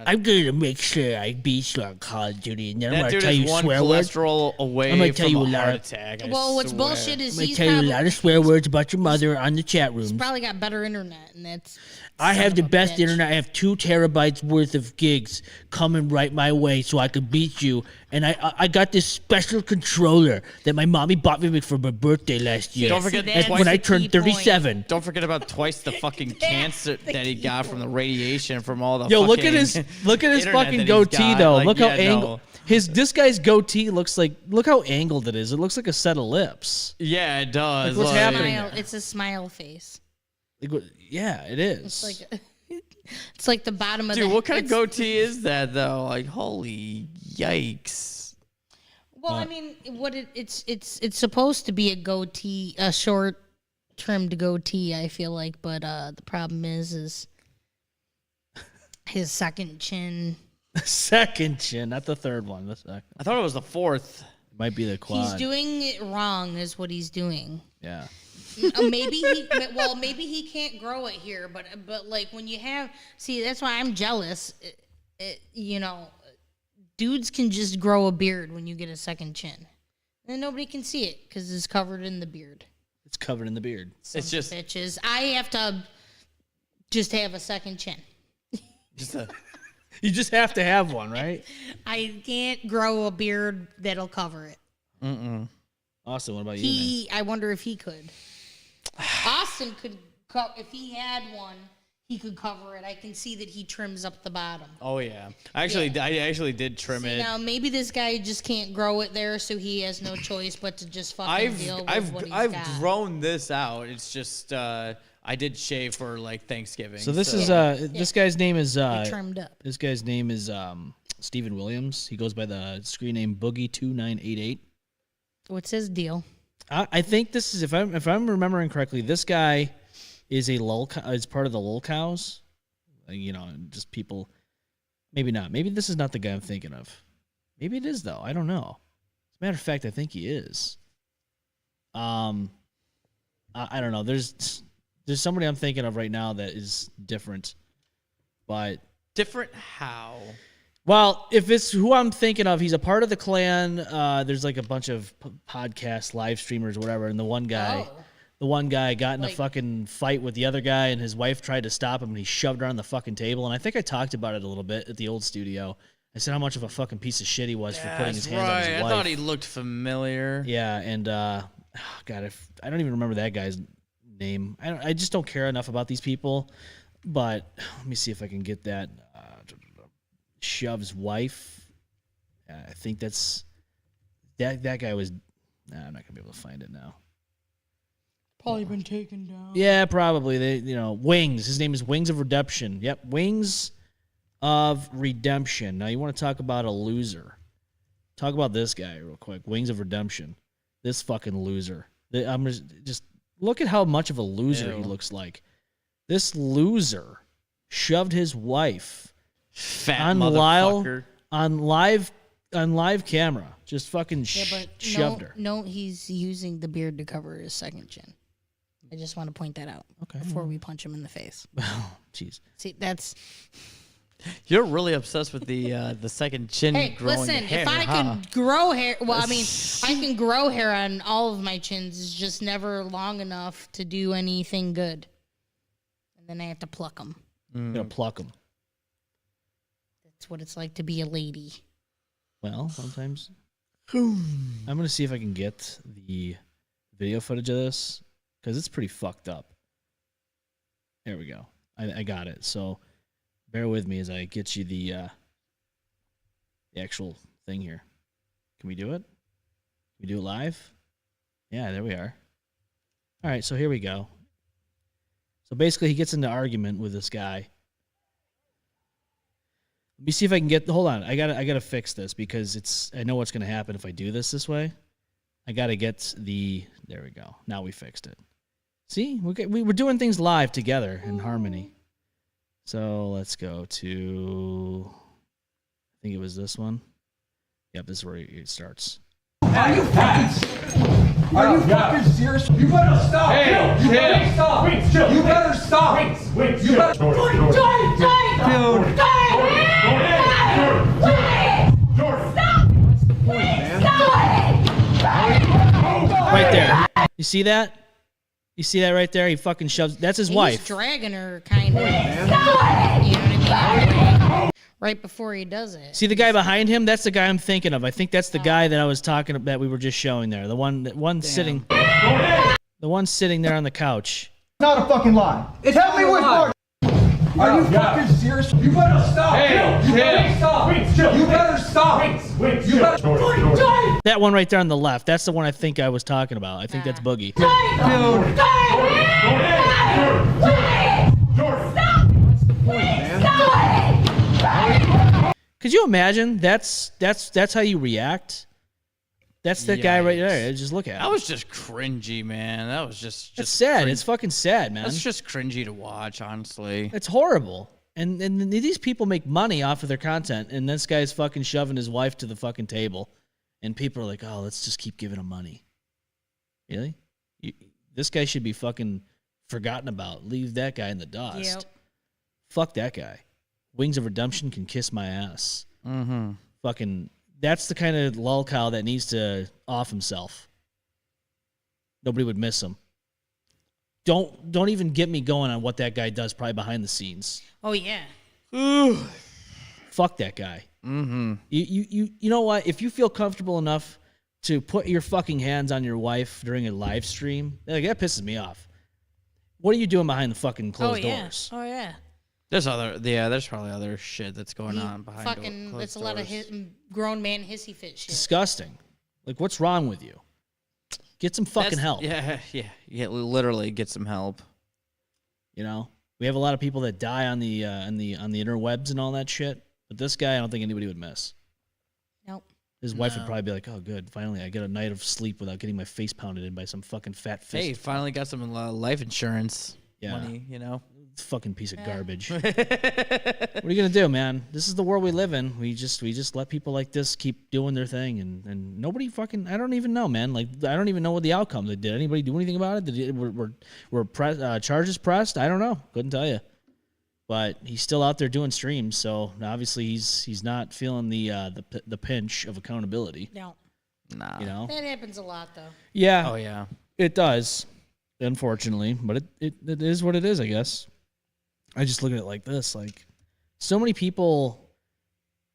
I'm gonna make sure I beat you on Call of Duty, and then I'm That gonna dude tell you is one swear words. cholesterol away I'm gonna tell from you a a lot heart of- attack. Well, what's bullshit is I'm gonna he's tell you a probably, lot of swear words about your mother on the chat rooms. probably got better internet, and that's. I son have of the a best bitch. internet. I have 2 terabytes worth of gigs coming right my way, so I could beat you. And I got this special controller that my mommy bought me for my birthday last year. Don't forget that's when I the turned key point. 37. Don't forget about twice the fucking cancer that he got from the radiation from all the Yo, fucking look at his internet fucking that he's goatee got. though. Like, Look how yeah, angled no. this guy's goatee looks like. Look how angled it is. It looks like a set of lips. Yeah, it does. Like, what's happening? Smile. It's a smile face. Like, yeah, it is. It's like. It's like the bottom of Dude, the. what kind of it's- goatee is that though? Like, holy yikes! Well, I mean, it's supposed to be a goatee, a short trimmed goatee. I feel like, but the problem is his second chin. Second chin, not the third one. The second. I thought it was the fourth. Might be the quad. He's doing it wrong, is what he's doing. Yeah. Maybe he can't grow it here, but like when you have, see, that's why I'm jealous. You know, dudes can just grow a beard when you get a second chin, and nobody can see it because it's covered in the beard. It's covered in the beard. It's just Bitches, I have to just have a second chin. just a. You just have to have one, right? I can't grow a beard that'll cover it. Austin, what about you, man? I wonder if he could. Austin could, if he had one, he could cover it. I can see that he trims up the bottom. Oh yeah, I actually did trim See, it. now maybe this guy just can't grow it there, so he has no choice but to just fucking deal with what he's I've got. grown this out. It's just I did shave for like Thanksgiving. So this is this guy's name is trimmed up. This guy's name is Stephen Williams. He goes by the screen name Boogie2988. What's his deal? I think this is if I'm remembering correctly, this guy is is part of the lol cows. You know, just people. Maybe not. Maybe this is not the guy I'm thinking of. Maybe it is though. I don't know. As a matter of fact, I think he is. I don't know. There's somebody I'm thinking of right now that is different, but different how? Well, if it's who I'm thinking of, he's a part of the clan. There's like a bunch of podcast live streamers, whatever, and the one guy got in a fucking fight with the other guy, and his wife tried to stop him, and he shoved her on the fucking table. And I think I talked about it a little bit at the old studio. I said how much of a fucking piece of shit he was for putting his hands on his wife. I thought he looked familiar. Yeah, and God, I don't even remember that guy's name. I just don't care enough about these people. But let me see if I can get that. Shove's wife. I think that's that guy was. Nah, I'm not gonna be able to find it now. Probably been taken down. Yeah, probably. Wings. His name is Wings of Redemption. Yep, Wings of Redemption. Now you want to talk about a loser? Talk about this guy real quick. Wings of Redemption. This fucking loser. I'm just look at how much of a loser he looks like. This loser shoved his wife Fat motherfucker. on live camera. Just fucking shoved her. No, he's using the beard to cover his second chin. I just want to point that out before we punch him in the face. Oh, jeez. See, that's. You're really obsessed with the second chin growing listen, hair, if I could grow hair, well, I mean, I can grow hair on all of my chins. It's just never long enough to do anything good. And then I have to pluck them. I'm gonna pluck them. That's what it's like to be a lady. Well, sometimes. I'm gonna see if I can get the video footage of this because it's pretty fucked up. There we go. I got it. So bear with me as I get you the actual thing here. Can we do it? Can we do it live? Yeah, there we are. All right, so here we go. So basically, he gets into argument with this guy. Let me see if I can get. Hold on, I gotta fix this because I know what's gonna happen if I do this way. I gotta get the. There we go. Now we fixed it. See, we're doing things live together in harmony. So let's go to. I think it was this one. Yep, this is where it starts. Are you fucking serious? You better stop! Hey, you better stop! Wait, chill. You better stop! Wait, You better. chill. Dude! You see that? You see that right there? He fucking shoves. That's his He's wife. dragging her, kind of. You know what I mean? Right before he does it. See the guy behind him? That's the guy I'm thinking of. I think that's the guy that I was talking about. That we were just showing there. The one sitting. The one sitting there on the couch. Not a fucking lie. Tell me which part. Are you fucking serious? You better stop. Hey, you better stop. You better stop. You better. That one right there on the left. That's the one I think I was talking about. I think that's Boogie. Could you imagine? That's how you react. That's that guy right there. Just look at him. That was just cringy, man. That was just It's sad. cringe. It's fucking sad, man. That's just cringy to watch, honestly. It's horrible. And these people make money off of their content, and this guy's fucking shoving his wife to the fucking table, and people are like, "Oh, let's just keep giving him money." Really? This guy should be fucking forgotten about. Leave that guy in the dust. Yep. Fuck that guy. Wings of Redemption can kiss my ass. Mm-hmm. Fucking. That's the kind of lolcow that needs to off himself. Nobody would miss him. Don't even get me going on what that guy does probably behind the scenes. Oh, yeah. Fuck that guy. Mm-hmm. You know what? If you feel comfortable enough to put your fucking hands on your wife during a live stream, like, that pisses me off. What are you doing behind the fucking closed doors? Oh, yeah. There's probably other shit that's going on behind fucking, closed it's a lot of doors. grown man hissy fit shit. Disgusting. Like, what's wrong with you? Get some fucking help. Yeah, literally get some help. You know, we have a lot of people that die on the interwebs and all that shit. But this guy, I don't think anybody would miss. Nope. His wife would probably be like, "Oh, good, finally, I get a night of sleep without getting my face pounded in by some fucking fat fist." Hey, finally got some life insurance money, It's a fucking piece of garbage. What are you gonna do, man? This is the world we live in. We just let people like this keep doing their thing, and nobody fucking. I don't even know, man. Like, I don't even know what the outcome. Did anybody do anything about it? Were charges pressed? I don't know. Couldn't tell you. But he's still out there doing streams, so obviously he's not feeling the pinch of accountability. No. Nah. You know? That happens a lot, though. Yeah. Oh yeah. It does, unfortunately, but it is what it is, I guess. I just look at it like this, like, so many people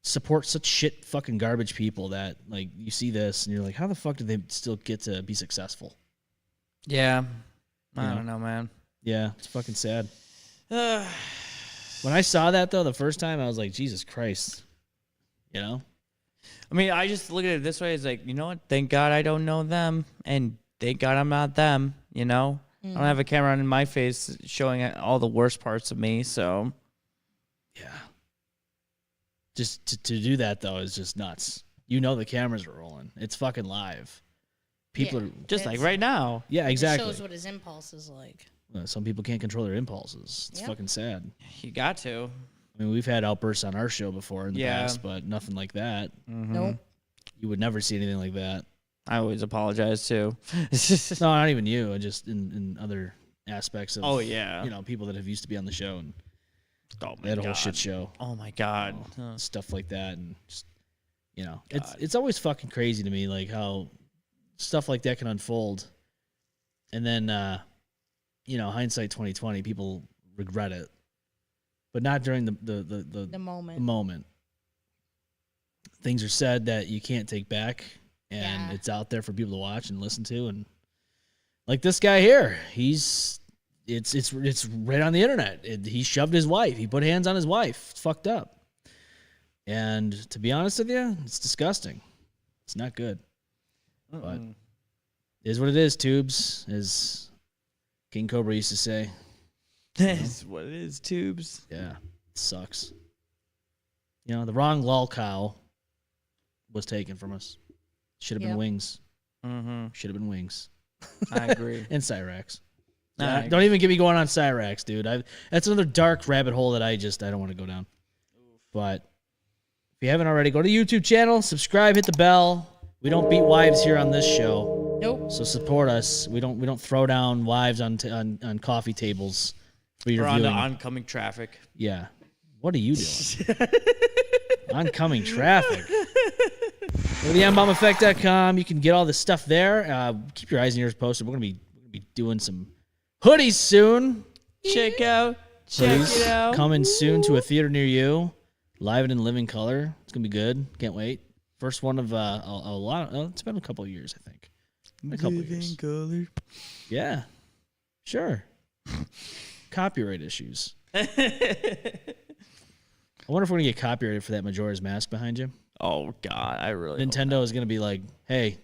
support such shit fucking garbage people that, like, you see this and you're like, how the fuck do they still get to be successful? Yeah. I know? don't know, man. Yeah, it's fucking sad. When I saw that, though, the first time, I was like, Jesus Christ. You know? I mean, I just look at it this way. It's like, you know what? Thank God I don't know them, and thank God I'm not them, you know? I don't have a camera in my face showing all the worst parts of me, so. Yeah. Just to do that, though, is just nuts. You know the cameras are rolling. It's fucking live. People are just like right now. Yeah, exactly. It shows what his impulse is like. Some people can't control their impulses. It's fucking sad. You got to. I mean, we've had outbursts on our show before in the past, but nothing like that. Nope. You would never see anything like that. I always apologize, too. No, not even you. Just in other aspects of, Oh, yeah. you know, people that have used to be on the show and Oh, they had a whole shit show. Oh, my God. Stuff like that. And just, you know, it's always fucking crazy to me, like, how stuff like that can unfold. And then, you know, hindsight 2020, people regret it, but not during the moment. Things are said that you can't take back, and it's out there for people to watch and listen to. And like this guy here, it's right on the internet. He shoved his wife. He put hands on his wife. It's fucked up. And to be honest with you, it's disgusting. It's not good. But it is what it is, tubes, as King Cobra used to say. That's what it is, tubes. Yeah, it sucks. You know, the wrong lol cow was taken from us. Should have been wings. Mm-hmm. Should have been wings. I agree. And Cyrax. I Don't even get me going on Cyrax, dude. That's another dark rabbit hole that I don't want to go down. But if you haven't already, go to the YouTube channel, subscribe, hit the bell. We don't beat wives here on this show. Nope. So support us. We don't throw down wives on coffee tables for your We're viewing. on oncoming traffic. Yeah. What are you doing? Oncoming traffic. Go to the mbombeffect.com. You can get all this stuff there. Keep your eyes and ears posted. We're gonna be doing some hoodies soon. Check it out. Coming soon to a theater near you. Live and in living color. It's gonna be good. Can't wait. First one of a lot. It's been a couple of years, I think. A couple of years. Color. Yeah, sure. Copyright issues. I wonder if we're gonna get copyrighted for that Majora's Mask behind you. Oh God, I really. Nintendo is gonna be like, "Hey,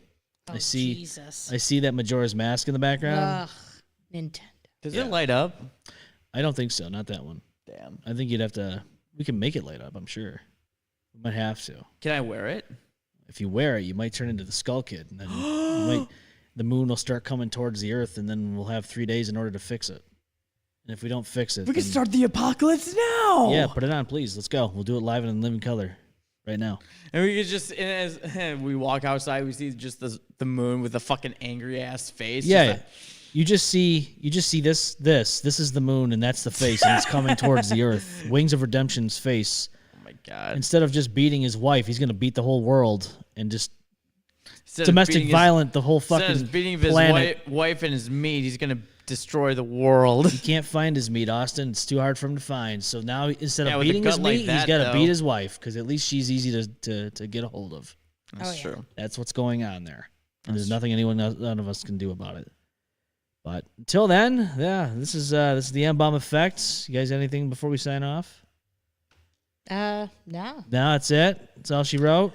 I see that Majora's Mask in the background." Ugh, Nintendo. Does it light up? I don't think so. Not that one. Damn. I think you'd have to. We can make it light up. I'm sure. We might have to. Can I wear it? If you wear it, you might turn into the Skull Kid, and then the moon will start coming towards the Earth, and then we'll have 3 days in order to fix it. And if we don't fix it, we can start the apocalypse now. Yeah, put it on, please. Let's go. We'll do it live and in living color right now. And we could just, as we walk outside, we see just the moon with a fucking angry ass face. Yeah. You just see this. This is the moon, and that's the face, and it's coming towards the Earth. Wings of Redemption's face. Oh my God! Instead of just beating his wife, he's gonna beat the whole world and just domestic violent the whole fucking instead of beating planet. His wife and his meat, he's gonna destroy the world. He can't find his meat, Austin. It's too hard for him to find. So now instead of with beating a gut his like meat, that, he's got to though. beat his wife because at least she's easy to get a hold of. That's true. That's what's going on there. And there's nothing none of us can do about it. But until then, yeah, this is the M-Balm Effect. You guys, anything before we sign off? No. No, that's it. That's all she wrote.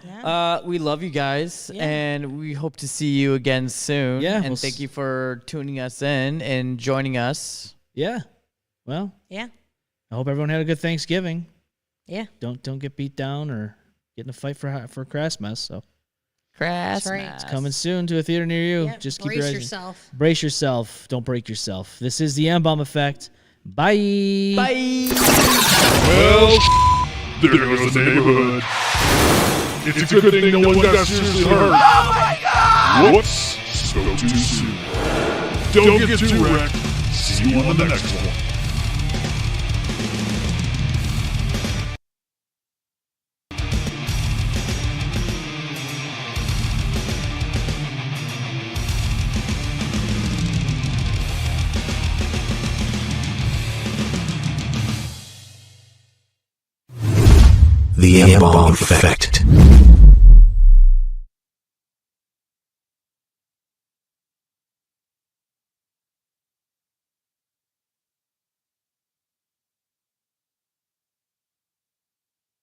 We love you guys, and we hope to see you again soon. Yeah, and thank you for tuning us in and joining us. Yeah. Well. Yeah. I hope everyone had a good Thanksgiving. Yeah. Don't get beat down or get in a fight for Christmas. So. That's right. It's coming soon to a theater near you. Yep. Just keep Brace your eyes. yourself. Brace yourself. Don't break yourself. This is the M-Balm Effect. Bye. Bye. Well, there goes the neighborhood. It's a good thing no one got seriously hurt. Oh my God! Whoops. Spoke too soon. Don't get too wrecked. See you on the next one. The M-Balm Effect.